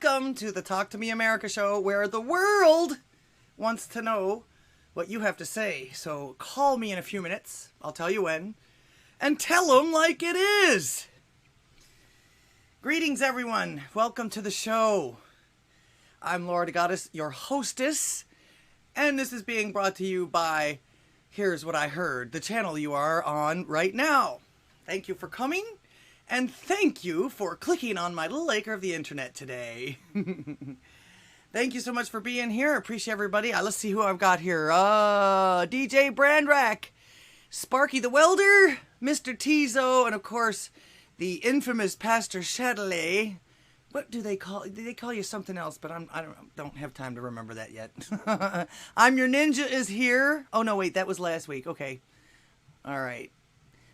welcome to the Talk to Me America show, where the world wants to know what you have to say. So call me in a few minutes, I'll tell you when, and tell them like it is. Greetings, everyone. Welcome to the show. I'm Lord Goddess, your hostess, and this is being brought to you by Here's What I Heard, the channel you are on right now. Thank you for coming, and thank you for clicking on my little acre of the internet today. Thank you so much for being here. Appreciate everybody. Let's see who I've got here. DJ Brandrack, Sparky the Welder, Mr. Tizo, and of course, the infamous Pastor Chatelet. What do they call? They call you something else, but I don't have time to remember that yet. I'm Your Ninja is here. Oh no, wait, that was last week. Okay, all right.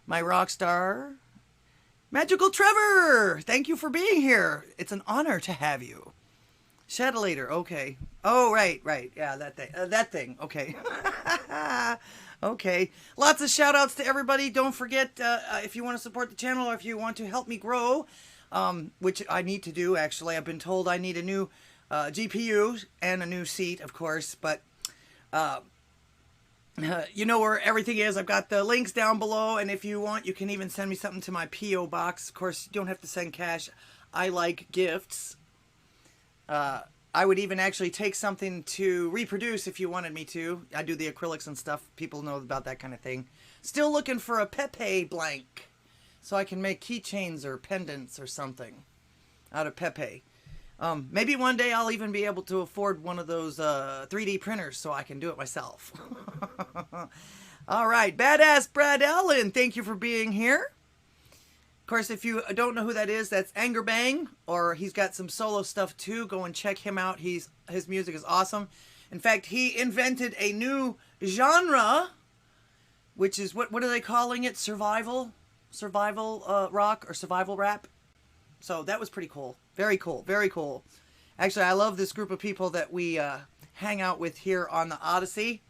My rock star, Magical Trevor. Thank you for being here. It's an honor to have you. Chatelator. Okay. Oh right. Yeah, that thing. Okay. Okay. Lots of shout outs to everybody. Don't forget if you want to support the channel or if you want to help me grow. Which I need to do, actually. I've been told I need a new GPU and a new seat, of course, but you know where everything is. I've got the links down below, and if you want, you can even send me something to my P.O. box. Of course, you don't have to send cash. I like gifts. I would even actually take something to reproduce if you wanted me to. I do the acrylics and stuff. People know about that kind of thing. Still looking for a Pepe blank, so I can make keychains or pendants or something out of Pepe. Maybe one day I'll even be able to afford one of those 3D printers so I can do it myself. All right, Badass Brad Allen, thank you for being here. Of course, if you don't know who that is, that's Anger Bang, or he's got some solo stuff too. Go and check him out. His music is awesome. In fact, he invented a new genre, which is, what are they calling it? Survival rock or survival rap. So that was pretty cool. Very cool. Very cool. Actually, I love this group of people that we hang out with here on the Odysee.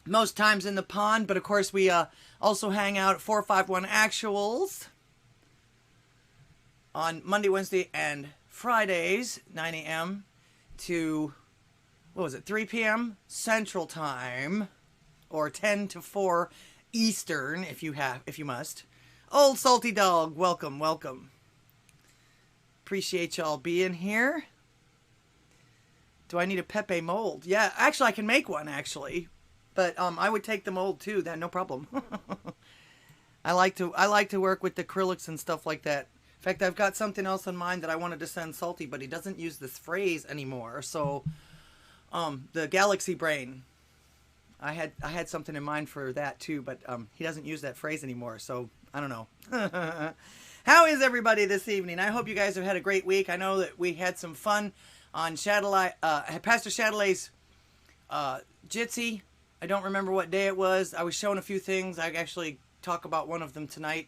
Most times in the pond, but of course we also hang out at 451 Actuals on Monday, Wednesday, and Fridays, 9 a.m. to, 3 p.m. Central Time, or 10 to 4 Eastern, if you must. Old Salty Dog, welcome. Appreciate y'all being here. Do I need a Pepe mold? Yeah, actually, I can make one, actually. But I would take the mold, too. That, no problem. I like to work with acrylics and stuff like that. In fact, I've got something else in mind that I wanted to send Salty, but he doesn't use this phrase anymore. So, the Galaxy Brain. I had something in mind for that too, but he doesn't use that phrase anymore, so I don't know. How is everybody this evening? I hope you guys have had a great week. I know that we had some fun on Pastor Chatelet's Jitsi. I don't remember what day it was. I was showing a few things. I actually talk about one of them tonight.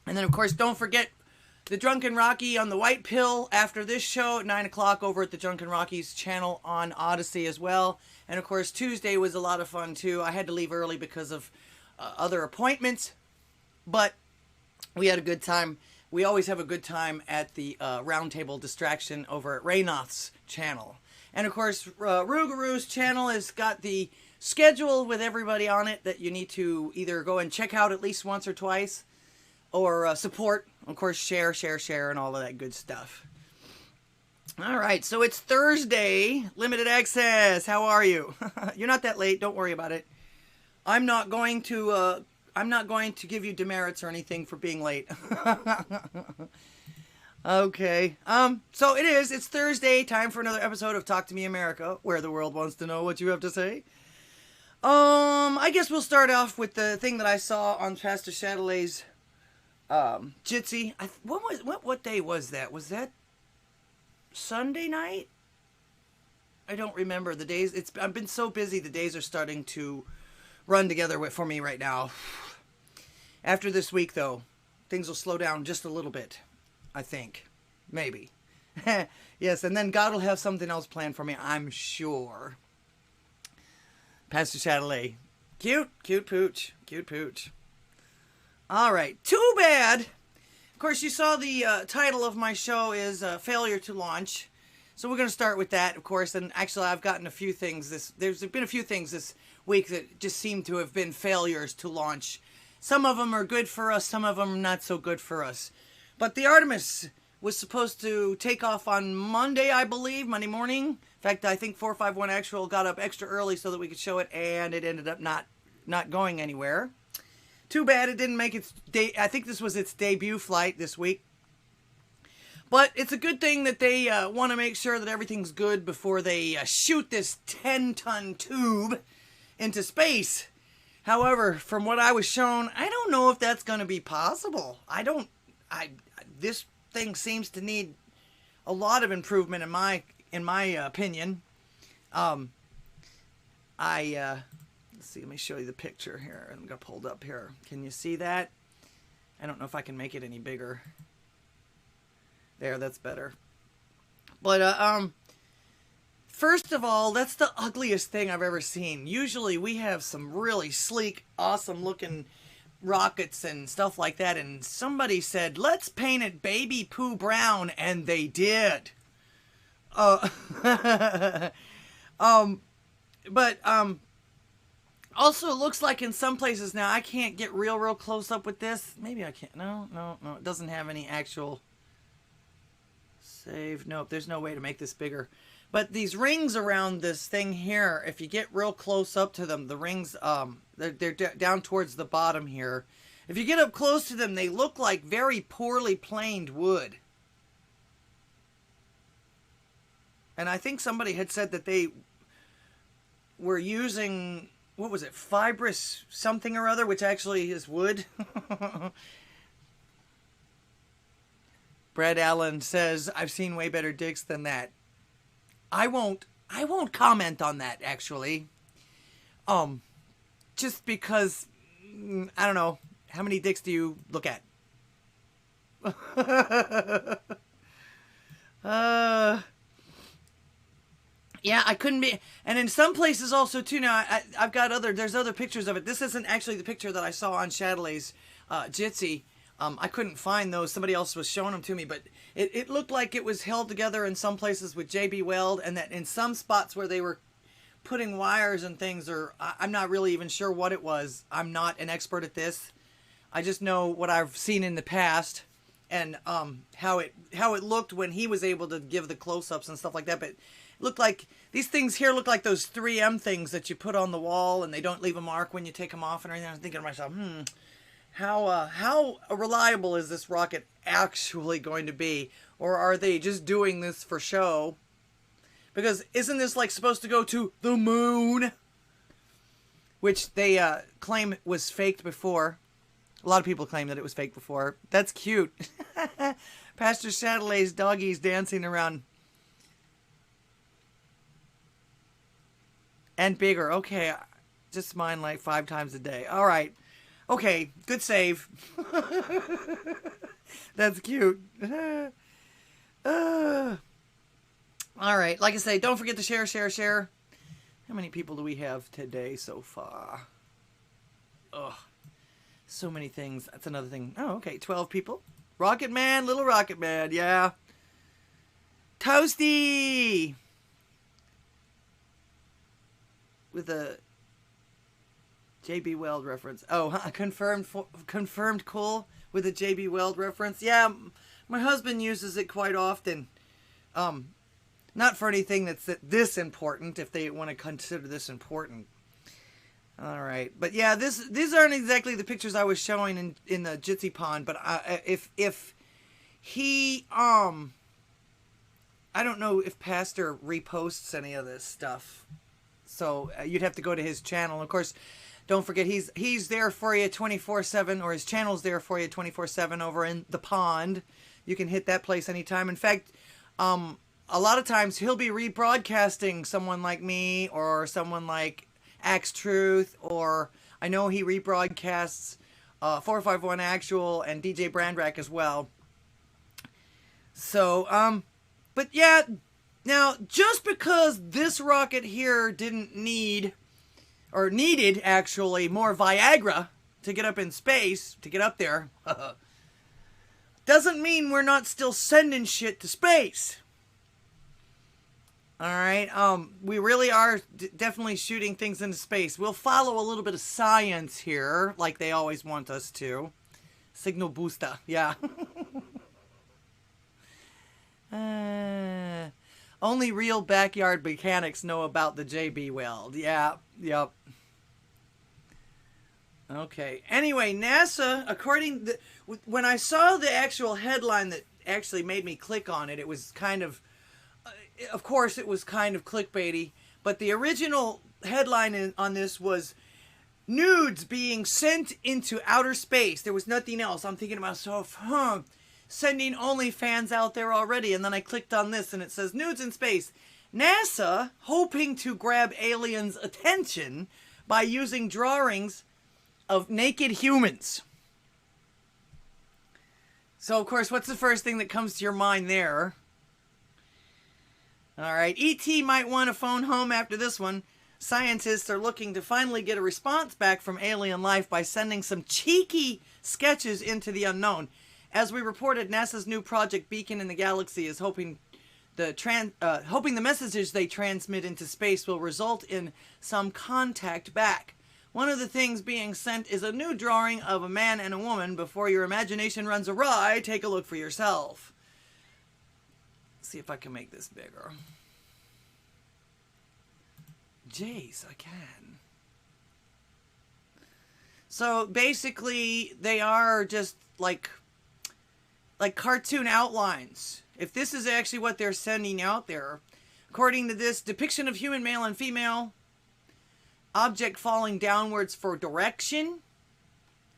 And then, of course, don't forget the Drunken Rocky on the White Pill after this show at 9 o'clock over at the Drunken Rocky's channel on Odysee as well. And, of course, Tuesday was a lot of fun, too. I had to leave early because of other appointments, but we had a good time. We always have a good time at the Roundtable Distraction over at Raynoth's channel. And, of course, Rougaroo's channel has got the schedule with everybody on it that you need to either go and check out at least once or twice, or support, of course, share, and all of that good stuff. All right, so it's Thursday, limited access. How are you? You're not that late. Don't worry about it. I'm not going to give you demerits or anything for being late. Okay. So it's Thursday. Time for another episode of Talk to Me America, where the world wants to know what you have to say. I guess we'll start off with the thing that I saw on Pastor Chatelet's Jitsi. What day was that? Was that Sunday night? I don't remember the days. I've been so busy. The days are starting to run together for me right now. After this week, though, things will slow down just a little bit. I think, maybe. Yes, and then God will have something else planned for me, I'm sure. Pastor Chatelet, cute pooch. All right, too bad. Of course, you saw the title of my show is Failure to Launch. So we're going to start with that, of course. And actually, I've gotten a few things. There's been a few things this week that just seem to have been failures to launch. Some of them are good for us. Some of them not so good for us. But the Artemis was supposed to take off on Monday, I believe, Monday morning. In fact, I think 451 Actual got up extra early so that we could show it, and it ended up not going anywhere. Too bad it didn't make its day. I think this was its debut flight this week. But it's a good thing that they want to make sure that everything's good before they shoot this 10-ton tube into space. However, from what I was shown, I don't know if that's going to be possible. This thing seems to need a lot of improvement in my opinion. Let's see, let me show you the picture here. I'm going to pull it up here. Can you see that? I don't know if I can make it any bigger. There, that's better. But first of all, that's the ugliest thing I've ever seen. Usually we have some really sleek, awesome looking rockets and stuff like that, and somebody said, let's paint it baby poo brown, and they did. Also, it looks like in some places now, I can't get real close up with this. Maybe I can't. No, it doesn't have any actual save. Nope, there's no way to make this bigger. But these rings around this thing here, if you get real close up to them, the rings, they're down towards the bottom here. If you get up close to them, they look like very poorly planed wood. And I think somebody had said that they were using, what was it, fibrous something or other, which actually is wood. Brad Allen says, I've seen way better dicks than that. I won't comment on that, actually. Just because, I don't know, how many dicks do you look at? Yeah, I couldn't be, and in some places also too, now, I've got there's other pictures of it. This isn't actually the picture that I saw on Shadley's Jitsi. I couldn't find those. Somebody else was showing them to me, but it looked like it was held together in some places with JB Weld, and that in some spots where they were putting wires and things, or I'm not really even sure what it was. I'm not an expert at this. I just know what I've seen in the past, and how it looked when he was able to give the close-ups and stuff like that. But it looked like these things here look like those 3M things that you put on the wall, and they don't leave a mark when you take them off and everything. I was thinking to myself, how reliable is this rocket actually going to be? Or are they just doing this for show? Because isn't this like supposed to go to the moon? Which they claim was faked before. A lot of people claim that it was fake before. That's cute. Pastor Chatelet's doggies dancing around. And bigger. Okay, just mine like 5 times a day. All right. Okay, good save. That's cute. All right, like I say, don't forget to share. How many people do we have today so far? Ugh, so many things. That's another thing. Oh, okay, 12 people. Rocket Man, little Rocket Man, yeah. Toasty! With a JB Weld reference. Oh, confirmed cool with a JB Weld reference. Yeah, my husband uses it quite often. Not for anything that's this important, if they want to consider this important. All right, but yeah, these aren't exactly the pictures I was showing in the Jitsi pond. But if he I don't know if Pastor reposts any of this stuff, so you'd have to go to his channel. Of course, don't forget he's there for you 24/7, or his channel's there for you 24/7 over in the pond. You can hit that place anytime. In fact, a lot of times he'll be rebroadcasting someone like me or someone like Axe Truth, or I know he rebroadcasts 451 Actual and DJ Brandrack as well. So, but yeah, now just because this rocket here didn't need, or needed actually, more Viagra to get up in space, to get up there, doesn't mean we're not still sending shit to space. All right, we really are definitely shooting things into space. We'll follow a little bit of science here, like they always want us to. Signal booster, yeah. Only real backyard mechanics know about the JB Weld. Yeah, yep. Okay. Anyway, NASA, according to when I saw the actual headline that actually made me click on it, it was kind of course, it was kind of clickbaity, but the original headline on this was nudes being sent into outer space. There was nothing else. I'm thinking to myself, sending OnlyFans out there already. And then I clicked on this and it says nudes in space. NASA hoping to grab aliens' attention by using drawings of naked humans. So, of course, what's the first thing that comes to your mind there? All right, E.T. might want to phone home after this one. Scientists are looking to finally get a response back from alien life by sending some cheeky sketches into the unknown. As we reported, NASA's new project Beacon in the Galaxy is hoping the messages they transmit into space will result in some contact back. One of the things being sent is a new drawing of a man and a woman. Before your imagination runs awry, take a look for yourself. See if I can make this bigger. Jeez, I can. So basically, they are just like cartoon outlines. If this is actually what they're sending out there, according to this depiction of human male and female, object falling downwards for direction.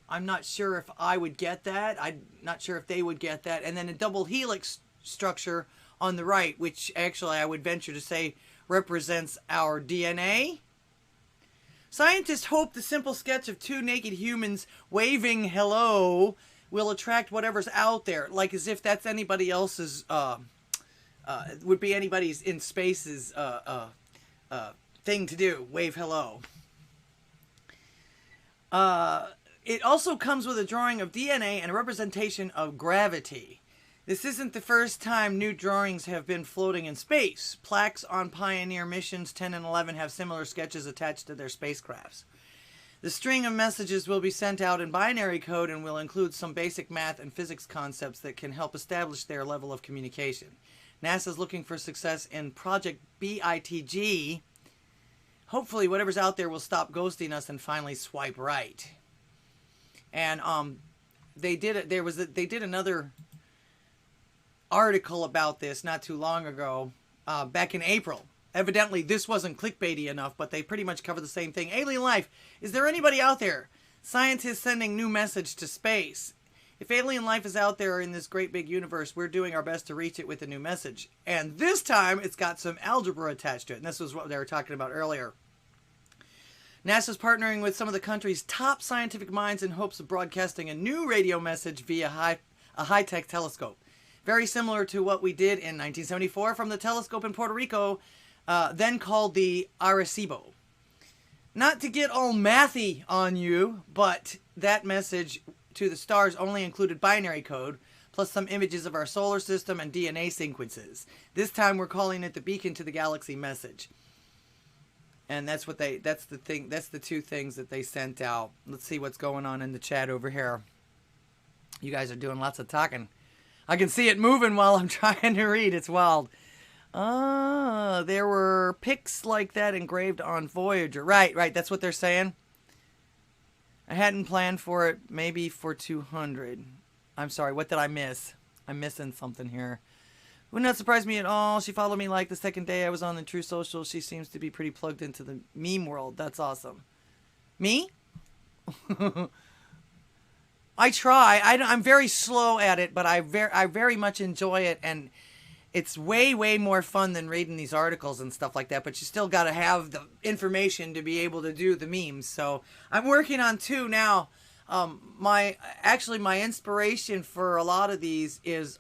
I'm not sure if I would get that. I'm not sure if they would get that. And then a double helix structure on the right, which actually I would venture to say represents our DNA. Scientists hope the simple sketch of two naked humans waving hello will attract whatever's out there, like as if that's anybody else's, would be anybody's in space's thing to do, wave hello. It also comes with a drawing of DNA and a representation of gravity. This isn't the first time new drawings have been floating in space. Plaques on Pioneer missions 10 and 11 have similar sketches attached to their spacecrafts. The string of messages will be sent out in binary code and will include some basic math and physics concepts that can help establish their level of communication. NASA is looking for success in Project BITG. Hopefully whatever's out there will stop ghosting us and finally swipe right. And they did it. They did another article about this not too long ago, back in April. Evidently this wasn't clickbaity enough, but they pretty much cover the same thing. Alien life. Is there anybody out there? Scientists sending new message to space. If alien life is out there in this great big universe, we're doing our best to reach it with a new message. And this time it's got some algebra attached to it. And this was what they were talking about earlier. NASA's partnering with some of the country's top scientific minds in hopes of broadcasting a new radio message via a high-tech telescope. Very similar to what we did in 1974 from the telescope in Puerto Rico, then called the Arecibo. Not to get all mathy on you, but that message to the stars only included binary code, plus some images of our solar system and DNA sequences. This time we're calling it the Beacon to the Galaxy message. And that's the two things that they sent out. Let's see what's going on in the chat over here. You guys are doing lots of talking. I can see it moving while I'm trying to read. It's wild. There were pics like that engraved on Voyager. Right. That's what they're saying. I hadn't planned for it. Maybe for 200. I'm sorry. What did I miss? I'm missing something here. Would not surprise me at all. She followed me like the second day I was on the True Social. She seems to be pretty plugged into the meme world. That's awesome. Me? I try. I'm very slow at it, but I very much enjoy it, and it's way more fun than reading these articles and stuff like that. But you still got to have the information to be able to do the memes. So I'm working on two now. My inspiration for a lot of these is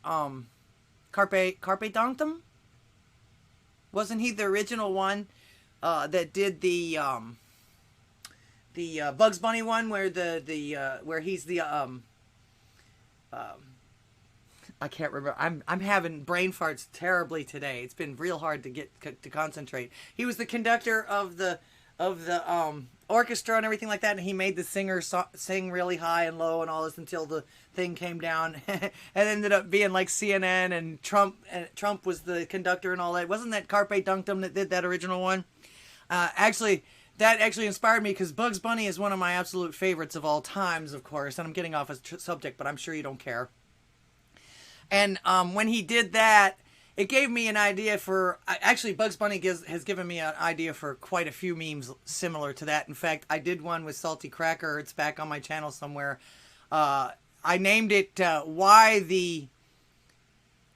Carpe Donktum. Wasn't he the original one that did the Bugs Bunny one where where he's the I can't remember. I'm having brain farts terribly today. It's been real hard to concentrate. He was the conductor of the orchestra and everything like that, and he made the singer sing really high and low and all this until the thing came down, and ended up being like CNN and Trump. And Trump was the conductor and all that. Wasn't that Carpe Dunctum that did that original one? That actually inspired me because Bugs Bunny is one of my absolute favorites of all times, of course. And I'm getting off a subject, but I'm sure you don't care. And when he did that, it gave me an idea for... Actually, Bugs Bunny has given me an idea for quite a few memes similar to that. In fact, I did one with Salty Cracker. It's back on my channel somewhere. I named it Why the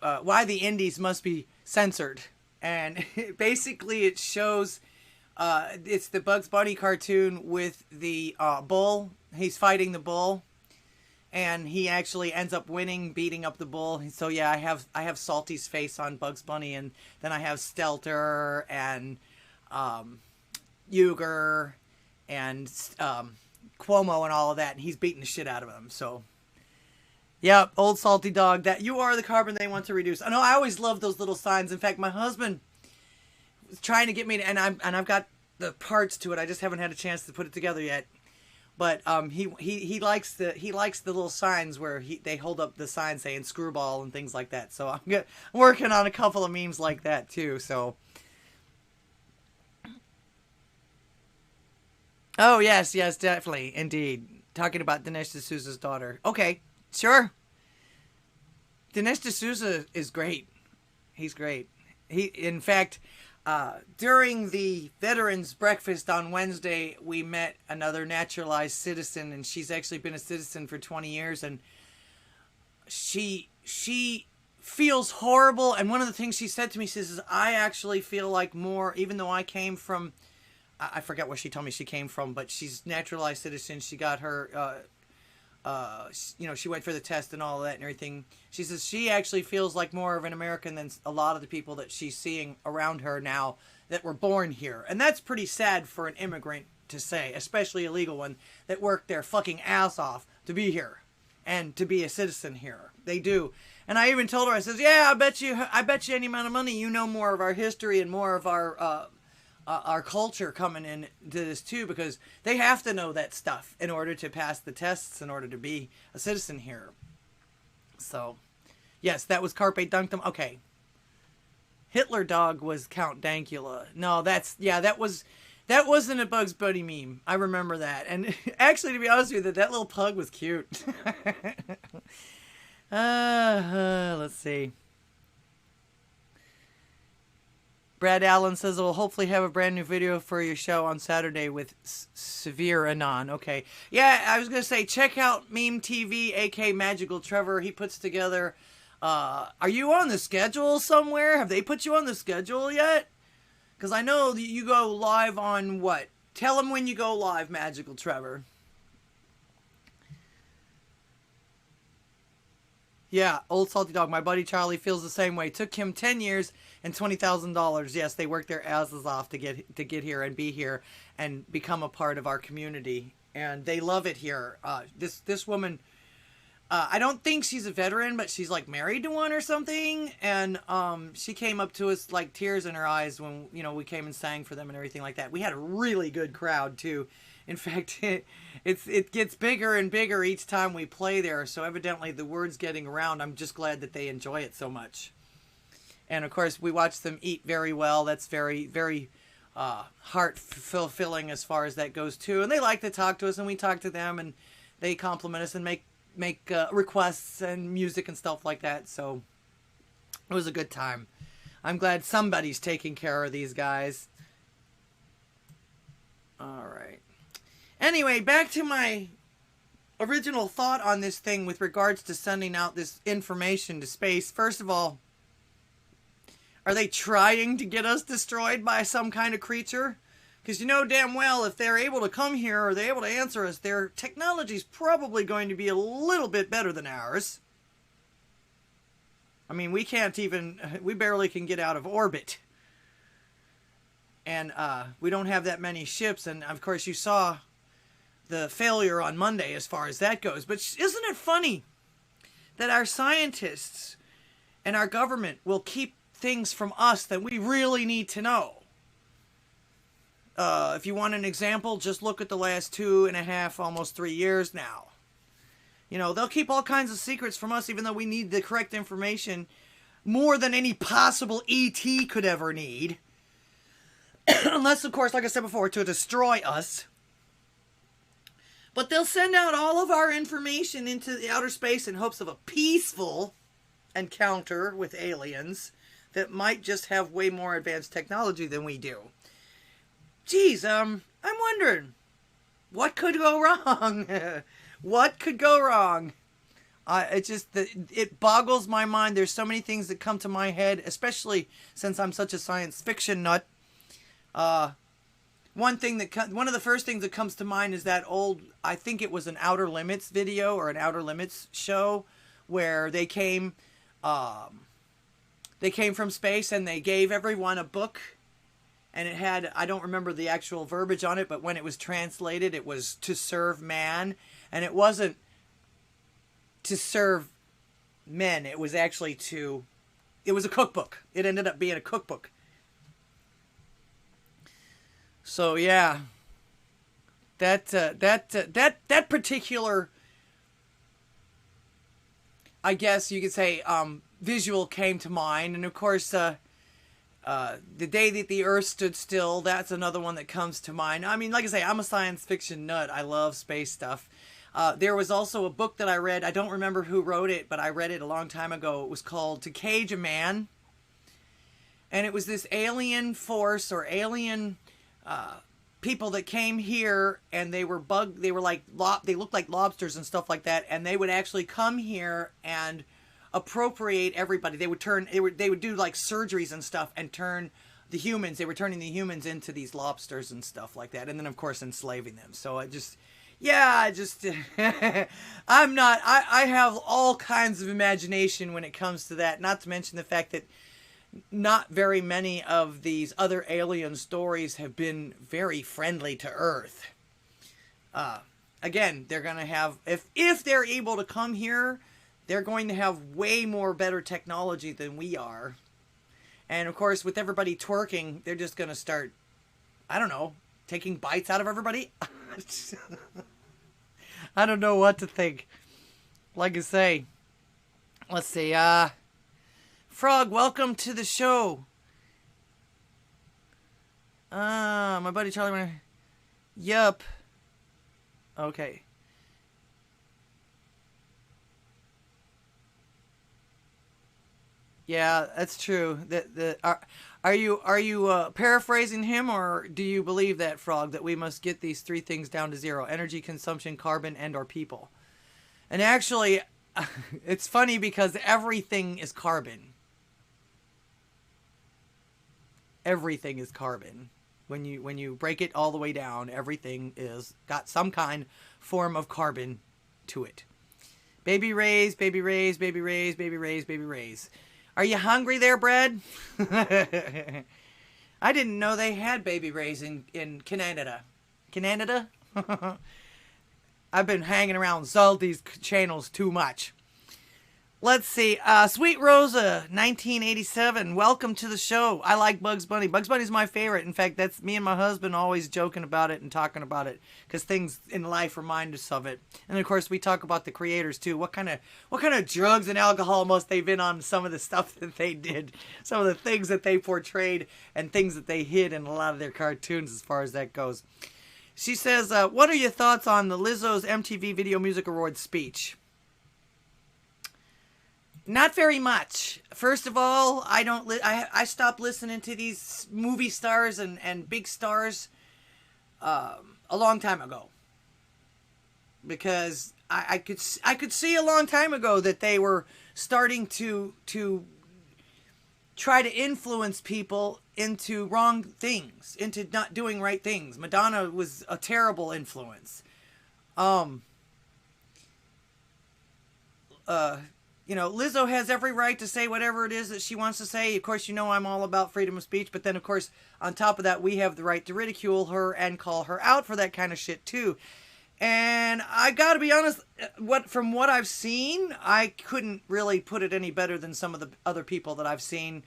Indies Must Be Censored. And basically it shows... it's the Bugs Bunny cartoon with the bull. He's fighting the bull. And he actually ends up winning, beating up the bull. So yeah, I have Salty's face on Bugs Bunny, and then I have Stelter and Uger and Cuomo and all of that, and he's beating the shit out of him. So, yep, old salty dog. That you are the carbon they want to reduce. I know. I always love those little signs. In fact, my husband was trying to get me to, and I've got the parts to it. I just haven't had a chance to put it together yet. But he likes the little signs where they hold up the sign saying screwball and things like that. So I'm working on a couple of memes like that too. So, oh yes, definitely, indeed. Talking about Dinesh D'Souza's daughter. Okay, sure. Dinesh D'Souza is great. He's great. In fact. During the Veterans Breakfast on Wednesday, we met another naturalized citizen, and she's actually been a citizen for 20 years, and she feels horrible. And one of the things she said to me, she says, I actually feel like more, even though I came from, I forget where she told me she came from, but she's naturalized citizen. She got her, she went for the test and all that and everything. She says she actually feels like more of an American than a lot of the people that she's seeing around her now that were born here. And that's pretty sad for an immigrant to say, especially a legal one, that worked their fucking ass off to be here and to be a citizen here. They do. And I even told her, I says, yeah, I bet you any amount of money you know more of our history and more of our culture coming into this too, because they have to know that stuff in order to pass the tests, in order to be a citizen here. So, yes, that was Carpe Dunctum. Okay. Hitler dog was Count Dankula. No, that wasn't a Bugs Bunny meme. I remember that. And actually, to be honest with you, that little pug was cute. Let's see. Brad Allen says, we'll hopefully have a brand new video for your show on Saturday with Severe Anon. Okay. Yeah, I was going to say, check out Meme TV, a.k.a. Magical Trevor. He puts together... are you on the schedule somewhere? Have they put you on the schedule yet? Because I know that you go live on what? Tell them when you go live, Magical Trevor. Yeah, old salty dog. My buddy Charlie feels the same way. Took him 10 years and $20,000. Yes, they worked their asses off to get here and be here and become a part of our community, and they love it here. This woman, I don't think she's a veteran, but she's like married to one or something. And she came up to us like tears in her eyes when we came and sang for them and everything like that. We had a really good crowd too. In fact, it gets bigger and bigger each time we play there. So evidently the word's getting around. I'm just glad that they enjoy it so much. And of course, we watch them eat very well. That's very, very heart fulfilling as far as that goes too. And they like to talk to us, and we talk to them, and they compliment us and make requests and music and stuff like that. So it was a good time. I'm glad somebody's taking care of these guys. All right. Anyway, back to my original thought on this thing with regards to sending out this information to space. First of all, are they trying to get us destroyed by some kind of creature? Because you know damn well if they're able to come here or they're able to answer us, their technology's probably going to be a little bit better than ours. I mean, we barely can get out of orbit. And we don't have that many ships. And of course you saw the failure on Monday as far as that goes. But isn't it funny that our scientists and our government will keep things from us that we really need to know. If you want an example, just look at the last 2.5, almost 3 years now. You know, they'll keep all kinds of secrets from us, even though we need the correct information more than any possible ET could ever need. Unless, of course, like I said before, to destroy us. But they'll send out all of our information into the outer space in hopes of a peaceful encounter with aliens that might just have way more advanced technology than we do. Geez, I'm wondering, what could go wrong? What could go wrong? It boggles my mind. There's so many things that come to my head, especially since I'm such a science fiction nut. One of the first things that comes to mind is that old, I think it was an Outer Limits video or an Outer Limits show where they came from space and they gave everyone a book. And it had, I don't remember the actual verbiage on it, but when it was translated, it was to serve man. And it wasn't to serve men. It was actually it was a cookbook. It ended up being a cookbook. So yeah, that particular, I guess you could say, visual came to mind. And of course, the day that the Earth stood still, that's another one that comes to mind. I mean, like I say, I'm a science fiction nut. I love space stuff. There was also a book that I read. I don't remember who wrote it, but I read it a long time ago. It was called To Cage a Man. And it was this alien force or alien people that came here, and they looked like lobsters and stuff like that, and they would actually come here and appropriate everybody. They would do like surgeries and stuff and turn the humans. They were turning the humans into these lobsters and stuff like that, and then of course enslaving them. So I have all kinds of imagination when it comes to that. Not to mention the fact that not very many of these other alien stories have been very friendly to Earth. Again, they're gonna have, if they're able to come here, they're going to have way more better technology than we are. And of course, with everybody twerking, they're just going to start, I don't know, taking bites out of everybody. I don't know what to think. Like I say, let's see. Frog, welcome to the show. My buddy Charlie. Yup. Okay. Yeah, that's true. Are you paraphrasing him, or do you believe that, Frog, that we must get these 3 things down to 0: energy, consumption, carbon, and or people? And actually, it's funny because everything is carbon. Everything is carbon. When you break it all the way down, everything is got some kind form of carbon to it. Baby rays, baby rays, baby rays, baby rays, baby rays. Are you hungry there, Brad? I didn't know they had baby rays in Canada. Canada? I've been hanging around Zaldy's channels too much. Let's see. Sweet Rosa, 1987. Welcome to the show. I like Bugs Bunny. Bugs Bunny's my favorite. In fact, that's me and my husband always joking about it and talking about it because things in life remind us of it. And of course, we talk about the creators too. What kind of drugs and alcohol must they've been on? Some of the stuff that they did, some of the things that they portrayed, and things that they hid in a lot of their cartoons, as far as that goes. She says, "What are your thoughts on the Lizzo's MTV Video Music Awards speech?" Not very much. First of all, I stopped listening to these movie stars and big stars a long time ago, because I could see a long time ago that they were starting to try to influence people into wrong things, into not doing right things. Madonna was a terrible influence. You know, Lizzo has every right to say whatever it is that she wants to say. Of course, you know I'm all about freedom of speech. But then, of course, on top of that, we have the right to ridicule her and call her out for that kind of shit, too. And I gotta be honest, from what I've seen, I couldn't really put it any better than some of the other people that I've seen.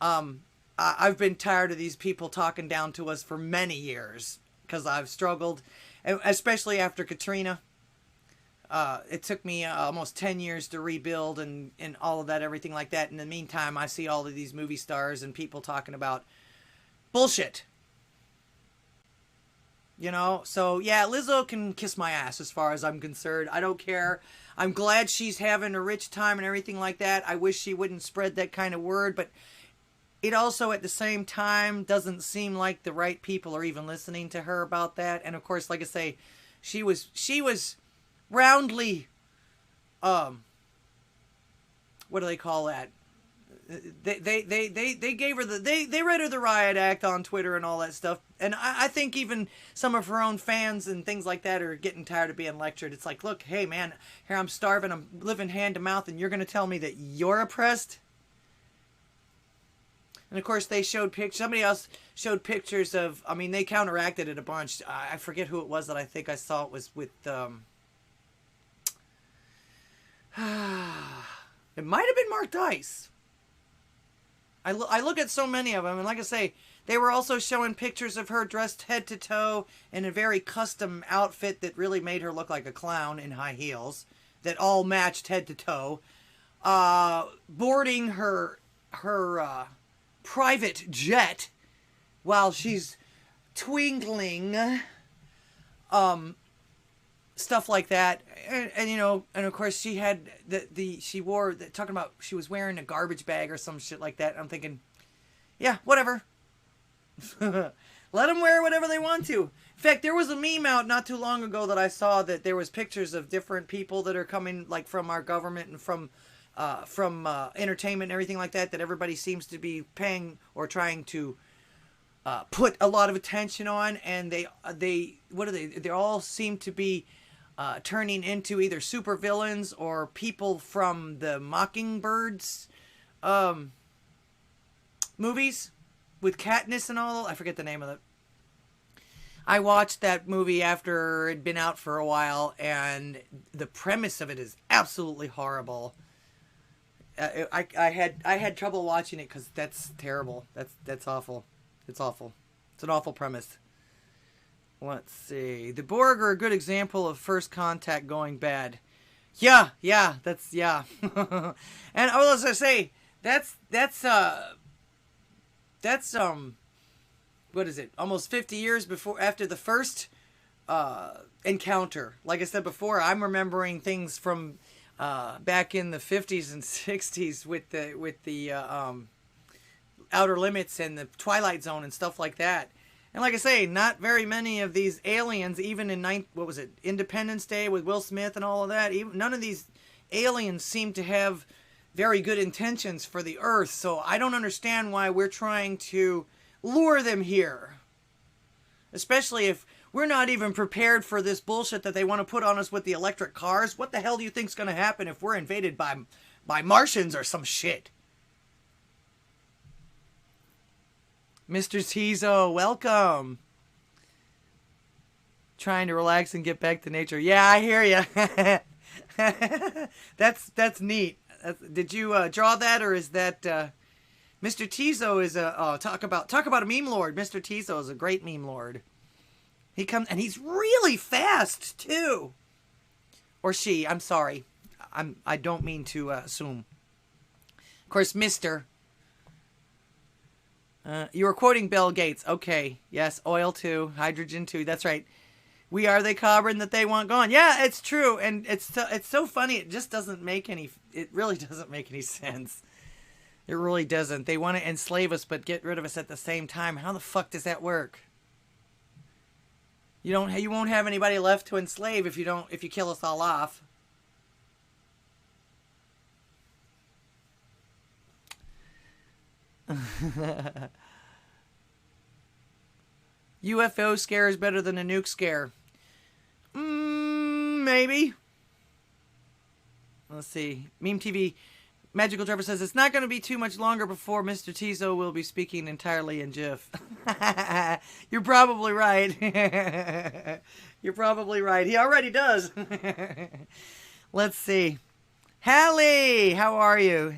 I've been tired of these people talking down to us for many years because I've struggled, especially after Katrina. It took me almost 10 years to rebuild and all of that, everything like that. In the meantime, I see all of these movie stars and people talking about bullshit. You know, so yeah, Lizzo can kiss my ass as far as I'm concerned. I don't care. I'm glad she's having a rich time and everything like that. I wish she wouldn't spread that kind of word, but it also at the same time doesn't seem like the right people are even listening to her about that. And of course, like I say, she was roundly, what do they call that? They gave her they read her the riot act on Twitter and all that stuff, and I think even some of her own fans and things like that are getting tired of being lectured. It's like, look, hey man, here I'm starving, I'm living hand to mouth, and you're gonna tell me that you're oppressed? And of course they showed somebody else showed pictures of, I mean, they counteracted it a bunch. I forget who it was that I think I saw it was with it might have been Mark Dice. I look at so many of them, and like I say, they were also showing pictures of her dressed head to toe in a very custom outfit that really made her look like a clown in high heels that all matched head to toe, boarding her private jet while she's twinkling, stuff like that. And you know, and of course she had she wore talking about she was wearing a garbage bag or some shit like that. I'm thinking, yeah, whatever. Let them wear whatever they want to. In fact, there was a meme out not too long ago that I saw that there was pictures of different people that are coming like from our government and from entertainment and everything like that, that everybody seems to be paying or trying to put a lot of attention on, and they all seem to be turning into either supervillains or people from the Mockingbirds movies with Katniss and all. I forget the name of it. I watched that movie after it'd been out for a while, and the premise of it is absolutely horrible. I had trouble watching it because that's terrible. That's awful. It's awful. It's an awful premise. Let's see. The Borg are a good example of first contact going bad. Yeah, that's, yeah. And as I say, that's what is it? Almost 50 years after the first encounter. Like I said before, I'm remembering things from back in the 50s and 60s with the Outer Limits and the Twilight Zone and stuff like that. And like I say, not very many of these aliens, even in Independence Day with Will Smith and all of that, none of these aliens seem to have very good intentions for the Earth. So I don't understand why we're trying to lure them here. Especially if we're not even prepared for this bullshit that they want to put on us with the electric cars. What the hell do you think's going to happen if we're invaded by Martians or some shit? Mr. Tizo, welcome. Trying to relax and get back to nature. Yeah, I hear you. That's neat. Did you draw that, or is that Mr. Tizo is a talk about a meme lord. Mr. Tizo is a great meme lord. He comes and he's really fast too. Or she. I'm sorry. I don't mean to assume. Of course, Mr. You were quoting Bill Gates. Okay. Yes. Oil too. Hydrogen too. That's right. We are the carbon that they want gone. Yeah, it's true. And it's so funny. It just doesn't make it really doesn't make any sense. It really doesn't. They want to enslave us, but get rid of us at the same time. How the fuck does that work? You won't have anybody left to enslave if you kill us all off. UFO scare is better than a nuke scare. Maybe. Let's see. Meme TV Magical Trevor says, it's not going to be too much longer before Mr. Tizo will be speaking entirely in GIF. You're probably right. You're probably right. He already does. Let's see. Hallie, how are you?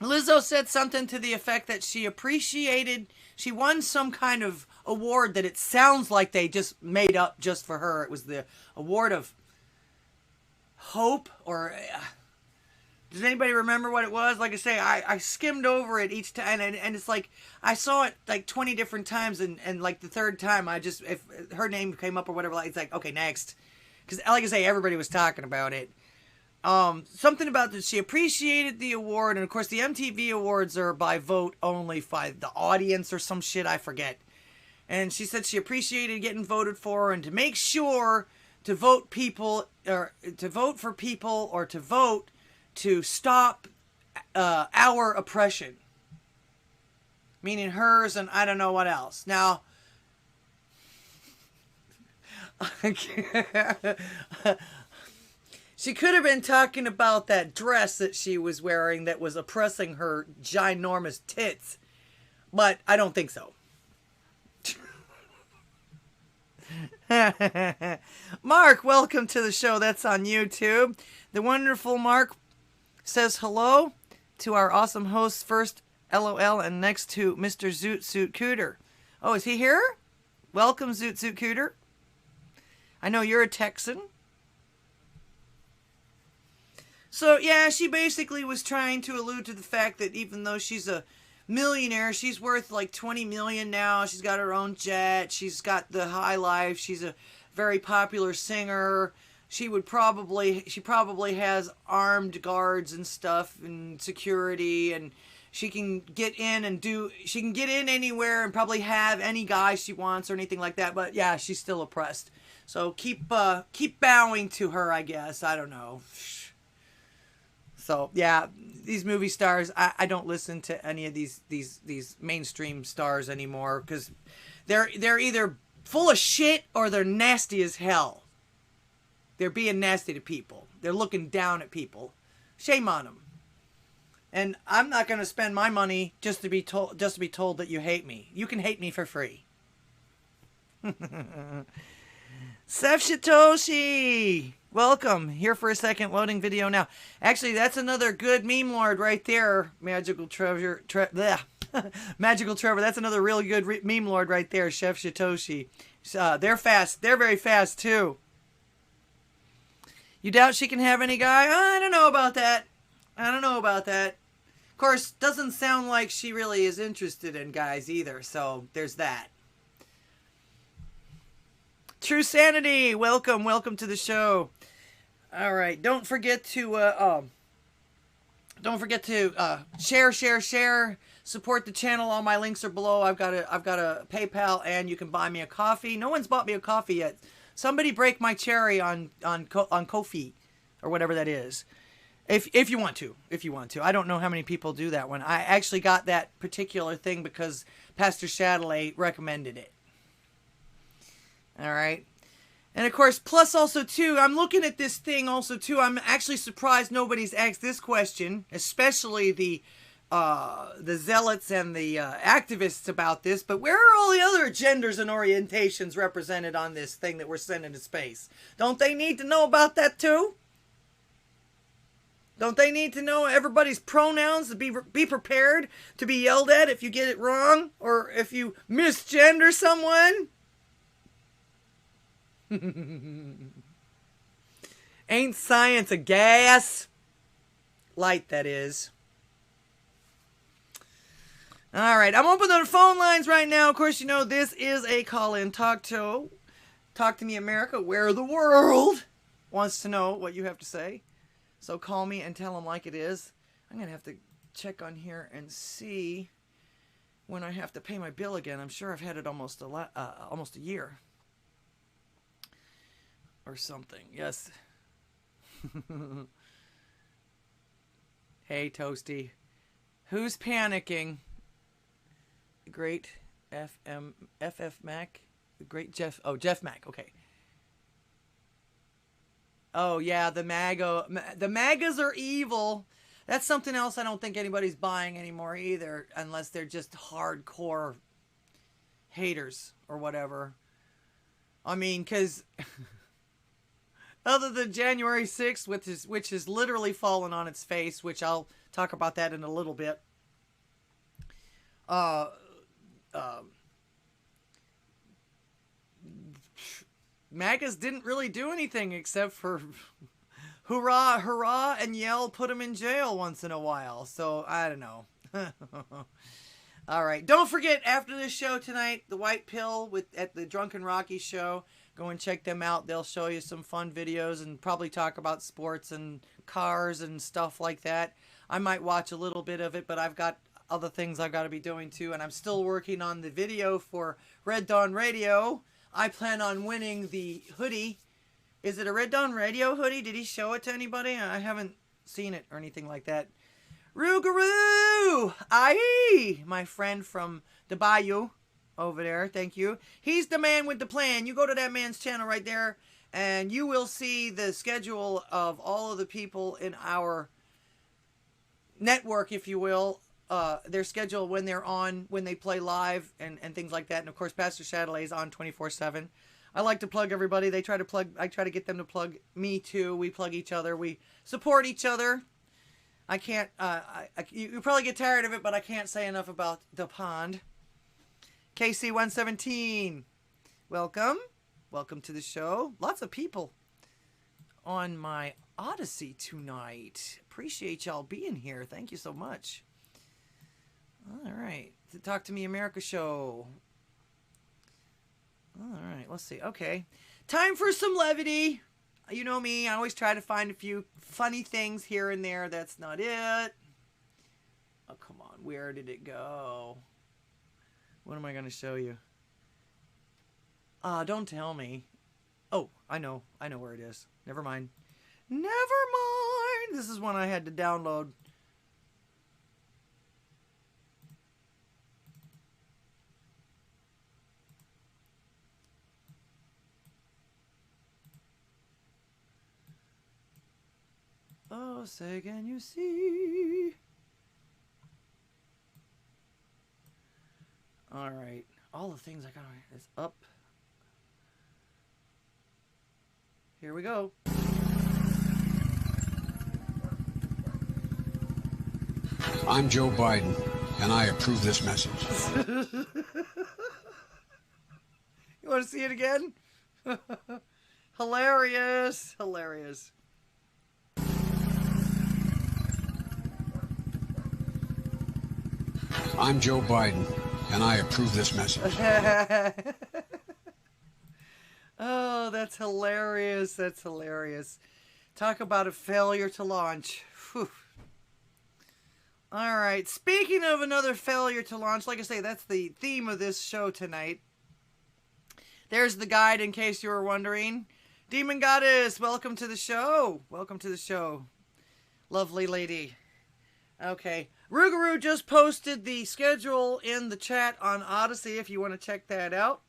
Lizzo said something to the effect that she won some kind of award that it sounds like they just made up just for her. It was the award of hope, or does anybody remember what it was? Like I say, I skimmed over it each time, and it's like I saw it like 20 different times, and like the third time if her name came up or whatever, it's like, okay, next. Because like I say, everybody was talking about it. Something about that she appreciated the award, and of course the MTV awards are by vote only by the audience or some shit, I forget. And she said she appreciated getting voted for, and to make sure to vote for people or to vote to stop our oppression, meaning hers and I don't know what else. Now, she could have been talking about that dress that she was wearing that was oppressing her ginormous tits, but I don't think so. Mark, welcome to the show. That's on YouTube. The wonderful Mark says hello to our awesome hosts. First, LOL, and next to Mr. Zoot Suit Cooter. Oh, is he here? Welcome, Zoot Suit Cooter. I know you're a Texan. So, yeah, she basically was trying to allude to the fact that even though she's a millionaire, she's worth like 20 million now. She's got her own jet. She's got the high life. She's a very popular singer. She probably has armed guards and stuff and security, and she can get in anywhere and probably have any guy she wants or anything like that. But yeah, she's still oppressed. So keep bowing to her, I guess. I don't know. So yeah, these movie stars, I don't listen to any of these mainstream stars anymore, because they're either full of shit or they're nasty as hell. They're being nasty to people. They're looking down at people. Shame on them. And I'm not going to spend my money just to be told that you hate me. You can hate me for free. Sef Shitoshi, welcome. Here for a second, loading video now. Actually, that's another good meme lord right there. Magical Trevor. Magical Trevor. That's another really good meme lord right there. Chef Shitoshi. They're fast. They're very fast too. You doubt she can have any guy? I don't know about that. I don't know about that. Of course, doesn't sound like she really is interested in guys either. So there's that. True Sanity, welcome to the show. All right, don't forget to share. Support the channel. All my links are below. I've got a PayPal, and you can buy me a coffee. No one's bought me a coffee yet. Somebody break my cherry on Ko-fi, or whatever that is. If you want to. I don't know how many people do that one. I actually got that particular thing because Pastor Chatelet recommended it. All right. And of course, plus also too, I'm looking at this thing also too. I'm actually surprised nobody's asked this question, especially the zealots and the activists about this. But where are all the other genders and orientations represented on this thing that we're sending to space? Don't they need to know about that too? Don't they need to know everybody's pronouns to be prepared to be yelled at if you get it wrong or if you misgender someone? Ain't science a gas? Light, that is. All right, I'm opening the phone lines right now. Of course, you know this is a call-in talk show. Talk to me, America, where the world wants to know what you have to say. So call me and tell them like it is. I'm going to have to check on here and see when I have to pay my bill again. I'm sure I've had it almost a year. Or something. Yes. Hey, Toasty. Who's panicking? The great FF Mac? The great Jeff. Oh, Jeff Mac. Okay. Oh yeah, the MAGAs are evil. That's something else I don't think anybody's buying anymore either, unless they're just hardcore haters or whatever. I mean, because other than January 6th, which has literally fallen on its face, which I'll talk about that in a little bit. MAGAs didn't really do anything except for hurrah, hurrah, and yell, put them in jail once in a while. So, I don't know. All right. Don't forget, after this show tonight, the White Pill at the Drunken Rocky show. Go and check them out. They'll show you some fun videos and probably talk about sports and cars and stuff like that. I might watch a little bit of it, but I've got other things I've got to be doing too. And I'm still working on the video for Red Dawn Radio. I plan on winning the hoodie. Is it a Red Dawn Radio hoodie? Did he show it to anybody? I haven't seen it or anything like that. Rougarou! Aye! My friend from the Bayou over there. Thank you. He's the man with the plan. You go to that man's channel right there, and you will see the schedule of all of the people in our network, if you will. Their schedule when they're on, when they play live, and things like that. And, of course, Pastor Chatelet is on 24/7. I like to plug everybody. I try to get them to plug me too. We plug each other. We support each other. I can't, you probably get tired of it, but I can't say enough about the pond. KC117, welcome. Welcome to the show. Lots of people on my Odysee tonight. Appreciate y'all being here. Thank you so much. All right. The Talk to Me America show. All right, let's see. Okay. Time for some levity. You know me, I always try to find a few funny things here and there. That's not it. Oh, come on. Where did it go? What am I going to show you? Don't tell me. Oh, I know. I know where it is. Never mind. Never mind. This is one I had to download. Oh, say can you see? All right. All the things I got is up. Here we go. I'm Joe Biden, and I approve this message. You want to see it again? Hilarious. Hilarious. I'm Joe Biden, and I approve this message. Oh, that's hilarious. That's hilarious. Talk about a failure to launch. Whew. All right. Speaking of another failure to launch, like I say, that's the theme of this show tonight. There's the guide in case you were wondering. Demon Goddess, welcome to the show. Welcome to the show. Lovely lady. Okay. Rougarou just posted the schedule in the chat on Odysee if you want to check that out.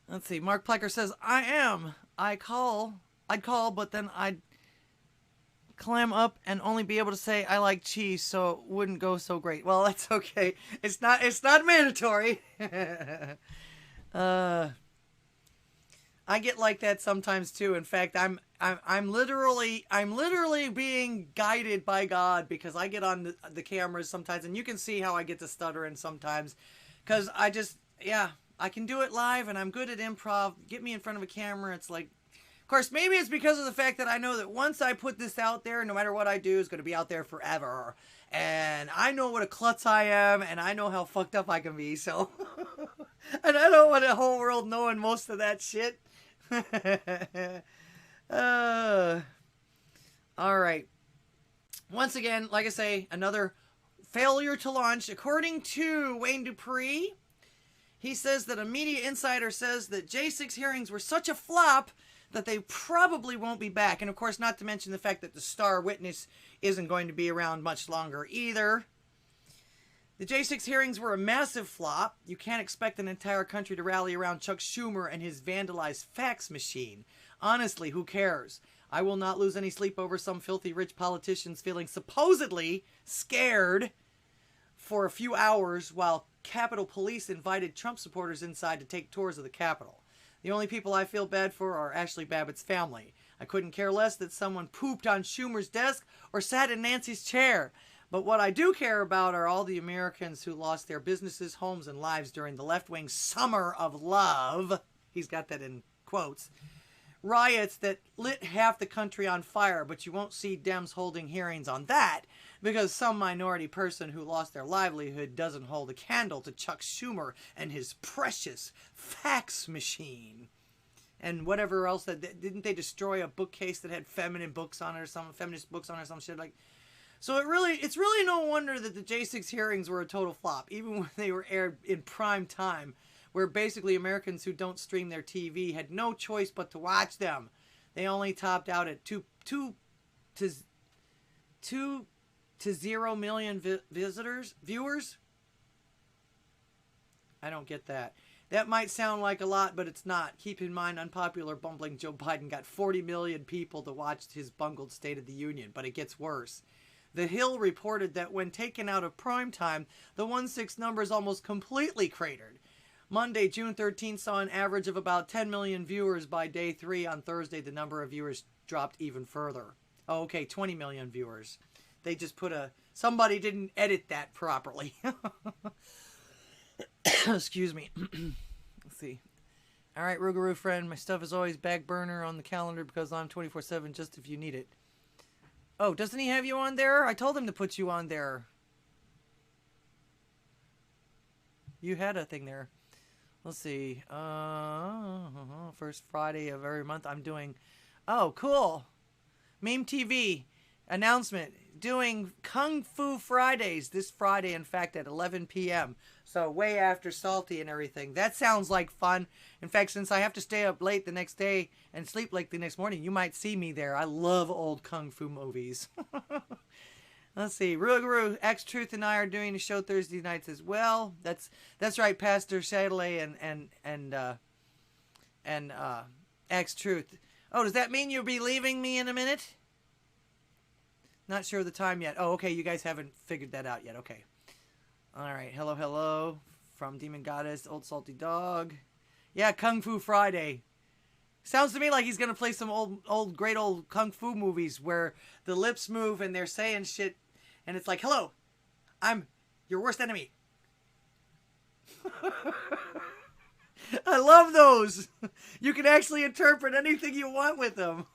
Let's see. Mark Plecker says, I'd call, but then I'd clam up and only be able to say I like cheese, so it wouldn't go so great. Well, that's okay. It's not mandatory. I get like that sometimes too. In fact, I'm literally being guided by God, because I get on the cameras sometimes, and you can see how I get to stuttering sometimes, because I can do it live, and I'm good at improv. Get me in front of a camera, it's like, of course, maybe it's because of the fact that I know that once I put this out there, no matter what I do, it's going to be out there forever. And I know what a klutz I am, and I know how fucked up I can be, so. And I don't want the whole world knowing most of that shit. All right. Once again, like I say, another failure to launch. According to Wayne Dupree, he says that a media insider says that J6 hearings were such a flop that they probably won't be back. And of course, not to mention the fact that the star witness isn't going to be around much longer either. The J6 hearings were a massive flop. You can't expect an entire country to rally around Chuck Schumer and his vandalized fax machine. Honestly, who cares? I will not lose any sleep over some filthy rich politicians feeling supposedly scared for a few hours while Capitol Police invited Trump supporters inside to take tours of the Capitol. The only people I feel bad for are Ashley Babbitt's family. I couldn't care less that someone pooped on Schumer's desk or sat in Nancy's chair. But what I do care about are all the Americans who lost their businesses, homes, and lives during the left-wing summer of love. He's got that in quotes. Riots that lit half the country on fire, but you won't see Dems holding hearings on that because some minority person who lost their livelihood doesn't hold a candle to Chuck Schumer and his precious fax machine. And whatever else didn't they destroy a bookcase that had feminist books on it or some shit like. So it's really no wonder that the J6 hearings were a total flop, even when they were aired in prime time, where basically Americans who don't stream their TV had no choice but to watch them. They only topped out at 2 to 0 million viewers. I don't get that. That might sound like a lot, but it's not. Keep in mind, unpopular bumbling Joe Biden got 40 million people to watch his bungled State of the Union, but it gets worse. The Hill reported that when taken out of prime time, the 1/6 numbers almost completely cratered. Monday, June 13th, saw an average of about 10 million viewers by day 3. On Thursday, the number of viewers dropped even further. Oh, okay, 20 million viewers. They just put somebody didn't edit that properly. Excuse me. Let's see. All right, Rougarou friend, my stuff is always back burner on the calendar because I'm 24/7 just if you need it. Oh, doesn't he have you on there? I told him to put you on there. You had a thing there. Let's see. First Friday of every month I'm doing... Oh, cool. Meme TV announcement. Doing Kung Fu Fridays this Friday, in fact, at 11 p.m. So way after Salty and everything. That sounds like fun. In fact, since I have to stay up late the next day and sleep late the next morning, you might see me there. I love old Kung Fu movies. Let's see. Rougarou, X-Truth and I are doing a show Thursday nights as well. That's right, Pastor Chatelet and X-Truth. Oh, does that mean you'll be leaving me in a minute? Not sure of the time yet. Oh, okay, you guys haven't figured that out yet. Okay. All right. Hello, hello. From Demon Goddess, Old Salty Dog. Yeah, Kung Fu Friday. Sounds to me like he's going to play some great old Kung Fu movies where the lips move and they're saying shit. And it's like, hello, I'm your worst enemy. I love those. You can actually interpret anything you want with them.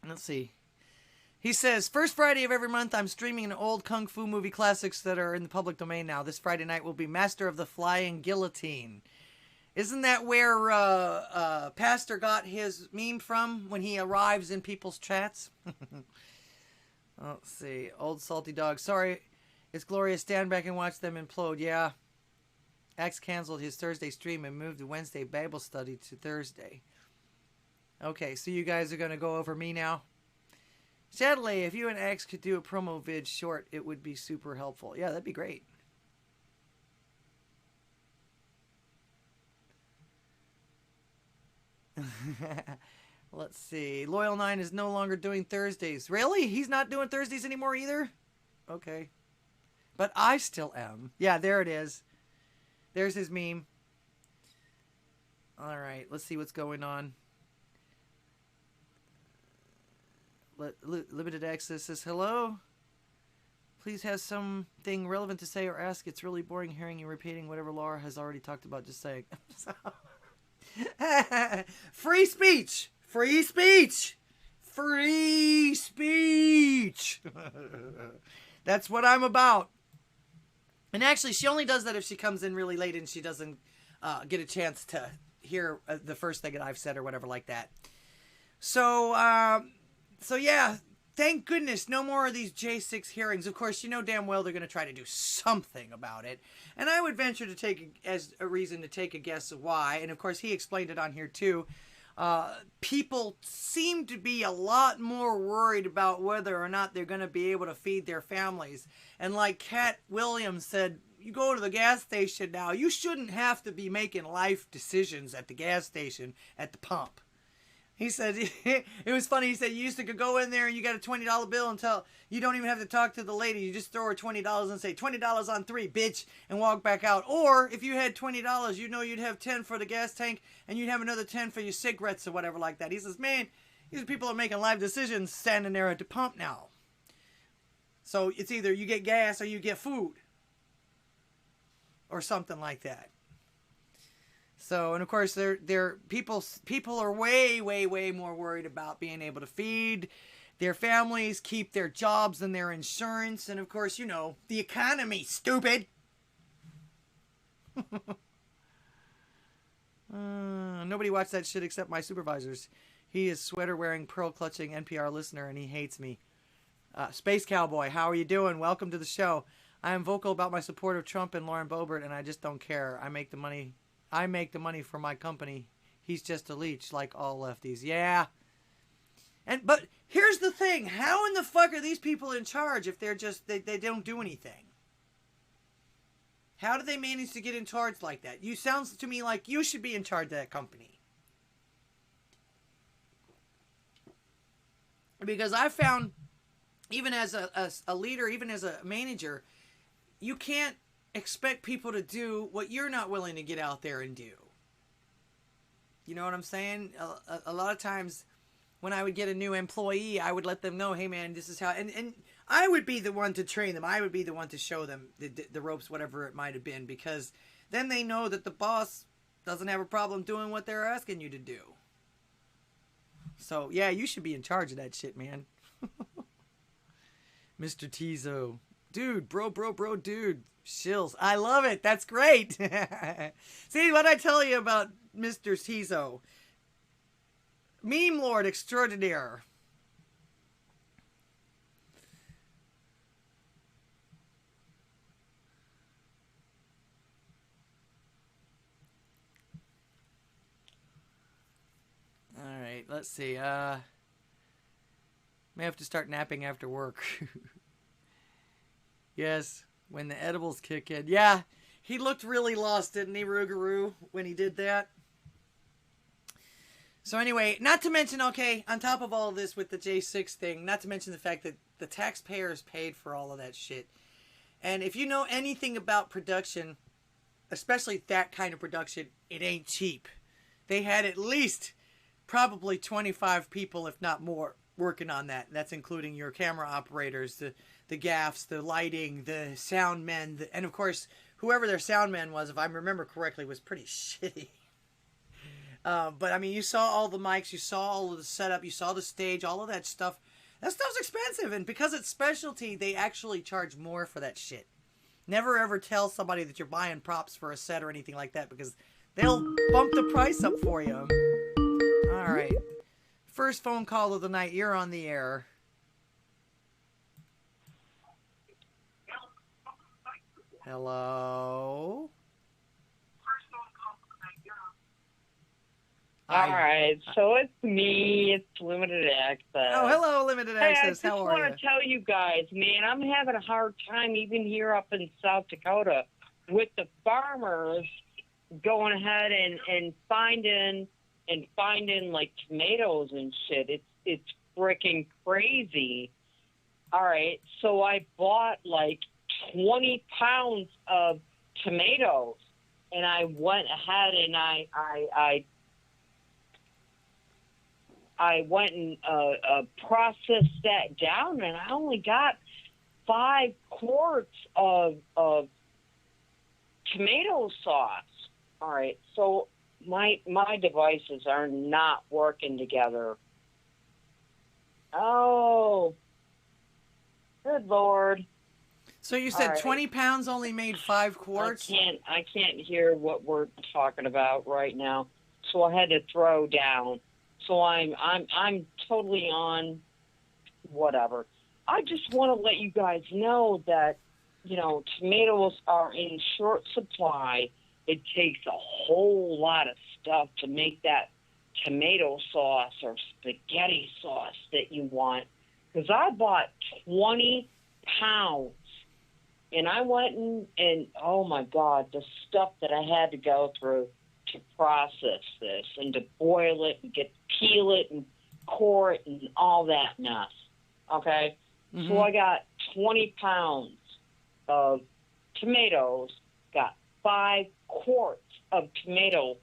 Let's see. He says, first Friday of every month, I'm streaming an old Kung Fu movie classics that are in the public domain now. This Friday night will be Master of the Flying Guillotine. Isn't that where Pastor got his meme from when he arrives in people's chats? Let's see. Old Salty Dog. Sorry, it's glorious. Stand back and watch them implode. Yeah. Axe canceled his Thursday stream and moved the Wednesday Bible study to Thursday. Okay, so you guys are going to go over me now? Chatelet, if you and Axe could do a promo vid short, it would be super helpful. Yeah, that'd be great. Let's see. Loyal9 is no longer doing Thursdays. Really? He's not doing Thursdays anymore either? Okay. But I still am. Yeah, there it is. There's his meme. All right, let's see what's going on. Limited Access says, hello? Please have something relevant to say or ask. It's really boring hearing you repeating whatever Laura has already talked about. Just saying. Free speech! Free speech! Free speech! That's what I'm about. And actually, she only does that if she comes in really late and she doesn't get a chance to hear the first thing that I've said or whatever like that. So yeah, thank goodness no more of these J6 hearings. Of course, you know damn well they're going to try to do something about it. And I would venture to take as a reason to take a guess of why. And of course, he explained it on here too. People seem to be a lot more worried about whether or not they're going to be able to feed their families. And like Cat Williams said you go to the gas station now, you shouldn't have to be making life decisions at the gas station, at the pump. He said, it was funny, he said, you used to go in there and you got a $20 bill and you don't even have to talk to the lady. You just throw her $20 and say, $20 on 3, bitch, and walk back out. Or, if you had $20, you know you'd have 10 for the gas tank and you'd have another 10 for your cigarettes or whatever like that. He says, man, these people are making life decisions standing there at the pump now. So, it's either you get gas or you get food. Or something like that. So, and of course, people are way, way, way more worried about being able to feed their families, keep their jobs and their insurance, and of course, you know, the economy, stupid. Nobody watched that shit except my supervisors. He is sweater-wearing, pearl-clutching NPR listener, and he hates me. Space Cowboy, how are you doing? Welcome to the show. I am vocal about my support of Trump and Lauren Boebert, and I just don't care. I make the money for my company. He's just a leech, like all lefties. Yeah. But here's the thing. How in the fuck are these people in charge if they're just, they don't do anything? How do they manage to get in charge like that? You sounds to me like you should be in charge of that company. Because I found, even as a leader, even as a manager, you can't expect people to do what you're not willing to get out there and do. You know what I'm saying? A lot of times when I would get a new employee, I would let them know, hey man, this is how, and I would be the one to train them. I would be the one to show them the ropes, whatever it might have been, because then they know that the boss doesn't have a problem doing what they're asking you to do. So yeah, you should be in charge of that shit, man. Mr. Tizo. Dude, bro, dude. Shills. I love it. That's great. See, what I tell you about Mr. Tizo. Meme Lord extraordinaire. Alright, let's see. May have to start napping after work. Yes, when the edibles kick in. Yeah, he looked really lost, didn't he, Rougarou, when he did that? So anyway, not to mention, okay, on top of all of this with the J6 thing, not to mention the fact that the taxpayers paid for all of that shit. And if you know anything about production, especially that kind of production, it ain't cheap. They had at least probably 25 people, if not more, working on that. That's including your camera operators, the gaffs, the lighting, the sound men, and of course, whoever their sound man was, if I remember correctly, was pretty shitty. But I mean, you saw all the mics, you saw all of the setup, you saw the stage, all of that stuff. That stuff's expensive, and because it's specialty, they actually charge more for that shit. Never ever tell somebody that you're buying props for a set or anything like that, because they'll bump the price up for you. All right. First phone call of the night. You're on the air. Hello? All right, so it's me. It's Limited Access. Oh, hello, Limited Access. How are you? I just want to tell you guys, man, I'm having a hard time even here up in South Dakota with the farmers going ahead and finding like tomatoes and shit. It's freaking crazy. All right, so I bought like 20 pounds of tomatoes, and I went ahead and I went and processed that down, and I only got 5 quarts of tomato sauce. All right, so my devices are not working together. Oh, good Lord. So you said right. 20 pounds only made 5 quarts? I can't hear what we're talking about right now, so I had to throw down. So I'm totally on whatever. I just want to let you guys know that, you know, tomatoes are in short supply. It takes a whole lot of stuff to make that tomato sauce or spaghetti sauce that you want. Because I bought 20 pounds And I went and oh my God, the stuff that I had to go through to process this and to boil it and peel it and core it and all that mess. Okay? Mm-hmm. So I got 20 pounds of tomatoes, got 5 quarts of tomato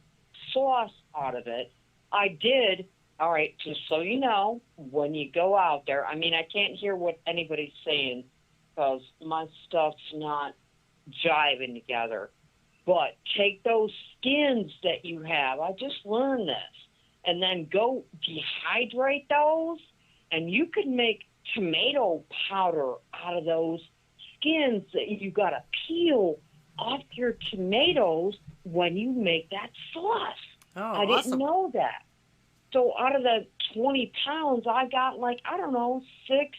sauce out of it. I did, all right, just so you know, when you go out there, I mean, I can't hear what anybody's saying because my stuff's not jiving together. But take those skins that you have, I just learned this, and then go dehydrate those, and you can make tomato powder out of those skins that you got to peel off your tomatoes when you make that sauce. Oh, I awesome. didn't know that. So out of the 20 pounds, I got like, I don't know, six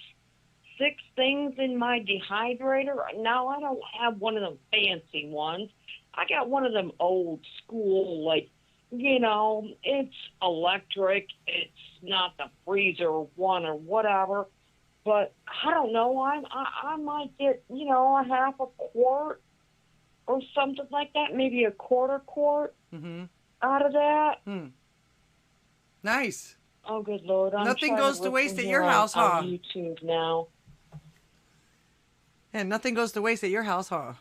things in my dehydrator. Now I don't have one of them fancy ones. I got one of them old school, like, you know, it's electric. It's not the freezer one or whatever. But I don't know. I might get, you know, a half a quart or something like that. Maybe a quarter quart out of that. Nice. Oh, good Lord. Nothing goes to waste at your house, huh? On YouTube now. And nothing goes to waste at your house, huh?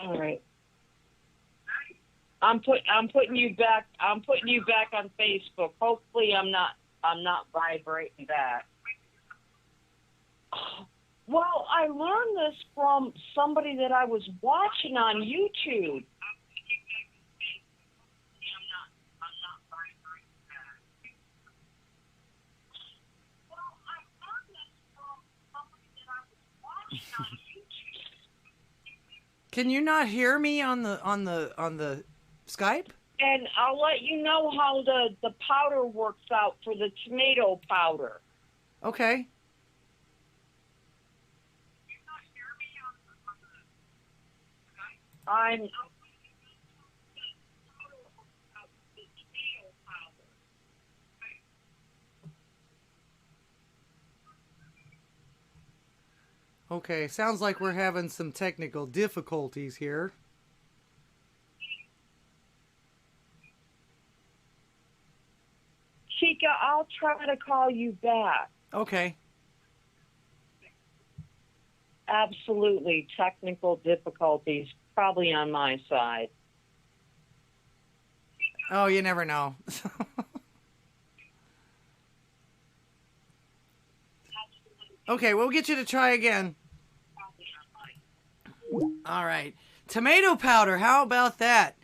All right. I'm putting you back. I'm putting you back on Facebook. Hopefully, I'm not vibrating back. Well, I learned this from somebody that I was watching on YouTube. Can you not hear me on the Skype? And I'll let you know how the powder works out for the tomato powder. Okay. I'm Okay, sounds like we're having some technical difficulties here. Chica, I'll try to call you back. Okay. Absolutely. Technical difficulties, probably on my side. Oh, you never know. Okay, we'll get you to try again. All right. Tomato powder, how about that?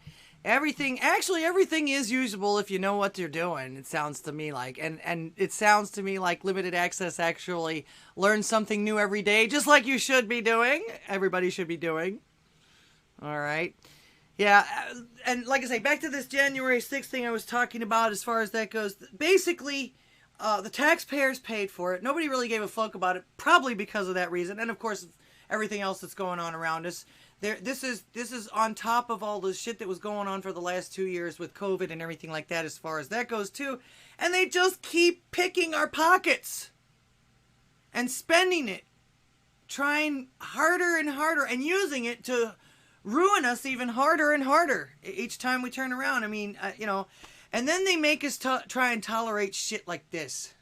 Everything is usable if you know what you're doing, it sounds to me like. And it sounds to me like Limited Access actually learns something new every day, just like you should be doing. Everybody should be doing. All right. Yeah, and like I say, back to this January 6th thing I was talking about as far as that goes. Basically, the taxpayers paid for it. Nobody really gave a fuck about it, probably because of that reason. And, of course, everything else that's going on around us. This is on top of all the shit that was going on for the last 2 years with COVID and everything like that as far as that goes, too. And they just keep picking our pockets and spending it, trying harder and harder and using it to ruin us even harder and harder each time we turn around. I mean, you know, and then they make us try and tolerate shit like this.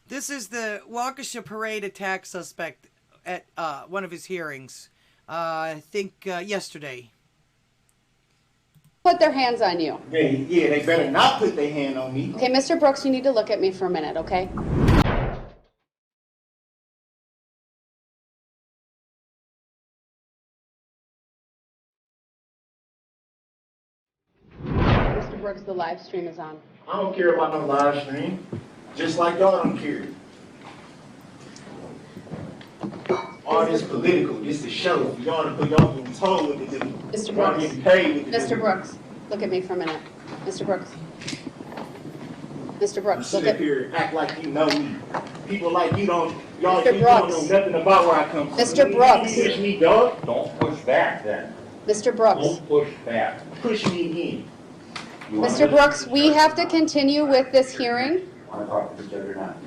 This is the Waukesha Parade attack suspect at one of his hearings, I think yesterday. Put their hands on you. Yeah, they better not put their hand on me. Okay, Mr. Brooks, you need to look at me for a minute, okay? Mr. Brooks, the live stream is on. I don't care about no live stream. Just like y'all don't care. All this political, this is a show. Y'all getting told what to do. Mr. Y'all Brooks. getting paid what to do. Mr. Brooks, look at me for a minute. Mr. Brooks. Mr. You Brooks, sit look up at here and act like you know me. People like you don't, y'all Mr. you don't Brooks. know nothing about where I come from. Mr. You Brooks. push me, dog. Don't push back then. Mr. Brooks. Don't push back. Push me again. You want Mr. me to- Brooks, we have to continue with this hearing. want to talk to each other or not.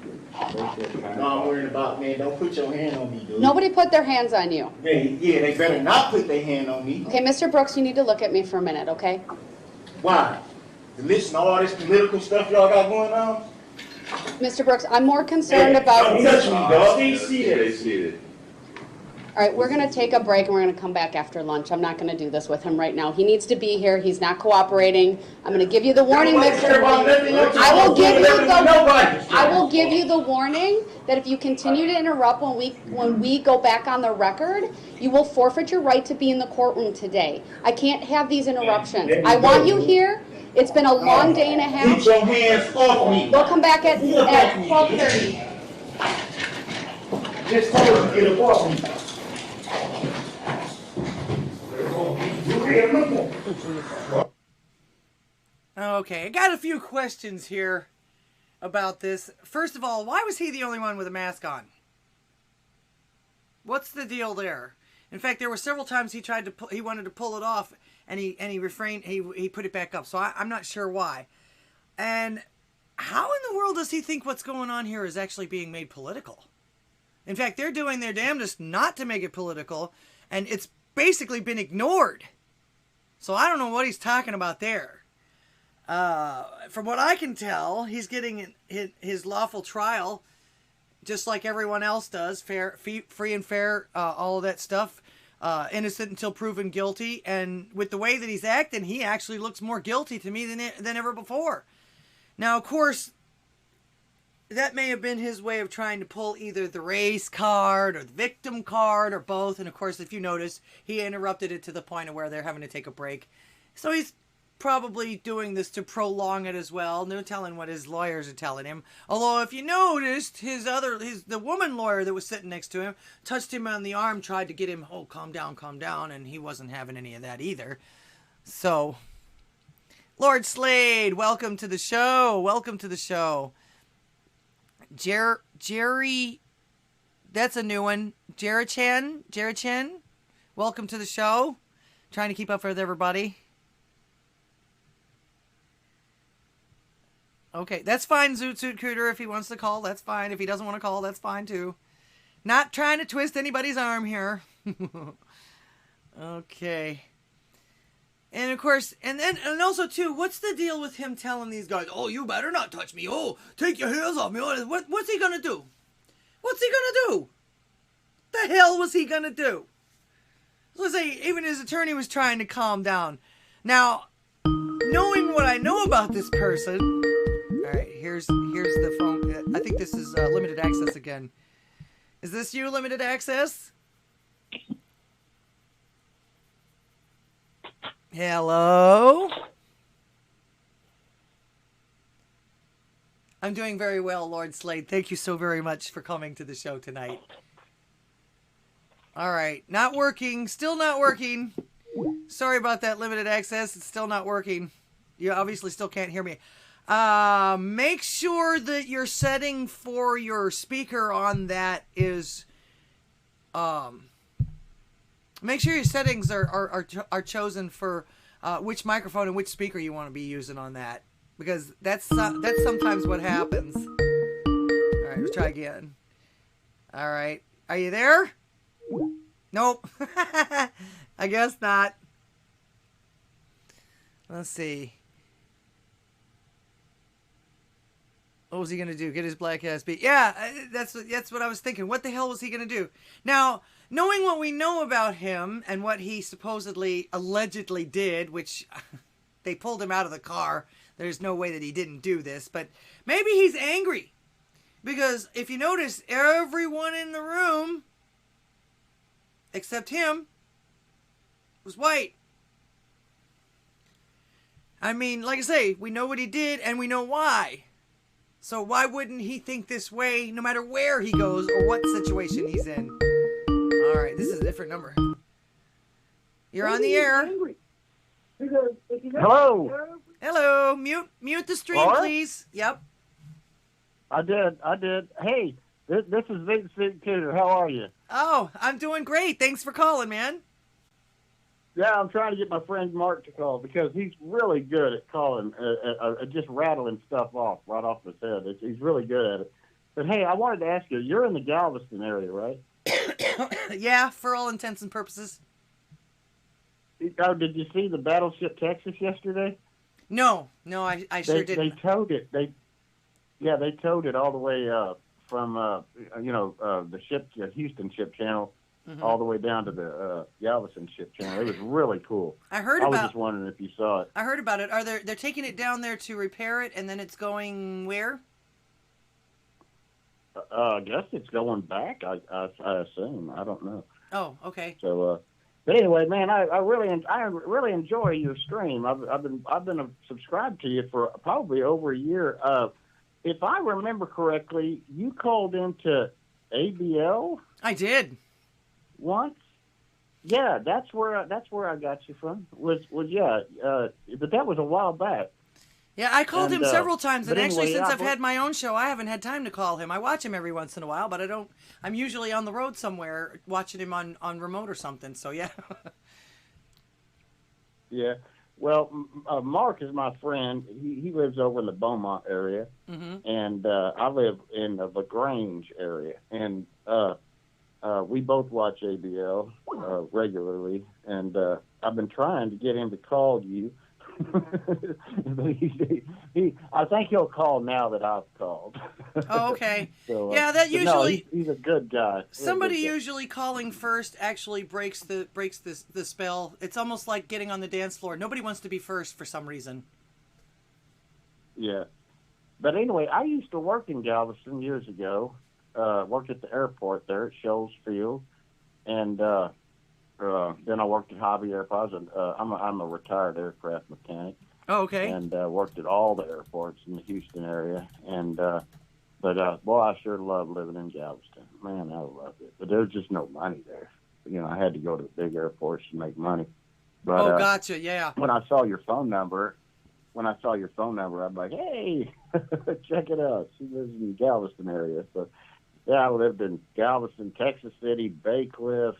No, I'm worried about, man, don't put your hand on me, dude. Nobody put their hands on you. Yeah, they better not put their hand on me. Okay, Mr. Brooks, you need to look at me for a minute, okay? Why? To listen to all this political stuff y'all got going on? Mr. Brooks, I'm more concerned about... Don't touch me, dog. Stay seated. All right, we're going to take a break and we're going to come back after lunch. I'm not going to do this with him right now. He needs to be here. He's not cooperating. I'm going to give you the warning, Mr. I will give you the warning that if you continue to interrupt when we go back on the record, you will forfeit your right to be in the courtroom today. I can't have these interruptions. I want you here. It's been a long day and a half. Get your hands off me. We'll come back at 12:30. Just told you to get up off me. Okay, I got a few questions here about this. First of all, why was he the only one with a mask on? What's the deal there? In fact, there were several times he wanted to pull it off, and he refrained. He put it back up. So I'm not sure why. And how in the world does he think what's going on here is actually being made political? In fact, they're doing their damnedest not to make it political, and it's basically been ignored. So I don't know what he's talking about there. From what I can tell, he's getting his lawful trial, just like everyone else does, free and fair, all of that stuff. Innocent until proven guilty. And with the way that he's acting, he actually looks more guilty to me than ever before. Now, of course, that may have been his way of trying to pull either the race card or the victim card or both. And of course, if you notice, he interrupted it to the point of where they're having to take a break. So he's probably doing this to prolong it as well. No telling what his lawyers are telling him. Although, if you noticed, the woman lawyer that was sitting next to him touched him on the arm, tried to get him, oh, calm down, and he wasn't having any of that either. So, Lord Slade, welcome to the show. Welcome to the show. Jerry, that's a new one. Jerry-chan, welcome to the show. Trying to keep up with everybody. Okay, that's fine, Zoot Suit Cooter. If he wants to call, that's fine. If he doesn't want to call, that's fine too. Not trying to twist anybody's arm here. Okay. And of course, and also too, what's the deal with him telling these guys, oh, you better not touch me. Oh, take your hands off me. What's he gonna do? What's he gonna do? The hell was he gonna do? Let's say even his attorney was trying to calm down. Now, knowing what I know about this person, all right, here's the phone. I think this is limited access again. Is this you, limited access? Hello? I'm doing very well, Lord Slade. Thank you so very much for coming to the show tonight. All right, not working. Still not working. Sorry about that, limited access. It's still not working. You obviously still can't hear me. Make sure that your setting for your speaker on that is... Make sure your settings are chosen for which microphone and which speaker you want to be using on that, because that's sometimes what happens. All right, let's try again. All right, are you there? Nope. I guess not. Let's see. What was he gonna do? Get his black ass beat? Yeah, that's what I was thinking. What the hell was he gonna do? Now, knowing what we know about him and what he allegedly did, which they pulled him out of the car. There's no way that he didn't do this, but maybe he's angry. Because if you notice, everyone in the room, except him, was white. I mean, like I say, we know what he did and we know why. So why wouldn't he think this way no matter where he goes or what situation he's in? All right, this is a different number. You're on the air. Hello. Hello. Mute the stream, please. Yep. I did. Hey, this is Vincent Cooter. How are you? Oh, I'm doing great. Thanks for calling, man. Yeah, I'm trying to get my friend Mark to call because he's really good at calling, just rattling stuff off right off his head. He's really good at it. But hey, I wanted to ask you, you're in the Galveston area, right? Yeah, for all intents and purposes. Oh, did you see the Battleship Texas yesterday? No, I sure didn't. They towed it. They towed it all the way from the Houston ship channel all the way down to the Galveston ship channel. It was really cool. I was just wondering if you saw it. I heard about it. They're taking it down there to repair it, and then it's going where? I guess it's going back. I assume. I don't know. Oh, okay. So, but anyway, man, I really enjoy your stream. I've been subscribed to you for probably over a year. If I remember correctly, you called into ABL. I did. Once. Yeah, that's where I got you from. But that was a while back. Yeah, I called him several times, and actually, anyway, since I've had my own show, I haven't had time to call him. I watch him every once in a while, but I don't. I'm usually on the road somewhere watching him on remote or something. So yeah. Yeah. Well, Mark is my friend. He lives over in the Beaumont area, and I live in the LaGrange area, and we both watch ABL regularly, and I've been trying to get him to call you. I think he'll call now that I've called. Oh, okay. So, yeah, that usually. No, he's a good guy. Somebody usually calling first actually breaks the spell. It's almost like getting on the dance floor. Nobody wants to be first for some reason. Yeah, but anyway, I used to work in Galveston years ago. Worked at the airport there at Shoals Field, and then I worked at Hobby Airports. I'm a retired aircraft mechanic. Oh, okay. And worked at all the airports in the Houston area. And but boy, I sure love living in Galveston. Man, I loved it. But there's just no money there. You know, I had to go to the big airports to make money. But, gotcha. Yeah. When I saw your phone number, I'm like, hey, check it out. She lives in the Galveston area. So, yeah, I lived in Galveston, Texas City, Bay Cliff,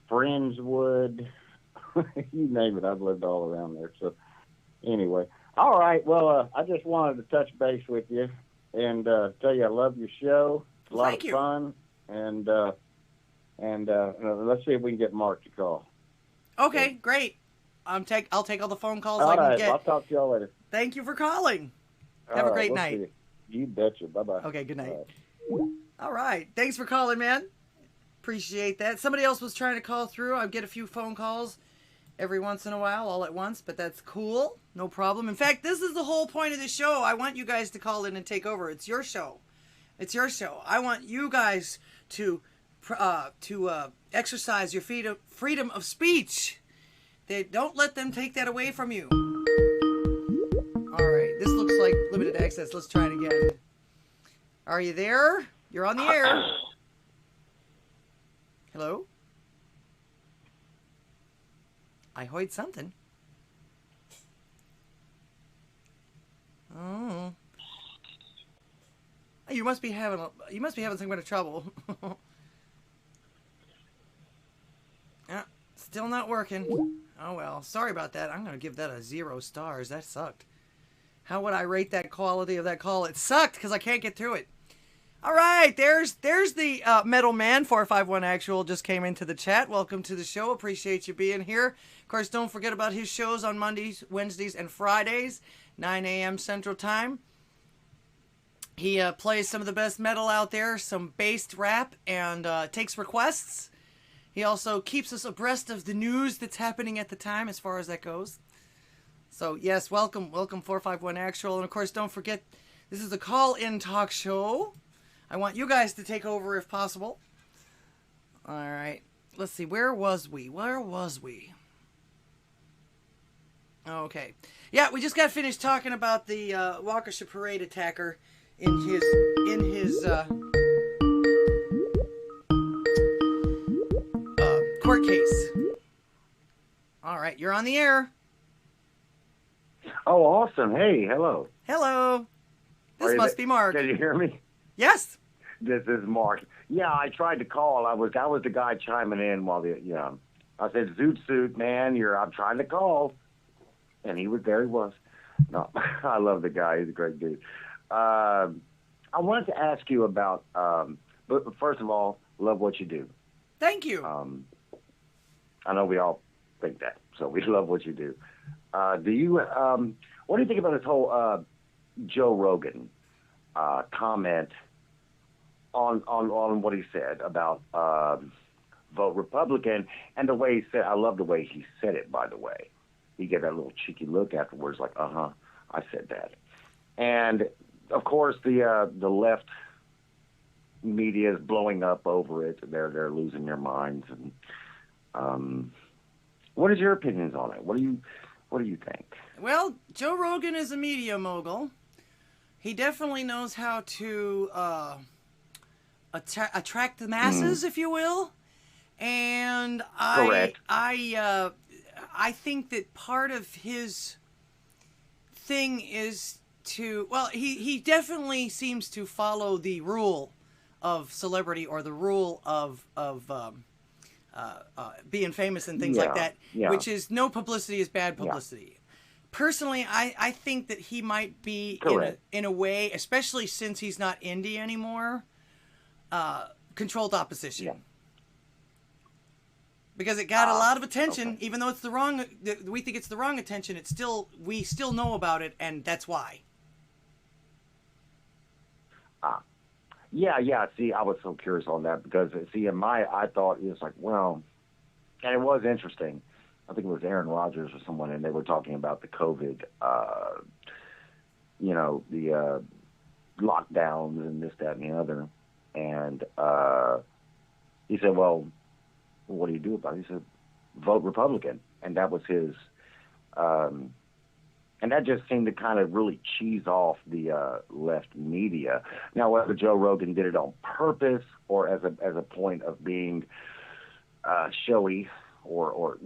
Friendswood, you name it. I've lived all around there. So anyway, all right. Well, I just wanted to touch base with you and tell you I love your show. It's a lot of fun, and let's see if we can get Mark to call. Okay, great. I'll take all the phone calls All I can right, get. I'll talk to y'all later. Thank you for calling. Have a great night. You betcha. Bye-bye. Okay, good night. All right. Thanks for calling, man. Appreciate that. Somebody else was trying to call through. I get a few phone calls every once in a while, all at once, but that's cool. No problem. In fact, this is the whole point of the show. I want you guys to call in and take over. It's your show. It's your show. I want you guys to exercise your freedom of speech. Don't let them take that away from you. All right. This looks like limited access. Let's try it again. Are you there? You're on the air. Hello? I heard something. Oh. You must be having some kind of trouble. Yeah, still not working. Oh well, sorry about that. I'm gonna give that a 0 stars. That sucked. How would I rate that quality of that call? It sucked because I can't get through it. All right, there's the Metal Man 451 Actual just came into the chat. Welcome to the show. Appreciate you being here. Of course, don't forget about his shows on Mondays, Wednesdays, and Fridays, 9 a.m. Central Time. He plays some of the best metal out there, some bass rap, and takes requests. He also keeps us abreast of the news that's happening at the time as far as that goes. So, yes, welcome 451 Actual. And, of course, don't forget, this is a call-in talk show. I want you guys to take over if possible. All right. Let's see. Where was we? Okay. Yeah, we just got finished talking about the Waukesha Parade attacker in his court case. All right. You're on the air. Oh, awesome. Hey, hello. Hello. This must be Mark. Can you hear me? Yes. This is Mark. Yeah, I tried to call. I was the guy chiming in while I said, Zoot Suit, man, I'm trying to call. And there he was. No, I love the guy. He's a great dude. I wanted to ask you about, but first of all, love what you do. Thank you. I know we all think that, so we love what you do. What do you think about this whole Joe Rogan comment on what he said about vote Republican, and the way he said, I love the way he said it, by the way. He gave that little cheeky look afterwards, like, I said that. And, of course, the left media is blowing up over it. They're losing their minds. And what is your opinions on it? What do you think? Well, Joe Rogan is a media mogul. He definitely knows how to attract the masses, if you will. And Correct. I think that part of his thing is to, well, he definitely seems to follow the rule of celebrity, or the rule of being famous and things like that, which is no publicity is bad publicity. Personally, I think that he might be in a way, especially since he's not indie anymore, controlled opposition. Yeah. Because it got a lot of attention, even though it's we think it's the wrong attention. We still know about it, and that's why. Yeah. See, I was so curious on that because, I thought it was like, well, and it was interesting. I think it was Aaron Rodgers or someone, and they were talking about the COVID, the lockdowns and this, that, and the other. And he said, well, what do you do about it? He said, vote Republican. And that was his, and that just seemed to kind of really cheese off the left media. Now, whether Joe Rogan did it on purpose or as a point of being showy or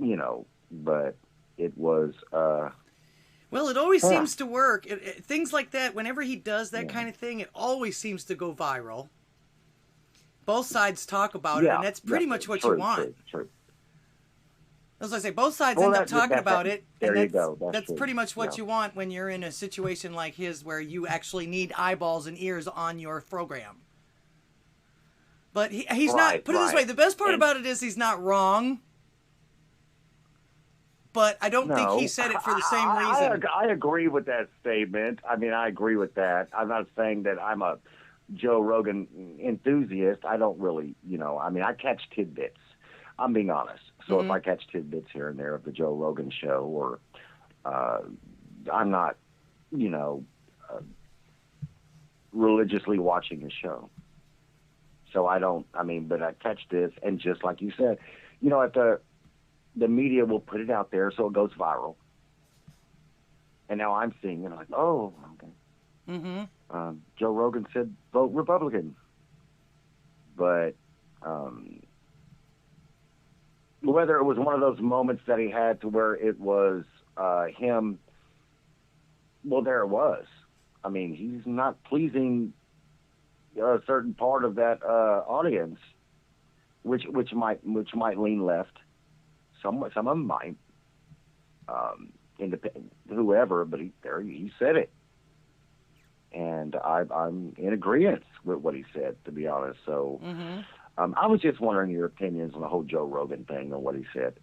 but it was... well, it always seems to work. Things like that, whenever he does that kind of thing, it always seems to go viral. Both sides talk about it, and that's pretty much what you want. True. As I say, both sides end up talking about it. There you go. That's pretty much what you want when you're in a situation like his, where you actually need eyeballs and ears on your program. But he's not. Put it this way: the best part about it is he's not wrong. But I don't think he said it for the same reason. I agree with that statement. I mean, I agree with that. I'm not saying that I'm a Joe Rogan enthusiast. I don't really, I catch tidbits. I'm being honest. So if I catch tidbits here and there of the Joe Rogan show, or I'm not, religiously watching the show. So but I catch this, and just like you said, at the media will put it out there so it goes viral. And now I'm seeing it, like, oh, okay. Mm-hmm. Joe Rogan said vote Republican. But whether it was one of those moments that he had to where it was him, well, there it was. I mean, he's not pleasing a certain part of that audience, which might lean left. Some of them might, independent, whoever. But he said it, and I'm in agreement with what he said, to be honest. So I was just wondering your opinions on the whole Joe Rogan thing and what he said.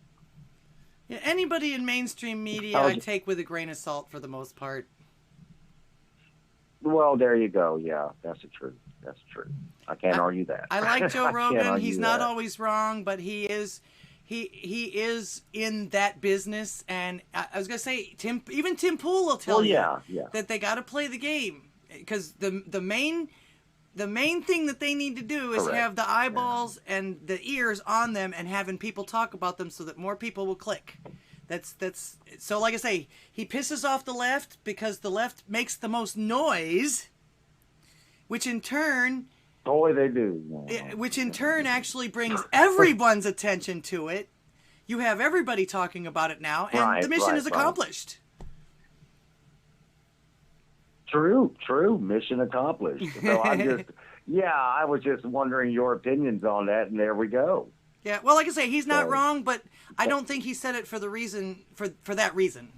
Yeah, anybody in mainstream media I take with a grain of salt for the most part. Well, there you go. Yeah, that's the truth. That's true. I can't argue that. I like Joe Rogan. He's not always wrong, but he is in that business. And I was gonna say, Tim Pool will tell you that they got to play the game, because the main thing that they need to do is have the eyeballs and the ears on them, and having people talk about them so that more people will click. That's so, like I say, he pisses off the left because the left makes the most noise, which in turn, they do. Which in turn actually brings everyone's attention to it. You have everybody talking about it now, and the mission is accomplished. True. Mission accomplished. So I was just wondering your opinions on that, and there we go. Yeah, well, like I say, he's not So- wrong, but I don't think he said it for the reason, for that reason.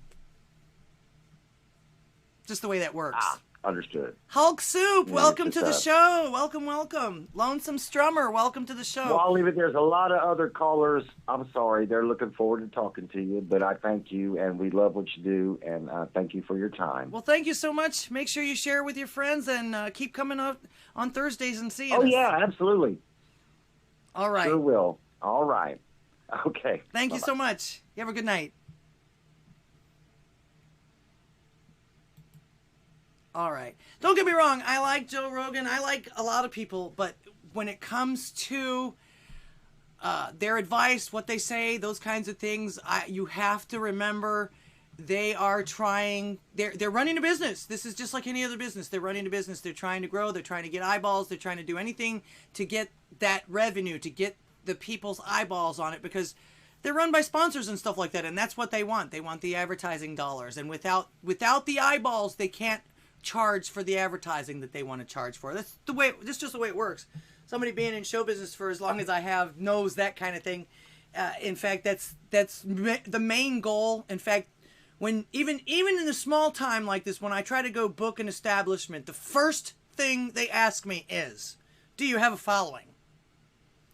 Just the way that works. Understood. Hulk Soup, Yeah, welcome it's to the just, show. Welcome, welcome. Lonesome Strummer, welcome to the show. Well, I'll leave it. There's a lot of other callers. I'm sorry. They're looking forward to talking to you, but I thank you, and we love what you do, and thank you for your time. Well, thank you so much. Make sure you share with your friends, and keep coming up on Thursdays and seeing us. Oh, yeah, absolutely. All right. Sure will. All right. Okay. Thank you Bye-bye. so much. You have a good night. All right. Don't get me wrong. I like Joe Rogan. I like a lot of people. But when it comes to their advice, what they say, those kinds of things, you have to remember they are trying. They're running a business. This is just like any other business. They're running a business. They're trying to grow. They're trying to get eyeballs. They're trying to do anything to get that revenue, to get the people's eyeballs on it, because they're run by sponsors and stuff like that. And that's what they want. They want the advertising dollars. And without the eyeballs, they can't charge for the advertising that they want to charge for. That's just the way it works. Somebody being in show business for as long as I have knows that kind of thing. In fact, that's the main goal. In fact, when even in a small time like this, when I try to go book an establishment, the first thing they ask me is, do you have a following?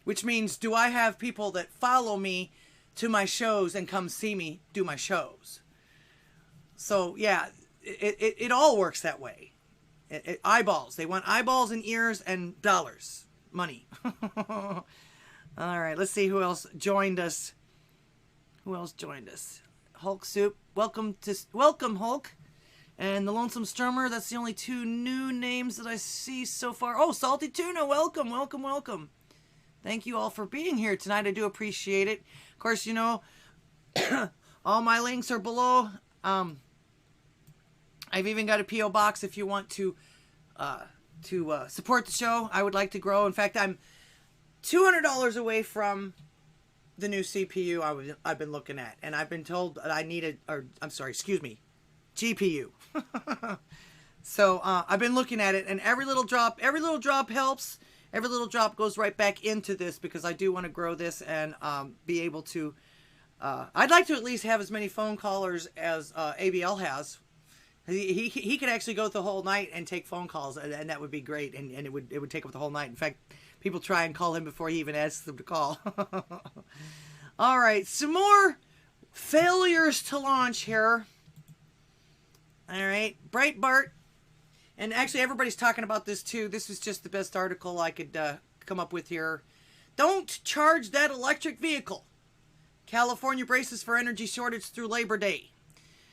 Which means, do I have people that follow me to my shows and come see me do my shows? So yeah, it all works that way. Eyeballs. They want eyeballs and ears and dollars. Money. All right, let's see who else joined us. Hulk Soup. Welcome, Hulk. And the Lonesome Strummer. That's the only two new names that I see so far. Oh, Salty Tuna. Welcome. Thank you all for being here tonight. I do appreciate it. Of course, you know, all my links are below. I've even got a P.O. box if you want to support the show. I would like to grow. In fact, I'm $200 away from the new CPU I've been looking at, and I've been told that I need GPU. So I've been looking at it, and every little drop helps. Every little drop goes right back into this, because I do want to grow this and be able to. I'd like to at least have as many phone callers as ABL has. He could actually go the whole night and take phone calls, and that would be great, and it would take up the whole night. In fact, people try and call him before he even asks them to call. All right, some more failures to launch here. All right, Breitbart, and actually everybody's talking about this too. This was just the best article I could come up with here. Don't charge that electric vehicle. California braces for energy shortage through Labor Day.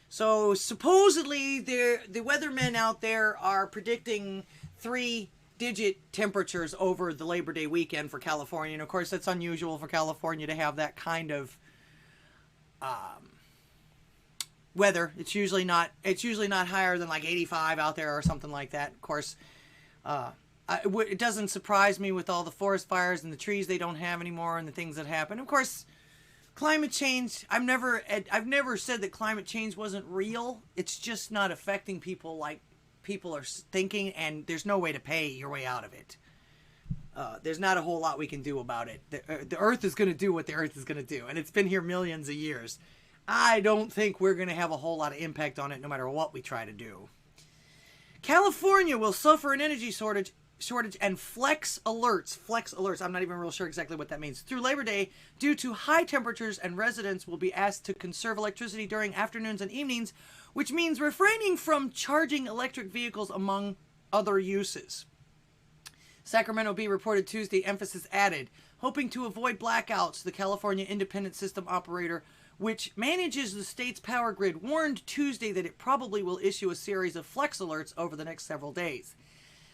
So supposedly the weathermen out there are predicting 3-digit temperatures over the Labor Day weekend for California. And of course, that's unusual for California to have that kind of weather. It's usually not higher than like 85 out there or something like that. Of course, it doesn't surprise me with all the forest fires and the trees they don't have anymore and the things that happen. Of course, climate change, I've never said that climate change wasn't real. It's just not affecting people like people are thinking, and there's no way to pay your way out of it. There's not a whole lot we can do about it. The Earth is going to do what the Earth is going to do, and it's been here millions of years. I don't think we're going to have a whole lot of impact on it no matter what we try to do. California will suffer an energy shortage and flex alerts, I'm not even real sure exactly what that means, through Labor Day due to high temperatures, and residents will be asked to conserve electricity during afternoons and evenings, which means refraining from charging electric vehicles among other uses. Sacramento Bee reported Tuesday, emphasis added, hoping to avoid blackouts. The California Independent System Operator, which manages the state's power grid, warned Tuesday that it probably will issue a series of flex alerts over the next several days.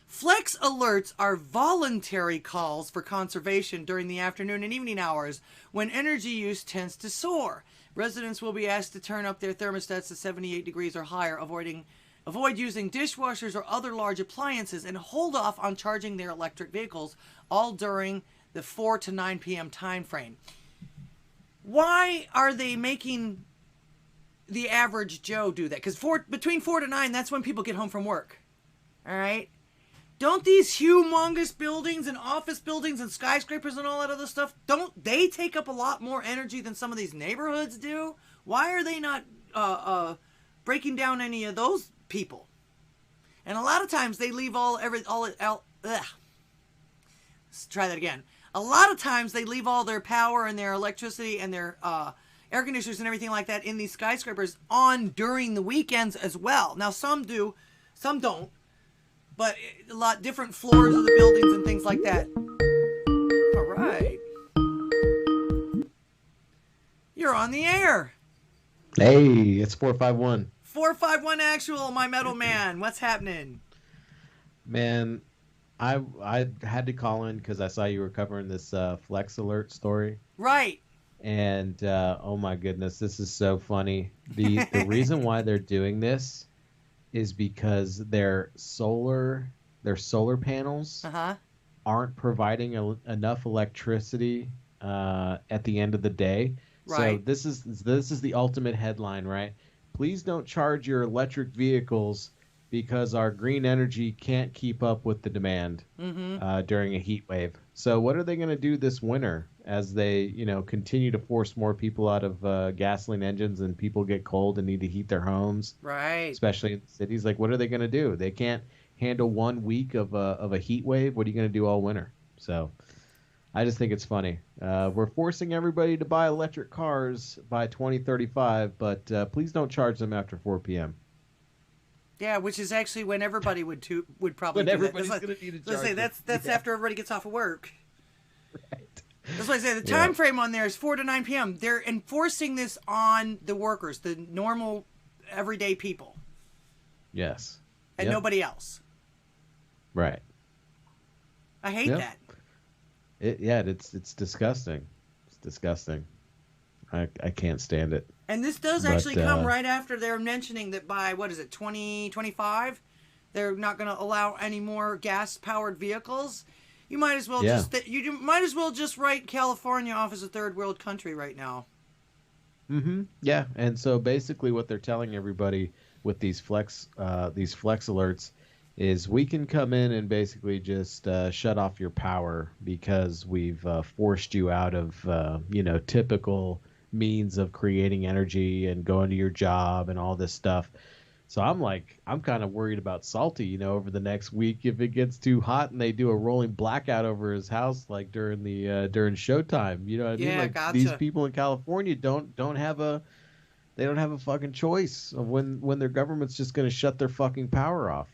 Flex alerts are voluntary calls for conservation during the afternoon and evening hours when energy use tends to soar. Residents will be asked to turn up their thermostats to 78 degrees or higher, avoid using dishwashers or other large appliances, and hold off on charging their electric vehicles, all during the 4 to 9 p.m. time frame. Why are they making the average Joe do that? Because between 4 to 9, that's when people get home from work. All right? don't these humongous buildings and office buildings and skyscrapers and all that other stuff, don't they take up a lot more energy than some of these neighborhoods do? Why are they not breaking down any of those people? And a lot of times they leave let's try that again. A lot of times they leave all their power and their electricity and their air conditioners and everything like that in these skyscrapers on during the weekends as well. Now some do, some don't, but a lot different floors of the buildings and things like that. All right. You're on the air. Hey, it's 451. 451 actual, my metal man. What's happening? Man, I had to call in because I saw you were covering this Flex Alert story. Right. And oh my goodness, this is so funny. The reason why they're doing this is because their solar panels aren't providing enough electricity at the end of the day. Right. So this is the ultimate headline, right? Please don't charge your electric vehicles because our green energy can't keep up with the demand during a heat wave. So what are they going to do this winter as they, continue to force more people out of gasoline engines and people get cold and need to heat their homes? Right. Especially in cities. Like, what are they going to do? They can't handle 1 week of a heat wave. What are you going to do all winter? So I just think it's funny. We're forcing everybody to buy electric cars by 2035, but please don't charge them after 4 p.m. Yeah, which is actually when everybody would probably When do everybody's that. going to need a Let's say charger. that's after everybody gets off of work. Right. That's why I say the time frame on there is 4 to 9 p.m. They're enforcing this on the workers, the normal, everyday people. Yes. And nobody else. Right. I hate that. It's disgusting. It's disgusting. I can't stand it. And this does actually come right after they're mentioning that by, 2025, they're not going to allow any more gas-powered vehicles. You might as well just write California off as a third world country right now. Mm-hmm. Yeah, and so basically what they're telling everybody with these flex alerts is we can come in and basically just shut off your power because we've forced you out of typical means of creating energy and going to your job and all this stuff. So I'm kind of worried about Salty, over the next week if it gets too hot and they do a rolling blackout over his house like during showtime. You know what I mean? Like gotcha. These people in California don't have a fucking choice of when their government's just going to shut their fucking power off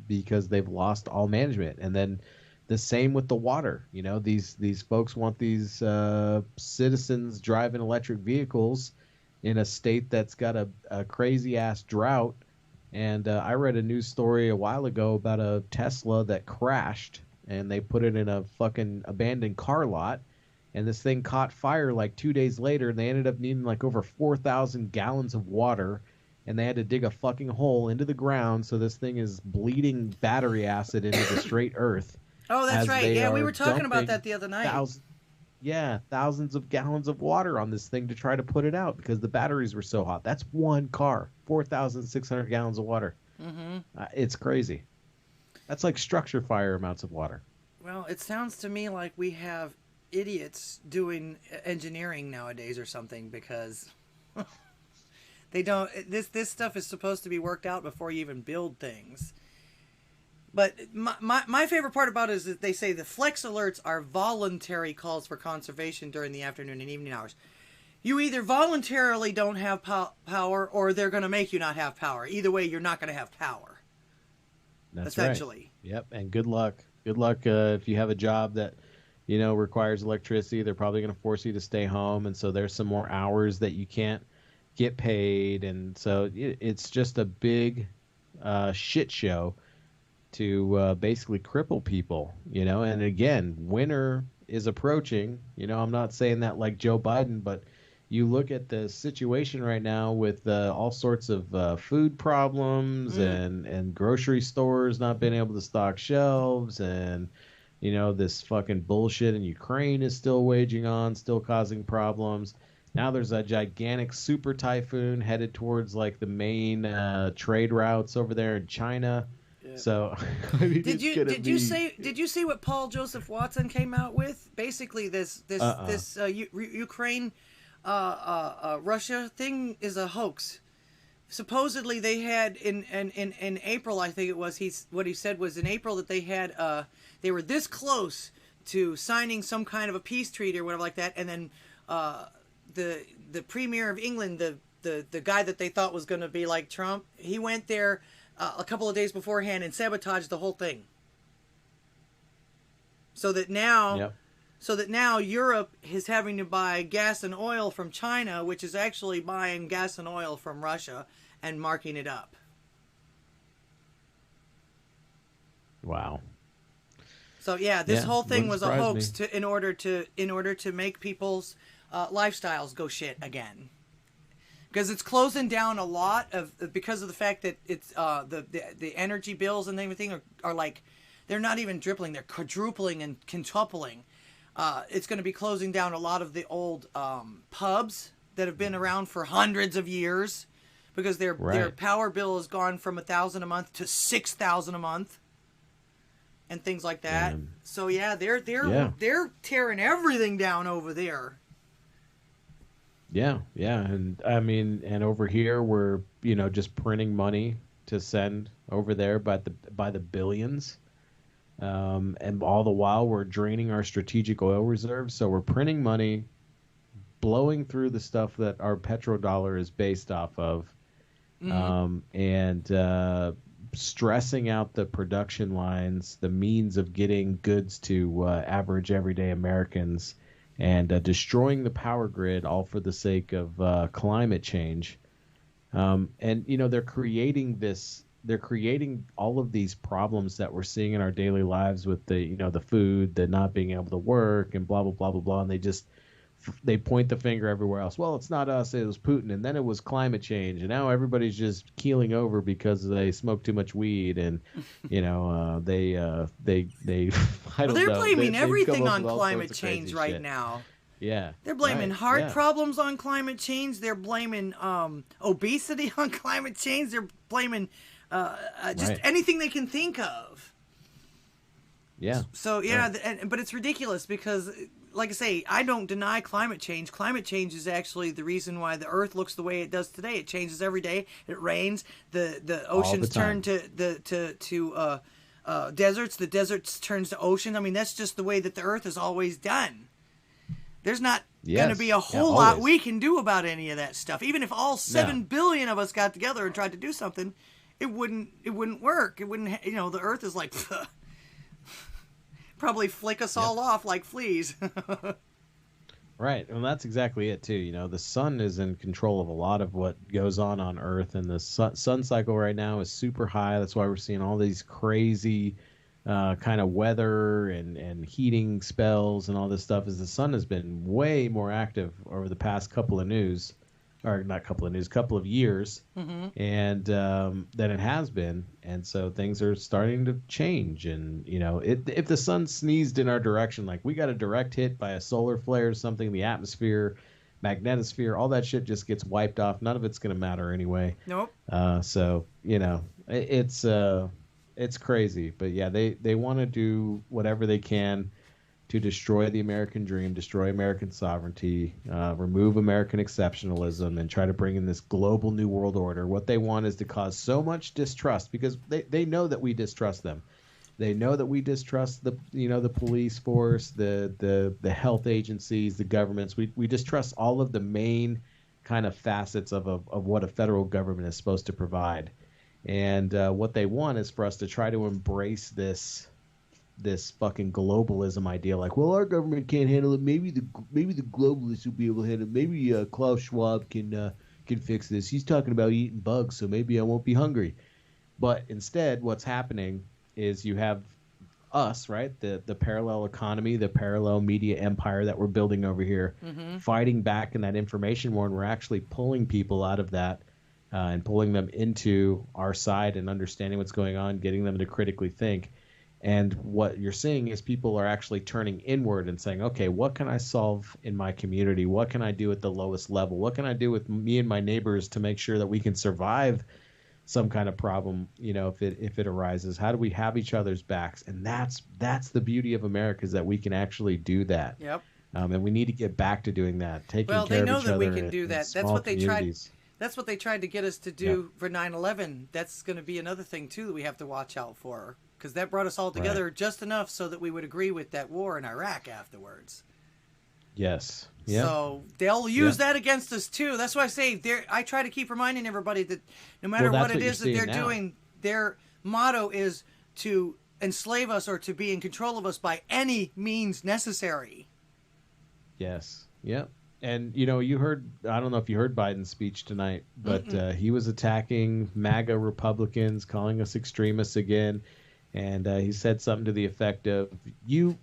because they've lost all management. And then the same with the water. These folks want these citizens driving electric vehicles in a state that's got a crazy ass drought. And I read a news story a while ago about a Tesla that crashed and they put it in a fucking abandoned car lot. And this thing caught fire like 2 days later and they ended up needing like over 4,000 gallons of water. And they had to dig a fucking hole into the ground. So this thing is bleeding battery acid into the straight earth. Oh, that's right. Yeah, we were talking about that the other night. Thousands of gallons of water on this thing to try to put it out because the batteries were so hot. That's one car, 4,600 gallons of water. Mm-hmm. It's crazy. That's like structure fire amounts of water. Well, it sounds to me like we have idiots doing engineering nowadays or something because they don't. This stuff is supposed to be worked out before you even build things. But my favorite part about it is that they say the flex alerts are voluntary calls for conservation during the afternoon and evening hours. You either voluntarily don't have power or they're going to make you not have power. Either way, you're not going to have power. That's essentially. Right. Yep, and good luck. Good luck if you have a job that, requires electricity. They're probably going to force you to stay home, and so there's some more hours that you can't get paid. And so it's just a big shit show to basically cripple people, and again, winter is approaching. I'm not saying that like Joe Biden, but you look at the situation right now with all sorts of food problems and grocery stores not being able to stock shelves, and this fucking bullshit in Ukraine is still waging on, still causing problems. Now there's a gigantic super typhoon headed towards like the main trade routes over there in China. So I mean, did you see what Paul Joseph Watson came out with? Basically, this Ukraine Russia thing is a hoax. Supposedly they had in April, I think it was, what he said was in April that they were this close to signing some kind of a peace treaty or whatever like that, and then the Premier of England, the guy that they thought was going to be like Trump, he went there a couple of days beforehand and sabotaged the whole thing. So that now Europe is having to buy gas and oil from China, which is actually buying gas and oil from Russia and marking it up. Wow. So yeah, this whole thing was a hoax me. in order to make people's lifestyles go shit again. Because it's closing down a lot because of the fact that it's the energy bills and everything are like, they're not even tripling, they're quadrupling and quintupling. It's going to be closing down a lot of the old pubs that have been around for hundreds of years, because their power bill has gone from $1,000 a month to $6,000 a month, and things like that. So yeah, they're tearing everything down over there. Yeah, and I mean, and over here we're just printing money to send over there by the billions. And all the while we're draining our strategic oil reserves. So we're printing money, blowing through the stuff that our petrodollar is based off of, and stressing out the production lines, the means of getting goods to average everyday Americans, and destroying the power grid, all for the sake of climate change. And they're creating this. They're creating all of these problems that we're seeing in our daily lives with the food, the not being able to work, and blah blah blah blah blah. And they point the finger everywhere else. Well, it's not us, it was Putin, and then it was climate change, and now everybody's just keeling over because they smoke too much weed, and they I don't they're know. blaming everything on all climate sorts of crazy change right shit. now. Yeah, they're blaming heart problems on climate change. They're blaming obesity on climate change. They're blaming just anything they can think of. Yeah. So but it's ridiculous because, like I say, I don't deny climate change. Climate change is actually the reason why the Earth looks the way it does today. It changes every day. It rains. The oceans turn to deserts. The deserts turns to ocean. I mean, that's just the way that the Earth has always done. There's not going to be a whole lot we can do about any of that stuff. Even if all 7 billion of us got together and tried to do something, it wouldn't work. It wouldn't. The Earth is like probably flick us all off like fleas. Right, and that's exactly it too. The sun is in control of a lot of what goes on Earth, and the sun cycle right now is super high. That's why we're seeing all these crazy kind of weather and heating spells and all this stuff. Is the sun has been way more active over the past couple of years, and than it has been, and so things are starting to change. And if the sun sneezed in our direction, like we got a direct hit by a solar flare or something, the atmosphere, magnetosphere, all that shit just gets wiped off. None of it's going to matter anyway. Nope. So it's crazy, but yeah, they want to do whatever they can to destroy the American dream, destroy American sovereignty, remove American exceptionalism, and try to bring in this global new world order. What they want is to cause so much distrust, because they know that we distrust them. They know that we distrust the police force, the health agencies, the governments. We distrust all of the main kind of facets of what a federal government is supposed to provide. And what they want is for us to try to embrace this fucking globalism idea. Like, well, our government can't handle it. Maybe the globalists will be able to handle it. Maybe Klaus Schwab can fix this. He's talking about eating bugs, so maybe I won't be hungry. But instead, what's happening is you have us, right? The parallel economy, the parallel media empire that we're building over here, fighting back in that information war, and we're actually pulling people out of that. And pulling them into our side and understanding what's going on, getting them to critically think. And what you're seeing is people are actually turning inward and saying, okay, what can I solve in my community? What can I do at the lowest level? What can I do with me and my neighbors to make sure that we can survive some kind of problem, if it arises? How do we have each other's backs? And that's the beauty of America, is that we can actually do that. Yep. And we need to get back to doing that, taking care of each other. Well, they know that we can do that. That's what they tried. Tried. That's what they tried to get us to do for 9/11. That's going to be another thing too that we have to watch out for, because that brought us all together just enough so that we would agree with that war in Iraq afterwards. Yes. Yeah. So they'll use that against us too. That's why I say I try to keep reminding everybody that no matter what it is that they're doing, their motto is to enslave us or to be in control of us by any means necessary. Yes. Yep. And, you heard, I don't know if you heard Biden's speech tonight, but he was attacking MAGA Republicans, calling us extremists again. And he said something to the effect of,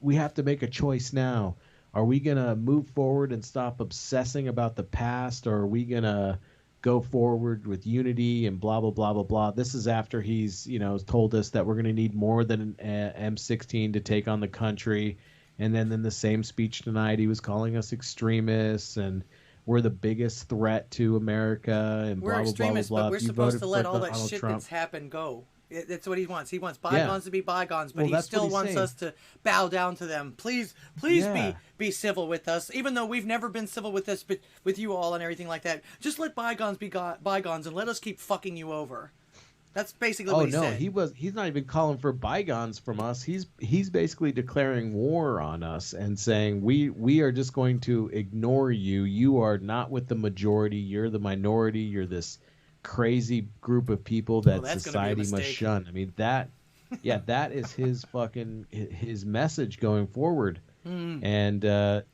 we have to make a choice now. Are we going to move forward and stop obsessing about the past, or are we going to go forward with unity and blah, blah, blah, blah, blah? This is after he's, told us that we're going to need more than an M16 to take on the country. And then in the same speech tonight, he was calling us extremists and we're the biggest threat to America and we're blah, extremists, blah, blah, blah. But we're supposed to let all that shit that's happened go. That's what he wants. He wants bygones to be bygones, but he still wants us to bow down to them. Please be civil with us, even though we've never been civil with this, but with you all and everything like that. Just let bygones be bygones and let us keep fucking you over. That's basically what he said. He's not even calling for bygones from us. He's basically declaring war on us and saying we are just going to ignore you. You are not with the majority. You're the minority. You're this crazy group of people that society must shun. I mean, that is his message going forward. And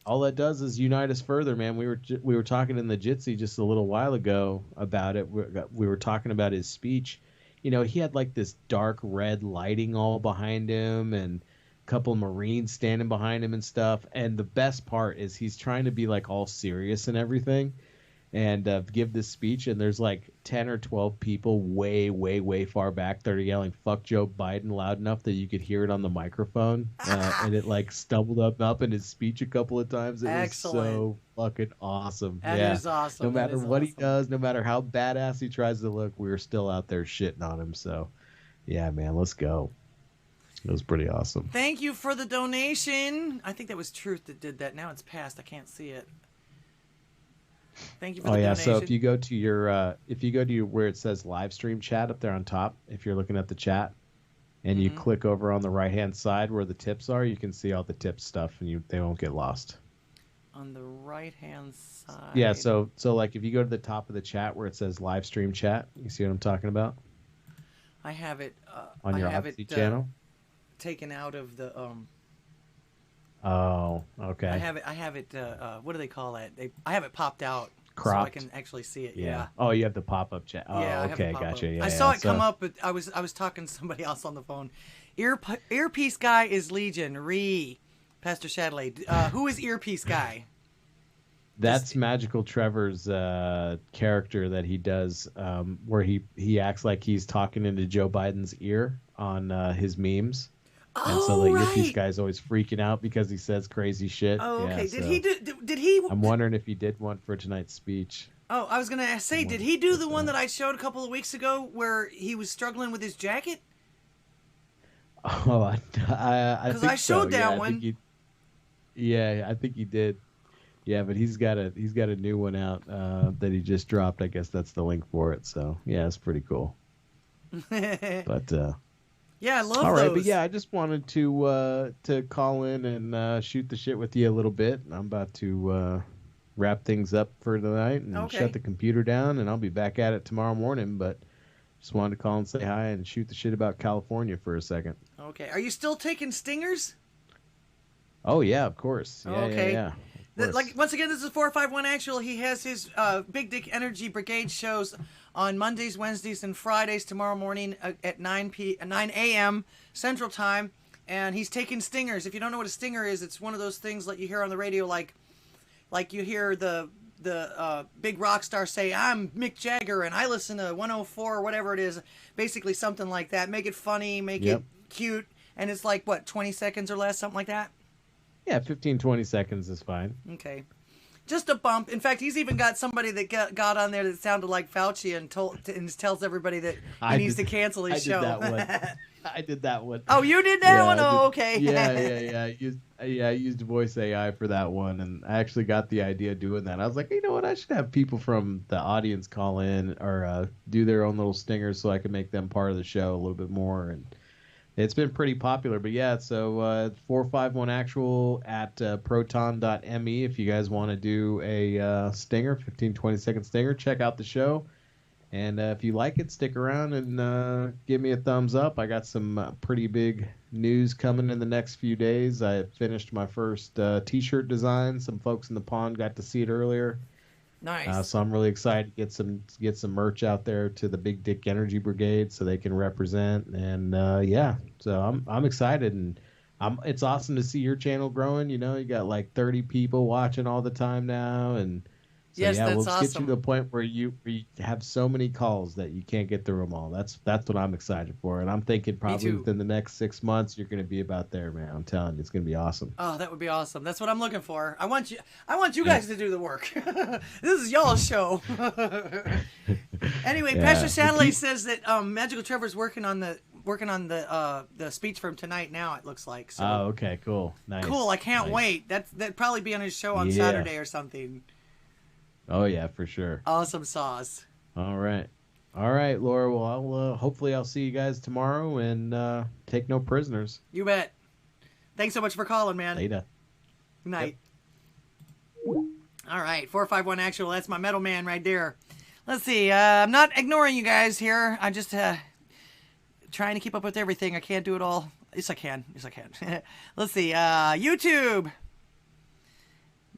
all that does is unite us further, man. We were talking in the Jitsi just a little while ago about it. We were talking about his speech. He had like this dark red lighting all behind him and a couple of Marines standing behind him and stuff. And the best part is he's trying to be like all serious and everything and give this speech. And there's like 10 or 12 people way, way, way far back that are yelling, "Fuck Joe Biden" loud enough that you could hear it on the microphone. And it like stumbled up in his speech a couple of times. It was so fucking awesome. That is awesome. No matter what he does, no matter how badass he tries to look, we're still out there shitting on him. So, yeah, man, let's go. It was pretty awesome. Thank you for the donation. I think that was Truth that did that. Now it's passed. I can't see it. Thank you for the donation. So if you go to your where it says live stream chat up there on top, if you're looking at the chat, and you click over on the right hand side where the tips are, you can see all the tip stuff, and they won't get lost. On the right hand side. Yeah. So like if you go to the top of the chat where it says live stream chat, you see what I'm talking about? I have it on your Odysee channel. Taken out of the Oh, okay. I have it. What do they call that? I have it popped out, cropped, so I can actually see it. Yeah. Oh, you have the pop-up chat. Oh, yeah, okay, gotcha. Yeah, I saw it come up, but I was talking to somebody else on the phone. Earpiece guy is Legion. Pastor Shadley. Who is Earpiece guy? That's Magical Trevor's character that he does, where he acts like he's talking into Joe Biden's ear on his memes. And so the Earpiece guy's always freaking out because he says crazy shit. Oh, okay. Yeah, did he? I'm wondering if he did one for tonight's speech. Oh, I was gonna say, did he do the one that I showed a couple of weeks ago where he was struggling with his jacket? Oh, I think I showed that one. I think he did. Yeah, but he's got a new one out that he just dropped. I guess that's the link for it. So yeah, it's pretty cool. But. Yeah, I love those. All right, but yeah, I just wanted to call in and shoot the shit with you a little bit. I'm about to wrap things up for tonight and shut the computer down, and I'll be back at it tomorrow morning. But just wanted to call and say hi and shoot the shit about California for a second. Okay, are you still taking stingers? Oh yeah, of course. Yeah, okay. Yeah. Like once again, this is 451 Actual. He has his Big Dick Energy Brigade shows on Mondays, Wednesdays, and Fridays tomorrow morning at 9 a.m. Central Time, and he's taking stingers. If you don't know what a stinger is, it's one of those things that you hear on the radio, like you hear the big rock star say, "I'm Mick Jagger and I listen to 104 or whatever it is." Basically, something like that. Make it funny, make it cute, and it's like what 20 seconds or less, something like that. Yeah, 15, 20 seconds is fine. Okay. Just a bump. In fact, he's even got somebody that got on there that sounded like Fauci and tells everybody that he needs to cancel his show. I did that one. Oh, you did that one? Oh, okay. Yeah. I used voice AI for that one, and I actually got the idea of doing that. I was like, you know what? I should have people from the audience call in or do their own little stingers so I can make them part of the show a little bit more. And it's been pretty popular. But yeah, so 451 Actual at proton.me if you guys want to do a stinger, 15, 20-second stinger. Check out the show. And if you like it, stick around and give me a thumbs up. I got some pretty big news coming in the next few days. I finished my first T-shirt design. Some folks in the pond got to see it earlier. Nice. So I'm really excited to get some merch out there to the Big Dick Energy Brigade so they can represent. And so I'm excited, and it's awesome to see your channel growing. You know, you got like 30 people watching all the time now, and. So, yes, that's we'll awesome. get you to the point where you have so many calls that you can't get through them all. That's what I'm excited for, and I'm thinking probably within the next 6 months you're going to be about there, man. I'm telling you, it's going to be awesome. Oh, that would be awesome. That's what I'm looking for. I want you guys to do the work. This is y'all's show. Anyway, Pastor Satellite says that Magical Trevor's working on the speech from tonight. Now it looks like. So. Oh, okay, cool, nice. Cool. I can't wait. That'd probably be on his show on Saturday or something. Oh, yeah, for sure. Awesome sauce. All right, Laura. Well, hopefully I'll see you guys tomorrow and take no prisoners. You bet. Thanks so much for calling, man. Later. Good night. Yep. All right, 451 Actual. That's my metal man right there. Let's see. I'm not ignoring you guys here. I'm just trying to keep up with everything. I can't do it all. Yes, I can. Let's see. YouTube.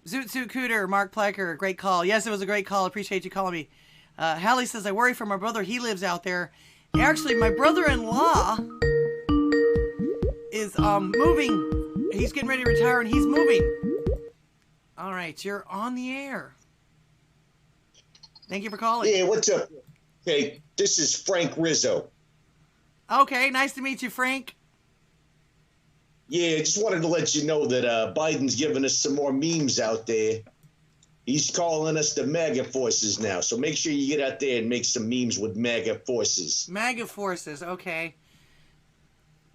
Zoot Suit Cooter, Mark Plecker, great call. Yes, it was a great call. Appreciate you calling me. Hallie says, I worry for my brother. He lives out there. Actually, my brother-in-law is moving. He's getting ready to retire, and he's moving. All right, you're on the air. Thank you for calling. Yeah, what's up? Hey, this is Frank Rizzo. Okay, nice to meet you, Frank. Yeah, just wanted to let you know that Biden's giving us some more memes out there. He's calling us the MAGA forces now. So make sure you get out there and make some memes with MAGA forces. MAGA forces, okay.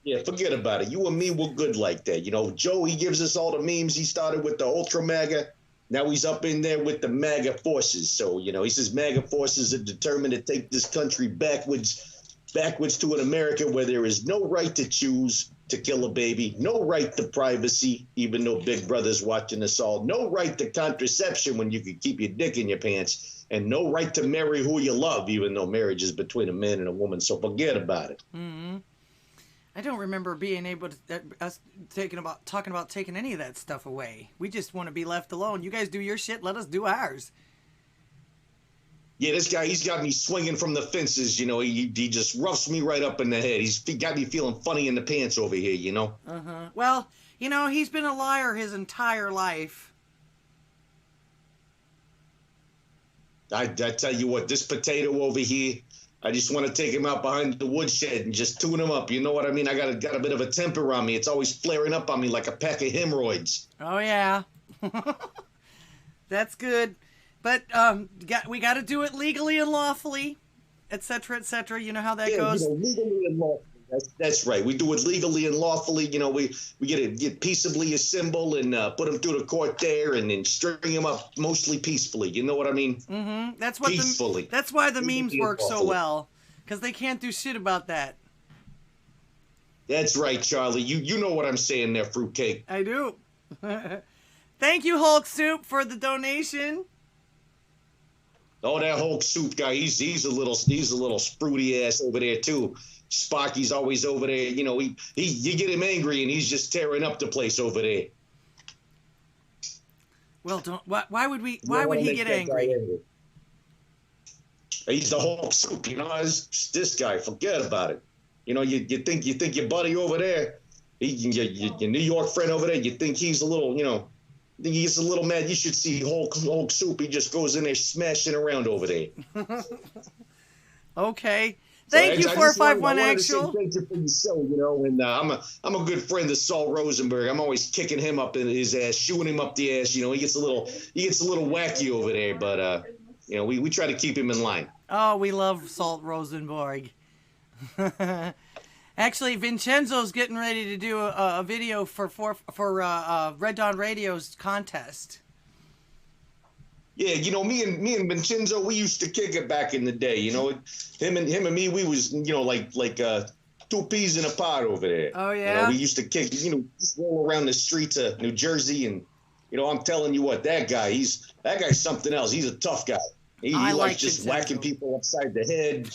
Yeah, forget about it. You and me, we're good like that. You know, Joe, he gives us all the memes. He started with the Ultra MAGA. Now he's up in there with the MAGA forces. So, you know, he says MAGA forces are determined to take this country backwards to an America where there is no right to choose to kill a baby, no right to privacy, even though Big Brother's watching us all, no right to contraception when you can keep your dick in your pants, and no right to marry who you love, even though marriage is between a man and a woman. So forget about it. Mm-hmm. I don't remember being able to us talking about taking any of that stuff away. We just want to be left alone. You guys do your shit. Let us do ours. Yeah, this guy, he's got me swinging from the fences, you know. He just roughs me right up in the head. He got me feeling funny in the pants over here, you know. Uh-huh. Well, you know, he's been a liar his entire life. I tell you what, this potato over here, I just want to take him out behind the woodshed and just tune him up. You know what I mean? I got a bit of a temper on me. It's always flaring up on me like a pack of hemorrhoids. Oh, yeah. That's good. But we got to do it legally and lawfully, et cetera, et cetera. You know how that goes? You know, legally and lawfully. That's right. We do it legally and lawfully. You know, we get peaceably assemble and put them through the court there and then string them up mostly peacefully. You know what I mean? Mm-hmm. That's why the memes work so well, because they can't do shit about that. That's right, Charlie. You know what I'm saying there, fruitcake. I do. Thank you, Hulk Soup, for the donation. Oh, that Hulk Soup guy, he's a little spruty ass over there too. Sparky's always over there. You know, you get him angry and he's just tearing up the place over there. Well, why would he get angry? He's the Hulk Soup, you know. This guy, forget about it. You know, you think your buddy over there, your New York friend over there, you think he's a little, you know. I think he gets a little mad. You should see Hulk Soup. He just goes in there smashing around over there. Okay. Thank you, I 451 wanted to Actual. say thank you for the show, you know, and I'm a good friend of Saul Rosenberg. I'm always kicking him up in his ass, shooing him up the ass. You know, he gets a little wacky over there, but you know, we try to keep him in line. Oh, we love Salt Rosenborg. Actually, Vincenzo's getting ready to do a video for Red Dawn Radio's contest. Yeah, you know, me and Vincenzo, we used to kick it back in the day. You know, him and me, we was, you know, like two peas in a pod over there. Oh yeah. You know, we used to kick, you know, just roll around the streets of New Jersey, and you know, I'm telling you what, that guy's something else. He's a tough guy. He likes just Vincenzo. whacking people upside the head.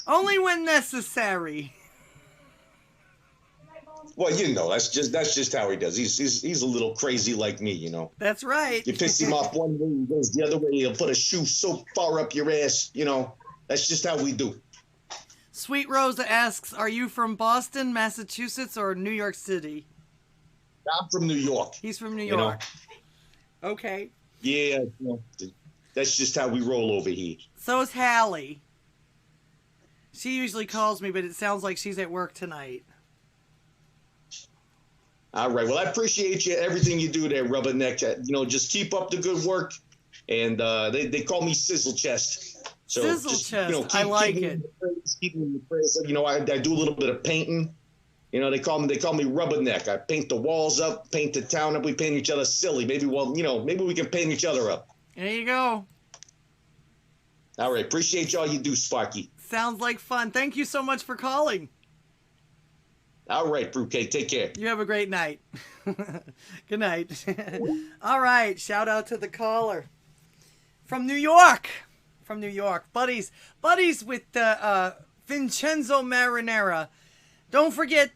Only when necessary. Well, you know, that's just how he does. He's a little crazy like me, you know. That's right. You piss him off one way, he goes the other way. He'll put a shoe so far up your ass, you know. That's just how we do. Sweet Rosa asks, are you from Boston, Massachusetts, or New York City? I'm from New York. He's from New You York. Okay. Yeah, you know, that's just how we roll over here. So is Hallie. She usually calls me, but it sounds like she's at work tonight. All right. Well, I appreciate you, everything you do there, Rubberneck. You know, just keep up the good work. And they call me Sizzle Chest. So Sizzle just, Chest. You know, I like it. Keep me in the praise. You know, I do a little bit of painting. You know, they call me Rubberneck. I paint the walls up, paint the town up. We paint each other silly. Maybe we can paint each other up. There you go. All right. Appreciate y'all you do, Sparky. Sounds like fun. Thank you so much for calling. All right, Fruitcake. Take care. You have a great night. Good night. All right. Shout out to the caller from New York. From New York. Buddies with Vincenzo Marinera. Don't forget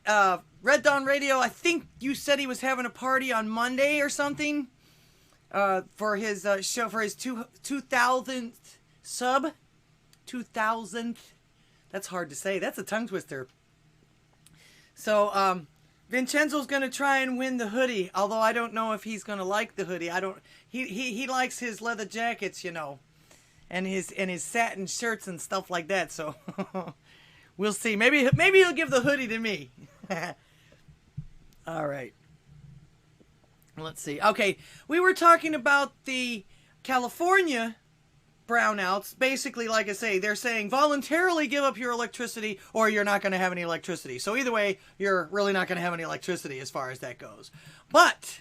Red Dawn Radio. I think you said he was having a party on Monday or something for his show, for his 2000th sub. 2000th. That's hard to say. That's a tongue twister. So, Vincenzo's going to try and win the hoodie, although I don't know if he's going to like the hoodie. He likes his leather jackets, you know, and his satin shirts and stuff like that. So, we'll see. Maybe he'll give the hoodie to me. All right. Let's see. Okay, we were talking about the California brownouts. Basically, like I say, they're saying voluntarily give up your electricity or you're not going to have any electricity. So either way, you're really not going to have any electricity as far as that goes. But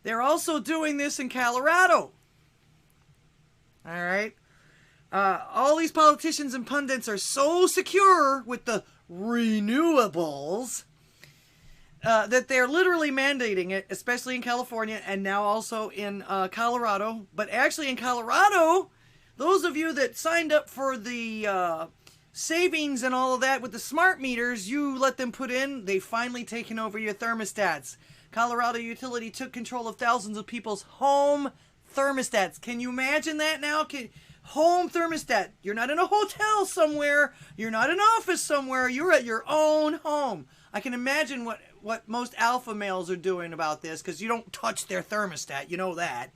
they're also doing this in Colorado. All right. All these politicians and pundits are so secure with the renewables that they're literally mandating it, especially in California and now also in Colorado. But actually in Colorado, those of you that signed up for the savings and all of that with the smart meters, you let them put in, they've finally taken over your thermostats. Colorado Utility took control of thousands of people's home thermostats. Can you imagine that now? Home thermostat. You're not in a hotel somewhere. You're not in an office somewhere. You're at your own home. I can imagine what most alpha males are doing about this, because you don't touch their thermostat. You know that.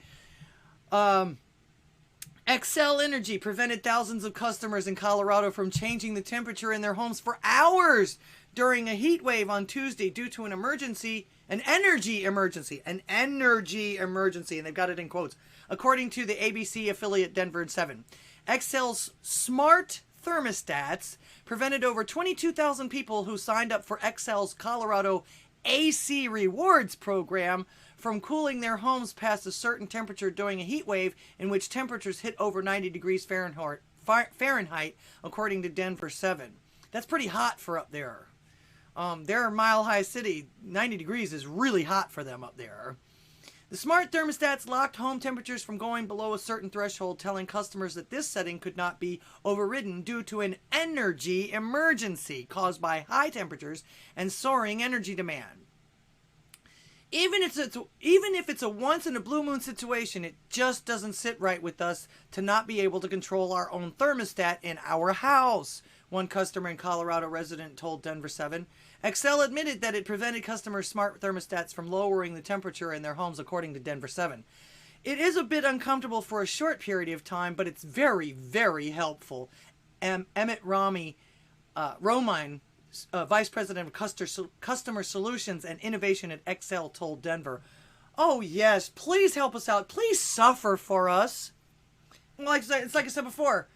Xcel Energy prevented thousands of customers in Colorado from changing the temperature in their homes for hours during a heat wave on Tuesday due to an energy emergency, and they've got it in quotes, according to the ABC affiliate Denver 7. Xcel's smart thermostats prevented over 22,000 people who signed up for Xcel's Colorado AC Rewards program from cooling their homes past a certain temperature during a heat wave in which temperatures hit over 90 degrees Fahrenheit, according to Denver 7. That's pretty hot for up there. They're a mile-high city. 90 degrees is really hot for them up there. The smart thermostats locked home temperatures from going below a certain threshold, telling customers that this setting could not be overridden due to an energy emergency caused by high temperatures and soaring energy demand. Even if it's a once-in-a-blue-moon situation, it just doesn't sit right with us to not be able to control our own thermostat in our house, one customer and Colorado resident told Denver 7. Xcel admitted that it prevented customers' smart thermostats from lowering the temperature in their homes, according to Denver 7. It is a bit uncomfortable for a short period of time, but it's very, very helpful. Emmett Romine, Vice President of Customer Solutions and Innovation at Excel, told Denver, "Oh, yes, please help us out. Please suffer for us." It's like I said before.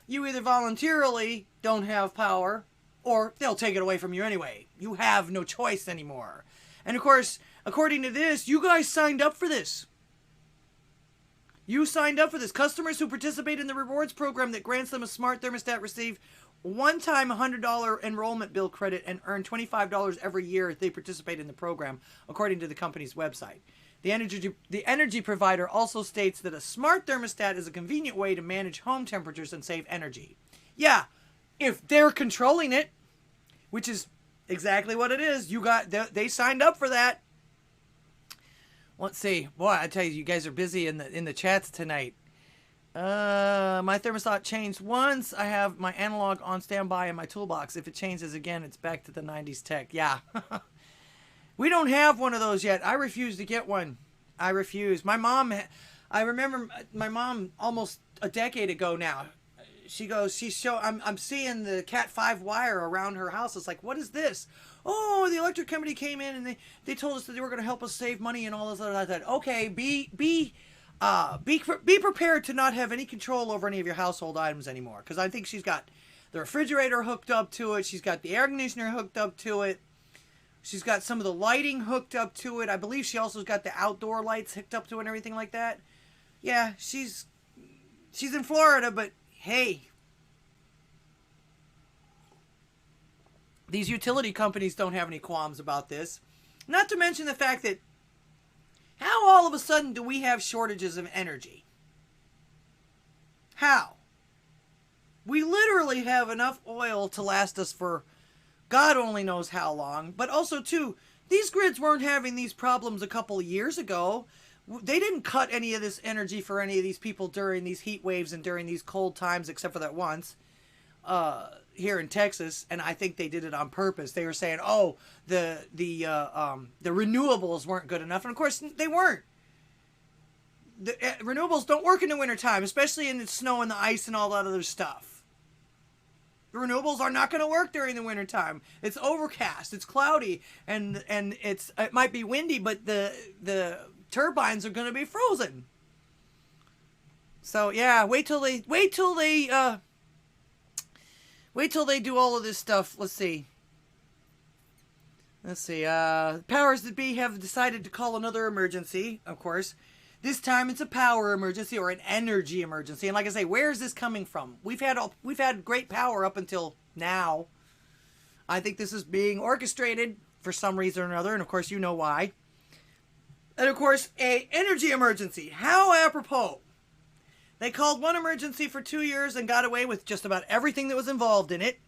You either voluntarily don't have power, or they'll take it away from you anyway. You have no choice anymore. And of course, according to this, you guys signed up for this. You signed up for this. Customers who participate in the rewards program that grants them a smart thermostat receive one-time $100 enrollment bill credit and earn $25 every year if they participate in the program, according to the company's website. The energy provider also states that a smart thermostat is a convenient way to manage home temperatures and save energy. Yeah, if they're controlling it, which is exactly what it is. They signed up for that. Let's see. Boy, I tell you, you guys are busy in the chats tonight. My thermostat changed once. I have my analog on standby in my toolbox. If it changes again, it's back to the 90s tech. Yeah. We don't have one of those yet. I refuse to get one. I refuse. I remember my mom almost a decade ago now. She goes, I'm seeing the Cat 5 wire around her house. It's like, what is this? Oh, the electric company came in and they told us that they were going to help us save money and all this other that. Okay, be prepared to not have any control over any of your household items anymore. Because I think she's got the refrigerator hooked up to it. She's got the air conditioner hooked up to it. She's got some of the lighting hooked up to it. I believe she also's got the outdoor lights hooked up to it and everything like that. Yeah, she's in Florida, but hey, these utility companies don't have any qualms about this. Not to mention the fact that how all of a sudden do we have shortages of energy? How? We literally have enough oil to last us for God only knows how long. But also, too, these grids weren't having these problems a couple of years ago. They didn't cut any of this energy for any of these people during these heat waves and during these cold times, except for that once here in Texas. And I think they did it on purpose. They were saying, oh, the renewables weren't good enough. And, of course, they weren't. The renewables don't work in the wintertime, especially in the snow and the ice and all that other stuff. The renewables are not going to work during the wintertime. It's overcast, it's cloudy, and it might be windy, but the turbines are going to be frozen. So yeah, wait till they do all of this stuff. Let's see. Powers that be have decided to call another emergency, of course. This time it's a power emergency or an energy emergency. And like I say, where is this coming from? We've had great power up until now. I think this is being orchestrated for some reason or another, and of course you know why. And of course, a energy emergency. How apropos. They called one emergency for 2 years and got away with just about everything that was involved in it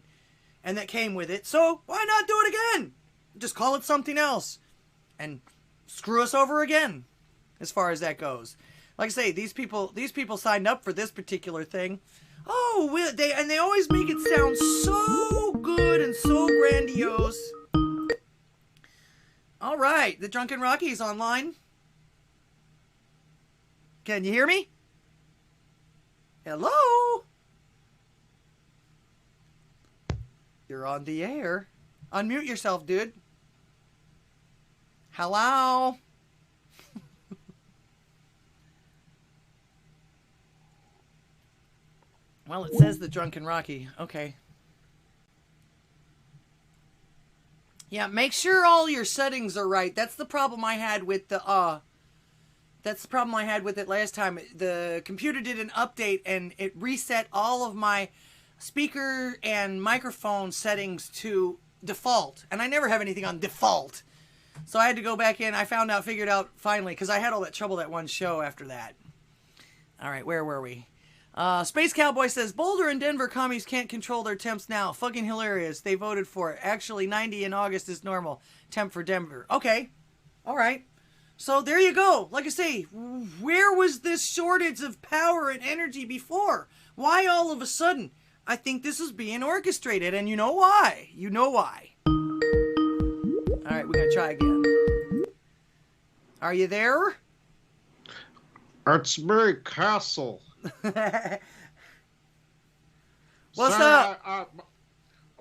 and that came with it. So why not do it again? Just call it something else and screw us over again. As far as that goes, like I say, these people signed up for this particular thing. Oh, they always make it sound so good and so grandiose. All right, the Drunken Rocky's online. Can you hear me? Hello? You're on the air. Unmute yourself, dude. Hello? Well, it says the Drunken Rocky. Okay. Yeah, make sure all your settings are right. That's the problem I had with it last time. The computer did an update and it reset all of my speaker and microphone settings to default. And I never have anything on default. So I had to go back in. I figured out finally, because I had all that trouble that one show after that. All right, where were we? Space Cowboy says, Boulder and Denver commies can't control their temps now. Fucking hilarious. They voted for it. Actually, 90 in August is normal. Temp for Denver. Okay. All right. So there you go. Like I say, where was this shortage of power and energy before? Why all of a sudden? I think this is being orchestrated, and you know why. You know why. All right, we're going to try again. Are you there? It's me, Castle. What's up?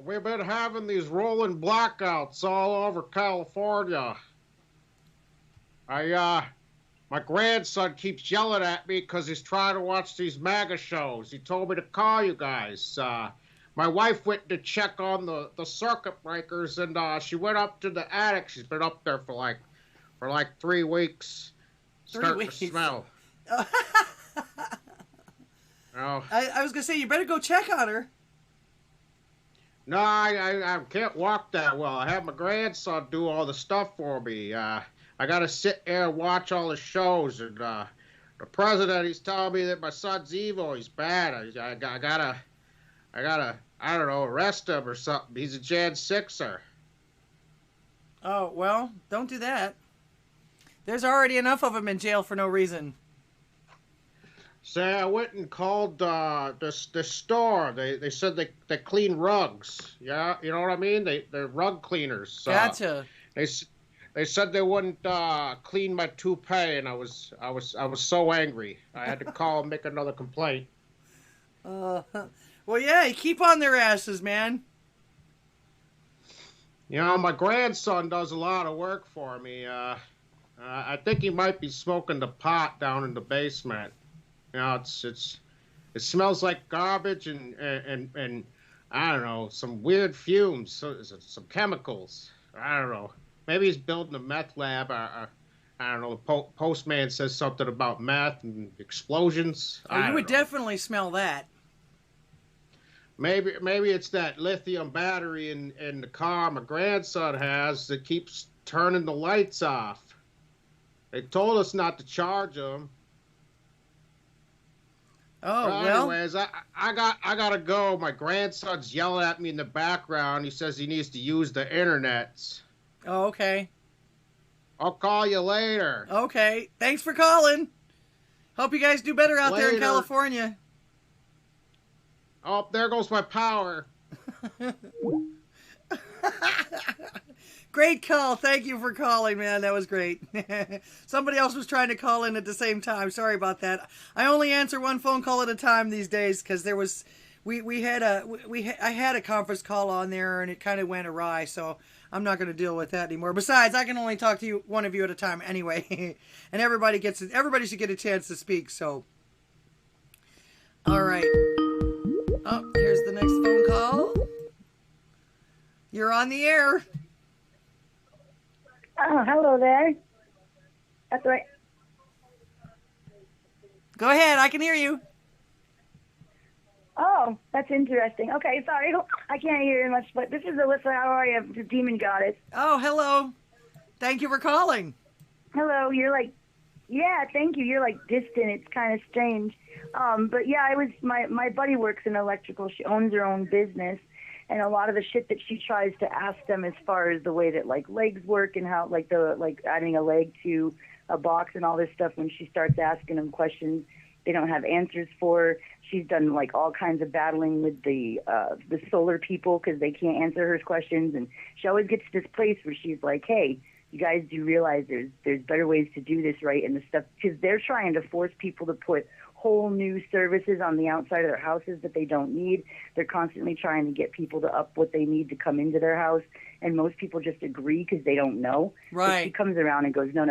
We've been having these rolling blackouts all over California. My grandson keeps yelling at me because he's trying to watch these MAGA shows. He told me to call you guys. My wife went to check on the circuit breakers, and she went up to the attic. She's been up there for like 3 weeks. Starting to smell. Oh. I was gonna say you better go check on her. No, I can't walk that well. I have my grandson do all the stuff for me. I gotta sit there and watch all the shows, and the president, he's telling me that my son's evil. He's bad. I gotta, I don't know, arrest him or something. He's a Jan 6er. Oh, well, don't do that. There's already enough of them in jail for no reason. Say, I went and called the store. They said they clean rugs. Yeah, you know what I mean? They're rug cleaners. Gotcha. They said they wouldn't clean my toupee, and I was so angry. I had to call and make another complaint. Well, yeah, you keep on their asses, man. You know, my grandson does a lot of work for me. I think he might be smoking the pot down in the basement. You know, it smells like garbage and I don't know, some weird fumes, some chemicals. I don't know. Maybe he's building a meth lab. I don't know. The postman says something about meth and explosions. Oh, you would definitely smell that. Maybe it's that lithium battery in the car my grandson has that keeps turning the lights off. They told us not to charge them. Oh, well. Anyways, I gotta go. My grandson's yelling at me in the background. He says he needs to use the internet. Oh, okay. I'll call you later. Okay. Thanks for calling. Hope you guys do better out there in California. Oh, there goes my power. Great call. Thank you for calling, man. That was great. Somebody else was trying to call in at the same time. Sorry about that. I only answer one phone call at a time these days because there was I had a conference call on there and it kind of went awry, so I'm not going to deal with that anymore. Besides, I can only talk to you one of you at a time anyway. And everybody should get a chance to speak, so all right. Oh, here's the next phone call. You're on the air. Oh, hello there. That's right. Go ahead, I can hear you. Oh, that's interesting. Okay, sorry, I can't hear you much, but this is Alyssa. How are you, the demon goddess? Oh, hello. Thank you for calling. Hello, you're like, yeah, thank you. You're like distant. It's kind of strange. But yeah, my buddy works in electrical. She owns her own business. And a lot of the shit that she tries to ask them as far as the way that like legs work and how like adding a leg to a box and all this stuff, when she starts asking them questions they don't have answers for. She's done like all kinds of battling with the solar people because they can't answer her questions, and she always gets to this place where she's like, hey, you guys do realize there's better ways to do this, right? And the stuff, because they're trying to force people to put whole new services on the outside of their houses that they don't need. They're constantly trying to get people to up what they need to come into their house, and most people just agree because they don't know. Right. But she comes around and goes, no,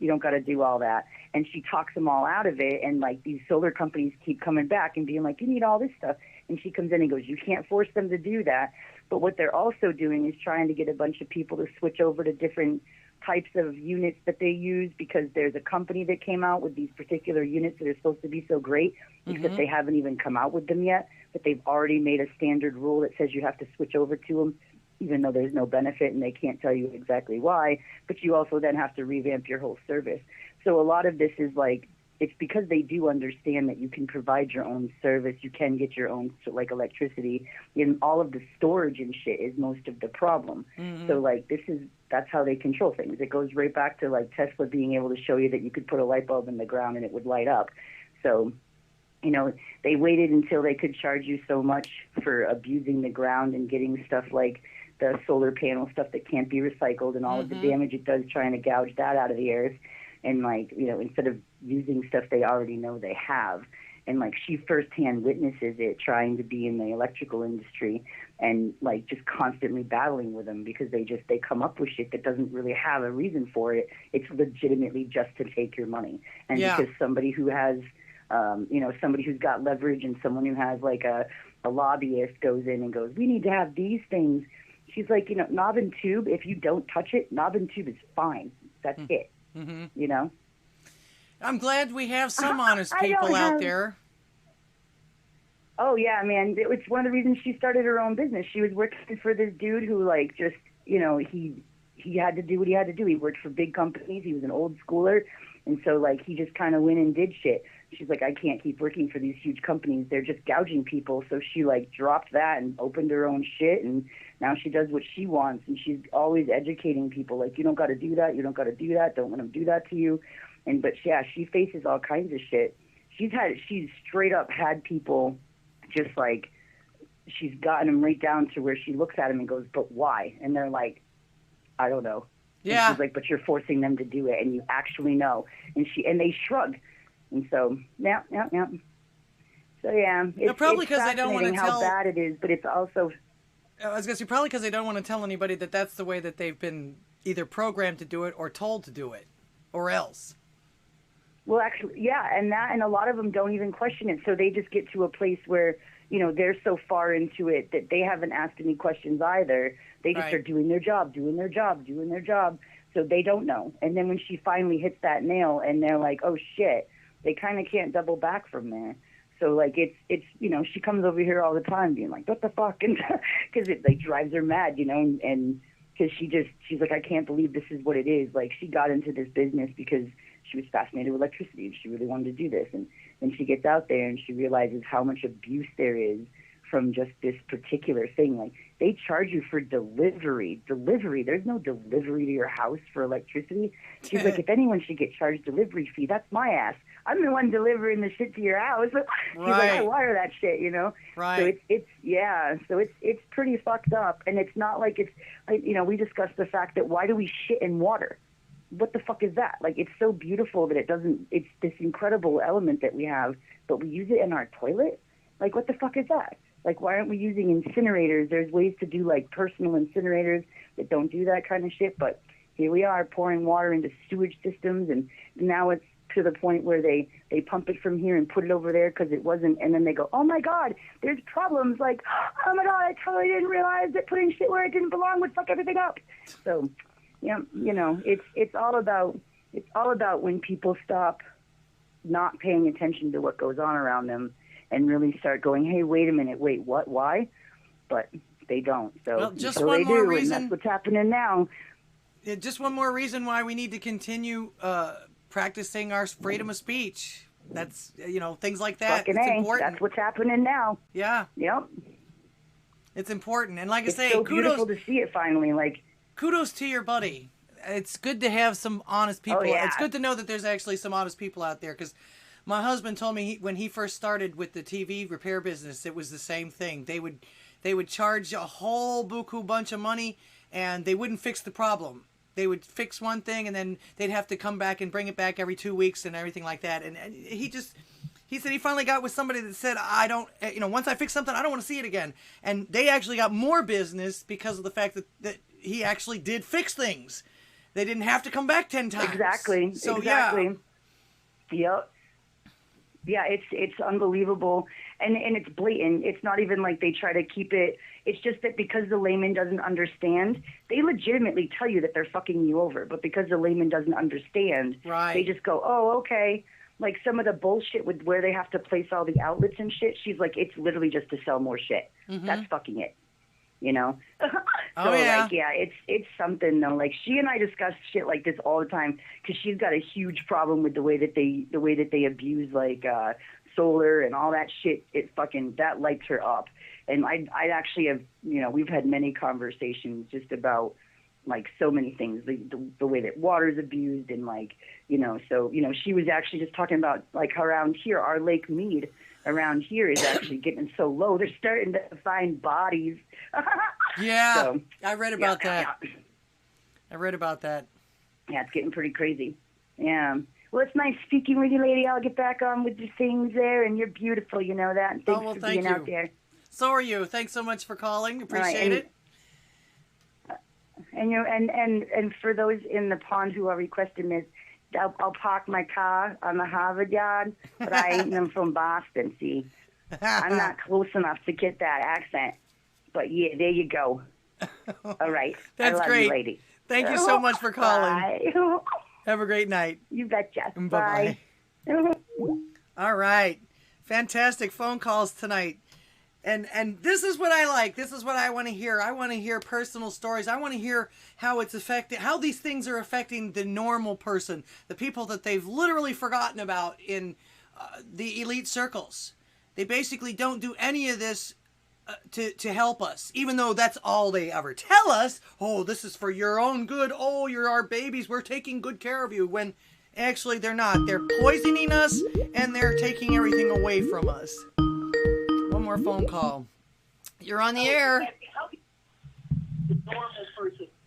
you don't got to do all that. And she talks them all out of it, and like these solar companies keep coming back and being like, you need all this stuff. And she comes in and goes, you can't force them to do that. But what they're also doing is trying to get a bunch of people to switch over to different types of units that they use, because there's a company that came out with these particular units that are supposed to be so great, except they haven't even come out with them yet, but they've already made a standard rule that says you have to switch over to them, even though there's no benefit and they can't tell you exactly why, but you also then have to revamp your whole service. So a lot of this is like, it's because they do understand that you can provide your own service, you can get your own like electricity, and all of the storage and shit is most of the problem. So like that's how they control things. It goes right back to like Tesla being able to show you that you could put a light bulb in the ground and it would light up. So, you know, they waited until they could charge you so much for abusing the ground and getting stuff like the solar panel stuff that can't be recycled and all of the damage it does trying to gouge that out of the earth. And like, you know, instead of using stuff they already know they have. And like she firsthand witnesses it, trying to be in the electrical industry and like just constantly battling with them because they come up with shit that doesn't really have a reason for it. It's legitimately just to take your money. And because somebody who has, somebody who's got leverage and someone who has like a lobbyist goes in and goes, we need to have these things. She's like, knob and tube, if you don't touch it, knob and tube is fine. That's it. Mm-hmm. I'm glad we have some honest people out there. Oh, yeah, man. It's one of the reasons she started her own business. She was working for this dude who, like, just, he had to do what he had to do. He worked for big companies. He was an old schooler. And so, like, he just kind of went and did shit. She's like, I can't keep working for these huge companies. They're just gouging people. So she, like, dropped that and opened her own shit. And now she does what she wants. And she's always educating people. Like, you don't got to do that. You don't got to do that. Don't let them do that to you. But yeah, she faces all kinds of shit. She's straight up had people just like, she's gotten them right down to where she looks at them and goes, but why? And they're like, I don't know. Yeah. And she's like, but you're forcing them to do it, and you actually know. And they shrug. And so, yeah. So yeah, it's probably because they don't want to how bad it is, but it's also. I was gonna say probably because they don't want to tell anybody that that's the way that they've been either programmed to do it or told to do it, or else. Well, actually, yeah, and a lot of them don't even question it. So they just get to a place where, they're so far into it that they haven't asked any questions either. They just are doing their job. So they don't know. And then when she finally hits that nail and they're like, oh, shit, they kind of can't double back from there. So, like, it's she comes over here all the time being like, what the fuck? And because it, like, drives her mad, and because she's like, I can't believe this is what it is. Like, she got into this business because she was fascinated with electricity and she really wanted to do this. And then she gets out there and she realizes how much abuse there is from just this particular thing. Like, they charge you for delivery. There's no delivery to your house for electricity. She's like, if anyone should get charged delivery fee, that's my ass. I'm the one delivering the shit to your house. She's like, I wire that shit, Right. So it's pretty fucked up. And it's not like we discussed the fact that why do we shit in water? What the fuck is that? Like, it's so beautiful that it's this incredible element that we have, but we use it in our toilet? Like, what the fuck is that? Like, why aren't we using incinerators? There's ways to do, like, personal incinerators that don't do that kind of shit, but here we are pouring water into sewage systems, and now it's to the point where they pump it from here and put it over there because it wasn't, and then they go, oh my God, there's problems. Like, oh my God, I totally didn't realize that putting shit where it didn't belong would fuck everything up. So, yeah, it's all about when people stop not paying attention to what goes on around them and really start going, hey, wait a minute, wait, what, why? But they don't. So well, just until one they more do, reason. and that's what's happening now. Just one more reason why we need to continue practicing our freedom of speech. That's, things like that. Fucking it's A. important. That's what's happening now. Yeah. Yep. It's important. And like I It's say, so kudos. beautiful to see it finally. Like, kudos to your buddy. It's good to have some honest people. Oh, yeah. It's good to know that there's actually some honest people out there, because my husband told me when he first started with the TV repair business, it was the same thing. They would charge a whole buku bunch of money, and they wouldn't fix the problem. They would fix one thing, and then they'd have to come back and bring it back every 2 weeks and everything like that. And he said he finally got with somebody that said, I don't, once I fix something, I don't want to see it again. And they actually got more business because of the fact that he actually did fix things. They didn't have to come back 10 times. Exactly. So, exactly. Yeah. Yep. Yeah, it's unbelievable. And it's blatant. It's not even like they try to keep it. It's just that because the layman doesn't understand, they legitimately tell you that they're fucking you over. But because the layman doesn't understand, right, they just go, oh, okay. Like some of the bullshit with where they have to place all the outlets and shit, she's like, it's literally just to sell more shit. Mm-hmm. That's fucking it. Oh, yeah. Like, yeah, it's something though. Like, she and I discuss shit like this all the time because she's got a huge problem with the way that they abuse like solar and all that shit. It fucking, that lights her up. And I actually have, we've had many conversations just about like so many things, the way that water's abused and like, so, she was actually just talking about like around here, our Lake Mead around here is actually getting so low. They're starting to find bodies. Yeah. So, I read about that. Yeah. I read about that. Yeah, it's getting pretty crazy. Yeah. Well, it's nice speaking with you, lady. I'll get back on with your things there, and you're beautiful, you know that. And thanks for thank being you. out there. So are you. Thanks so much for calling. Appreciate it. And you and for those in the pond who are requesting this, I'll park my car on the Harvard yard, but I ain't from Boston, see. I'm not close enough to get that accent. But yeah, there you go. All right. That's I love great. you, lady. Thank you so much for calling. Bye. Have a great night. You betcha. Bye-bye. All right. Fantastic phone calls tonight. And this is what I like. This is what I want to hear. I want to hear personal stories. I want to hear how it's affecting, how these things are affecting the normal person, the people that they've literally forgotten about in the elite circles. They basically don't do any of this to help us, even though that's all they ever tell us. Oh, this is for your own good. Oh, you're our babies. We're taking good care of you. When actually they're not. They're poisoning us and they're taking everything away from us. One more phone call. You're on the air.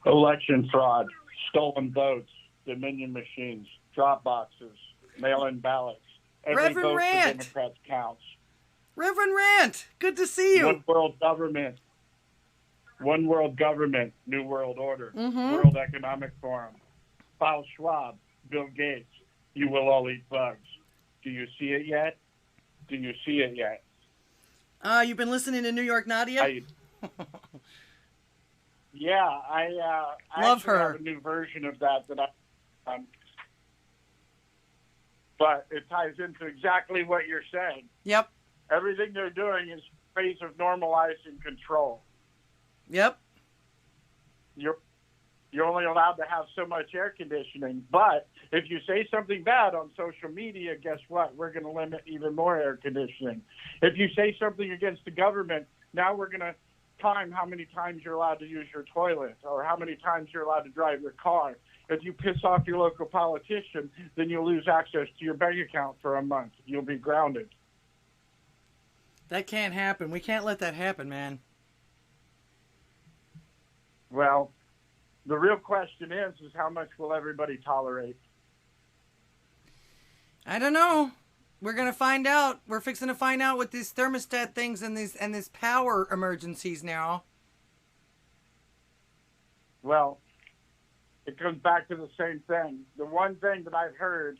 Election fraud, stolen votes, Dominion machines, drop boxes, mail-in ballots. Every Reverend vote Rant. for Democrats counts. Reverend Rant, good to see you. One world government. One world government, New World Order, Mhm. World Economic Forum, Klaus Schwab, Bill Gates. You will all eat bugs. Do you see it yet? Do you see it yet? You've been listening to New York Nadia? Yeah, I Love actually her. have a new version of that I but it ties into exactly what you're saying. Yep. Everything they're doing is ways of normalizing control. Yep. You're only allowed to have so much air conditioning, but if you say something bad on social media, guess what? We're going to limit even more air conditioning. If you say something against the government, now we're going to time how many times you're allowed to use your toilet or how many times you're allowed to drive your car. If you piss off your local politician, then you'll lose access to your bank account for a month. You'll be grounded. That can't happen. We can't let that happen, man. Well, the real question is how much will everybody tolerate? I don't know. We're gonna find out. We're fixing to find out with these thermostat things and these power emergencies now. Well, it comes back to the same thing. The one thing that I've heard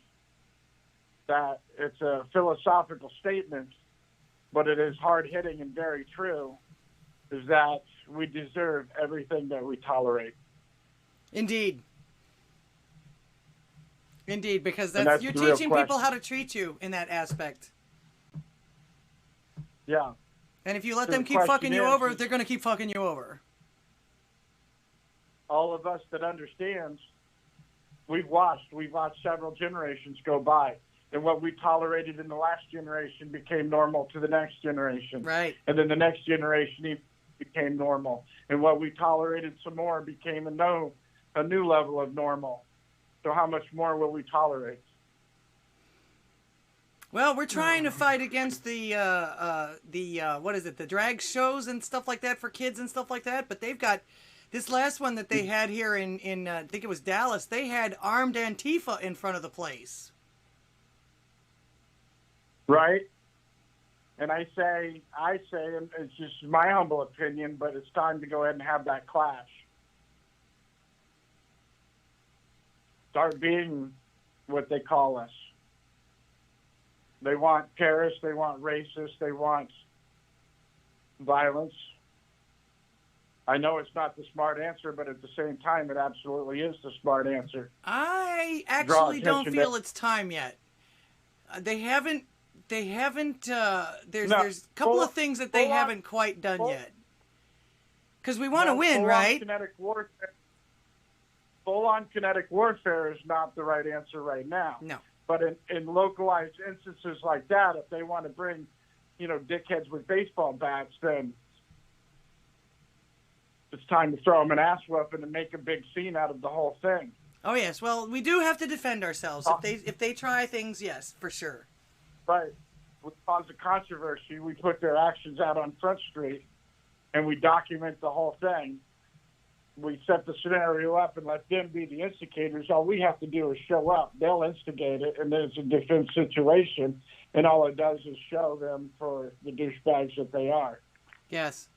that it's a philosophical statement, but it is hard-hitting and very true, is that we deserve everything that we tolerate. Indeed. Indeed, because that's you're the real teaching people question. how to treat you in that aspect. Yeah. And if you let So them the keep question fucking you is- over, they're going to keep fucking you over. All of us that understands, we've watched several generations go by. And what we tolerated in the last generation became normal to the next generation. Right. And then the next generation became normal. And what we tolerated some more became a new level of normal. So how much more will we tolerate? Well, we're trying to fight against the what is it, the drag shows and stuff like that for kids and stuff like that. But they've got this last one that they had here in I think it was Dallas. They had armed Antifa in front of the place. Right? And I say, and it's just my humble opinion, but it's time to go ahead and have that clash. Start being what they call us. They want terrorists, they want racists, they want violence. I know it's not the smart answer, but at the same time, it absolutely is the smart answer. I Draw actually don't attention feel to- it's time yet. They haven't. There's No, a couple of full- things that they full on- haven't quite done full- yet. Because we want to No, win, full-on right? Kinetic warfare. Full-on kinetic warfare is not the right answer right now. No. But in localized instances like that, if they want to bring, dickheads with baseball bats, then it's time to throw them an ass whooping and make a big scene out of the whole thing. Oh yes. Well, we do have to defend ourselves. If they try things, yes, for sure. But we cause a controversy. We put their actions out on Front Street, and we document the whole thing. we set the scenario up and let them be the instigators. All we have to do is show up. They'll instigate it, and then it's a defense situation, and all it does is show them for the douchebags that they are. Yes.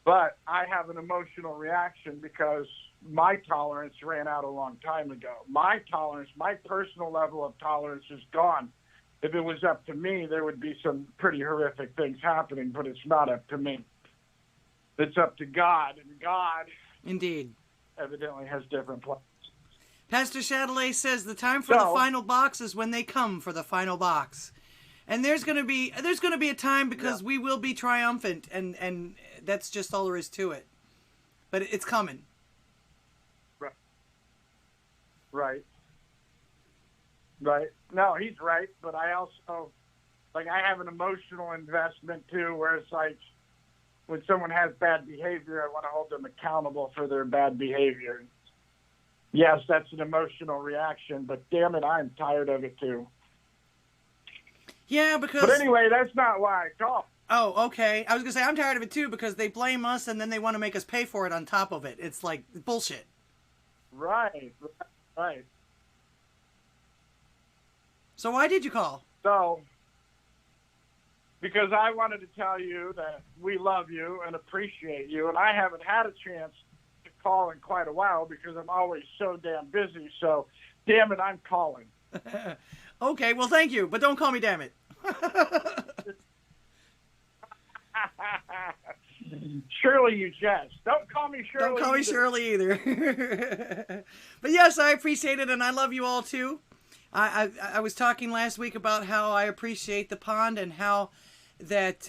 But I have an emotional reaction because my tolerance ran out a long time ago. My tolerance, my personal level of tolerance is gone. If it was up to me, there would be some pretty horrific things happening, but it's not up to me. It's up to God, and God Indeed. evidently has different plans. Pastor Chatelet says the time for the final box is when they come for the final box. And there's gonna be a time because we will be triumphant, and that's just all there is to it. But it's coming. Right. No, he's right, but I also, I have an emotional investment too, where it's like when someone has bad behavior, I want to hold them accountable for their bad behavior. Yes, that's an emotional reaction, but damn it, I'm tired of it too. Yeah, because... But anyway, that's not why I called. Oh, okay. I was going to say, I'm tired of it too, because they blame us and then they want to make us pay for it on top of it. It's like bullshit. Right. So why did you call? So, because I wanted to tell you that we love you and appreciate you, and I haven't had a chance to call in quite a while because I'm always so damn busy, so damn it, I'm calling. Okay, well, thank you, but don't call me damn it. Shirley, you jest. Don't call me Shirley. Don't call me Shirley either. But yes, I appreciate it, and I love you all too. I was talking last week about how I appreciate the pond and how that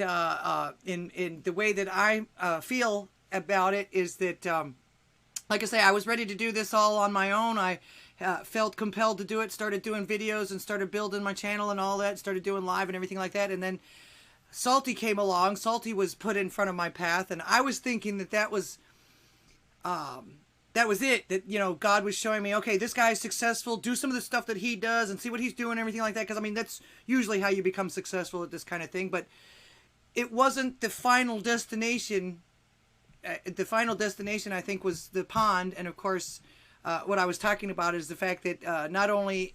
in the way that I feel about it is that, like I say, I was ready to do this all on my own. I felt compelled to do it, started doing videos and started building my channel and all that, started doing live and everything like that. And then Salty came along. Salty was put in front of my path, and I was thinking that was it. That, you know, God was showing me, okay, this guy is successful. Do some of the stuff that he does and see what he's doing and everything like that. Because, I mean, that's usually how you become successful at this kind of thing. But it wasn't the final destination. The final destination, I think, was the pond. And, of course, what I was talking about is the fact that not only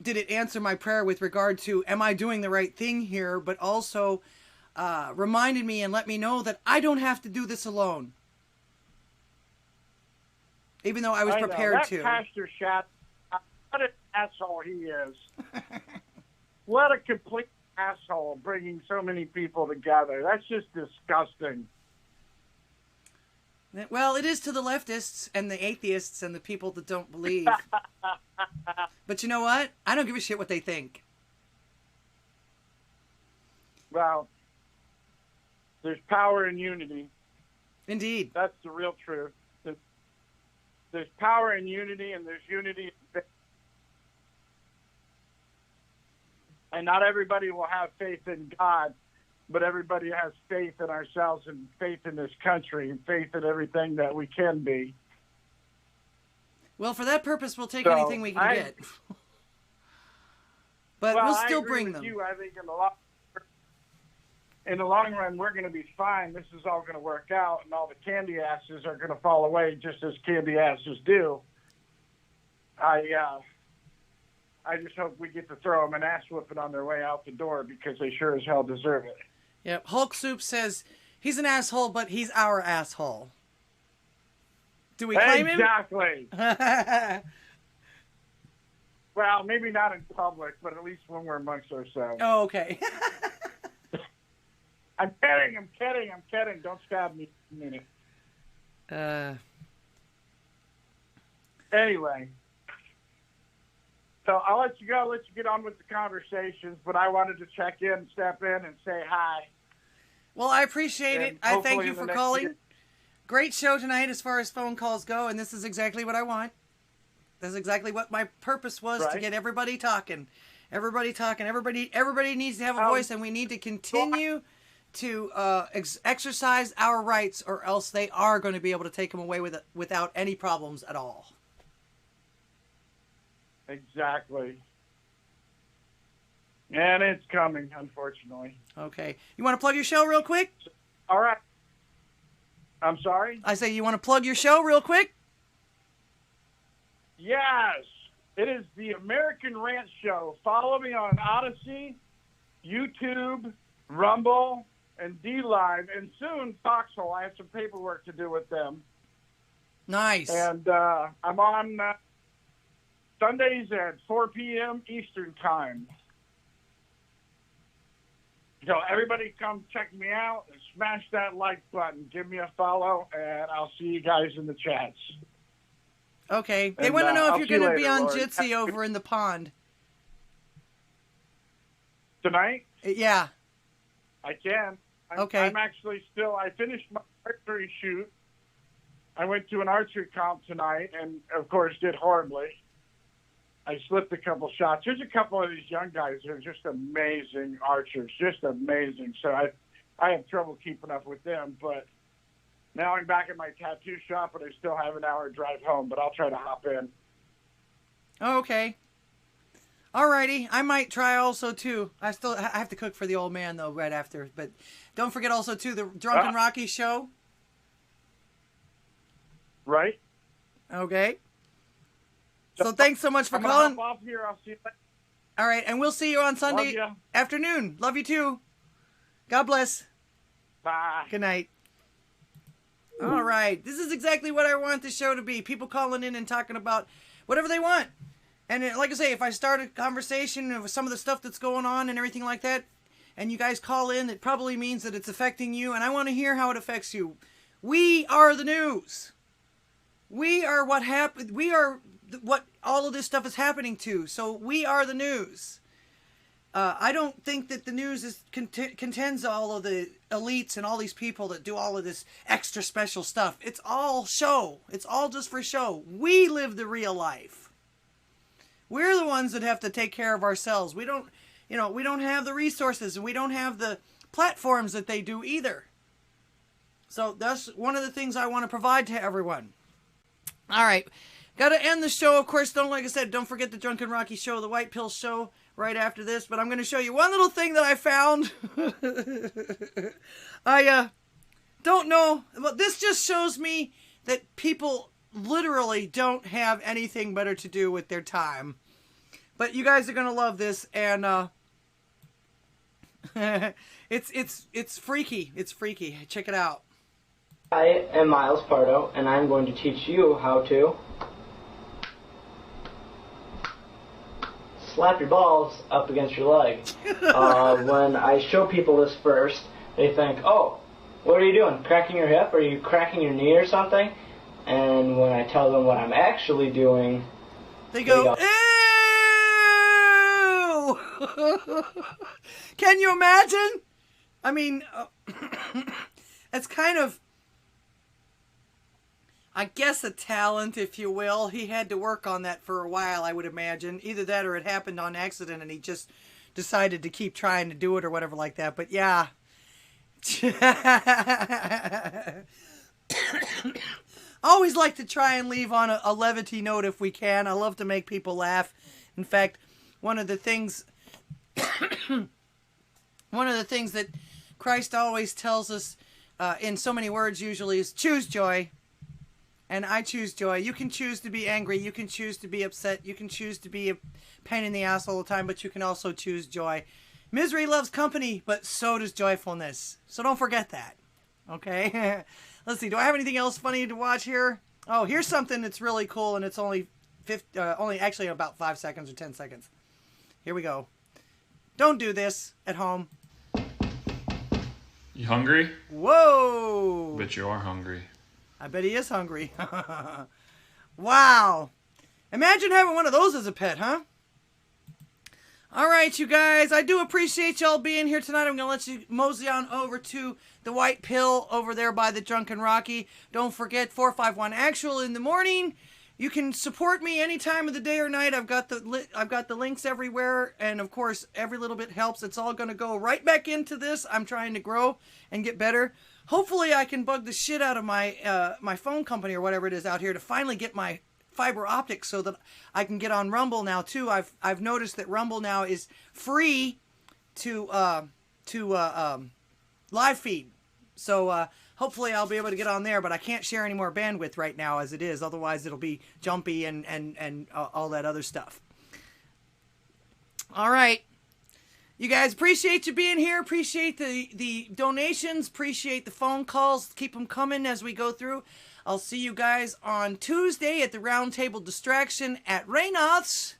did it answer my prayer with regard to, am I doing the right thing here, but also reminded me and let me know that I don't have to do this alone. Even though I was prepared to. Pastor Shat, what an asshole he is. What a complete asshole, bringing so many people together. That's just disgusting. Well, it is to the leftists and the atheists and the people that don't believe. But you know what? I don't give a shit what they think. Well, there's power in unity. Indeed. That's the real truth. There's power in unity, and there's unity in faith. And not everybody will have faith in God, but everybody has faith in ourselves and faith in this country and faith in everything that we can be. Well, for that purpose, we'll take anything we can get. But we'll still bring them. I think in the long run, we're going to be fine. This is all going to work out, and all the candy asses are going to fall away just as candy asses do. I just hope we get to throw them an ass whooping on their way out the door because they sure as hell deserve it. Yep. Hulk Soup says he's an asshole, but he's our asshole. Do we claim him? Exactly. Well, maybe not in public, but at least when we're amongst ourselves. Oh, okay. I'm kidding. Don't stab me in a minute. Anyway. So I'll let you go, let you get on with the conversations, but I wanted to check in, step in, and say hi. Well, I appreciate it. I thank you for calling. Great show tonight as far as phone calls go, and this is exactly what I want. This is exactly what my purpose was, to get everybody talking. Everybody needs to have a voice, and we need to continue to exercise our rights, or else they are going to be able to take them away without any problems at all. Exactly. And it's coming, unfortunately. Okay. You want to plug your show real quick? All right. I'm sorry? I say, you want to plug your show real quick? Yes. It is the American Rant Show. Follow me on Odysee, YouTube, Rumble, and D-Live, and soon Foxhole. I have some paperwork to do with them. Nice. And I'm on Sundays at 4 p.m. Eastern Time. So everybody come check me out and smash that like button. Give me a follow, and I'll see you guys in the chats. Okay. They And, want to know if I'll you're see you going to be later, on Lori. Jitsi over in the pond. Tonight? Yeah. I can. Okay. I'm actually still, I finished my archery shoot. I went to an archery comp tonight and, of course, did horribly. I slipped a couple shots. There's a couple of these young guys who are just amazing archers, just amazing. So I have trouble keeping up with them. But now I'm back at my tattoo shop, and I still have an hour drive home, but I'll try to hop in. Okay. Alrighty. I might try also, too. I have to cook for the old man, though, right after. But don't forget also, too, the Drunken Rocky show. Right. Okay. So thanks so much for I'm gonna calling. hop off here. I'll see you later. All right, and we'll see you on Sunday Love ya. afternoon. Love you too. God bless. Bye. Good night. All right, this is exactly what I want the show to be. People calling in and talking about whatever they want. And like I say, if I start a conversation of some of the stuff that's going on and everything like that, and you guys call in, it probably means that it's affecting you, and I want to hear how it affects you. We are the news. We are what happened. We are what all of this stuff is happening to. So we are the news. I don't think that the news contends all of the elites and all these people that do all of this extra special stuff. It's all show. It's all just for show. We live the real life. We're the ones that have to take care of ourselves. We don't have the resources, and we don't have the platforms that they do either. So that's one of the things I want to provide to everyone. All right. Got to end the show, of course. Like I said, don't forget the Drunken Rocky show, the White Pill show, right after this. But I'm going to show you one little thing that I found. I don't know. Well, this just shows me that people literally don't have anything better to do with their time. But you guys are going to love this, and it's freaky. It's freaky. Check it out. I am Miles Pardo, and I'm going to teach you how to slap your balls up against your leg. When I show people this first, they think, oh, what are you doing? Cracking your hip? Are you cracking your knee or something? And when I tell them what I'm actually doing, they go, ew! Can you imagine? I mean, it's kind of, I guess, a talent, if you will. He had to work on that for a while, I would imagine. Either that or it happened on accident and he just decided to keep trying to do it or whatever like that. But yeah. Always like to try and leave on a levity note if we can. I love to make people laugh. In fact, one of the things that Christ always tells us in so many words usually is choose joy. And I choose joy. You can choose to be angry. You can choose to be upset. You can choose to be a pain in the ass all the time, but you can also choose joy. Misery loves company, but so does joyfulness. So don't forget that. Okay? Let's see. Do I have anything else funny to watch here? Oh, here's something that's really cool, and it's only actually about 5 seconds or 10 seconds. Here we go. Don't do this at home. You hungry? Whoa! Bet you are hungry. I bet he is hungry. Wow. Imagine having one of those as a pet, huh? All right, you guys. I do appreciate y'all being here tonight. I'm going to let you mosey on over to the White Pill over there by the Drunken Rocky. Don't forget 451 Actual in the morning. You can support me any time of the day or night. I've got the links everywhere, and of course, every little bit helps. It's all going to go right back into this. I'm trying to grow and get better. Hopefully, I can bug the shit out of my my phone company or whatever it is out here to finally get my fiber optics so that I can get on Rumble now too. I've noticed that Rumble now is free to live feed. So hopefully I'll be able to get on there, but I can't share any more bandwidth right now as it is. Otherwise, it'll be jumpy and all that other stuff. All right. You guys, appreciate you being here. Appreciate the donations. Appreciate the phone calls. Keep them coming as we go through. I'll see you guys on Tuesday at the Roundtable Distraction at Raynoth's.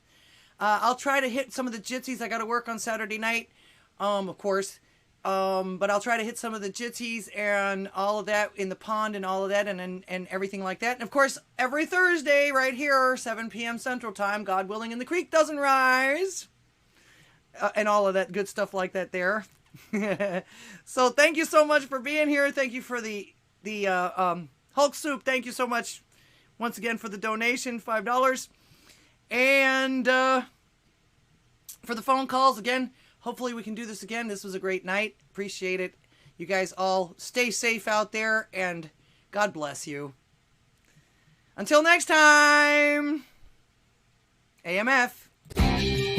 I'll try to hit some of the jitsies. I got to work on Saturday night, of course. But I'll try to hit some of the jitsies and all of that in the pond and all of that and everything like that. And, of course, every Thursday right here, 7 p.m. Central Time, God willing, and the creek doesn't rise. And all of that good stuff like that there. So thank you so much for being here. Thank you for the Hulk Soup. Thank you so much once again for the donation, $5. And for the phone calls, again, hopefully we can do this again. This was a great night. Appreciate it. You guys all stay safe out there, and God bless you. Until next time, AMF.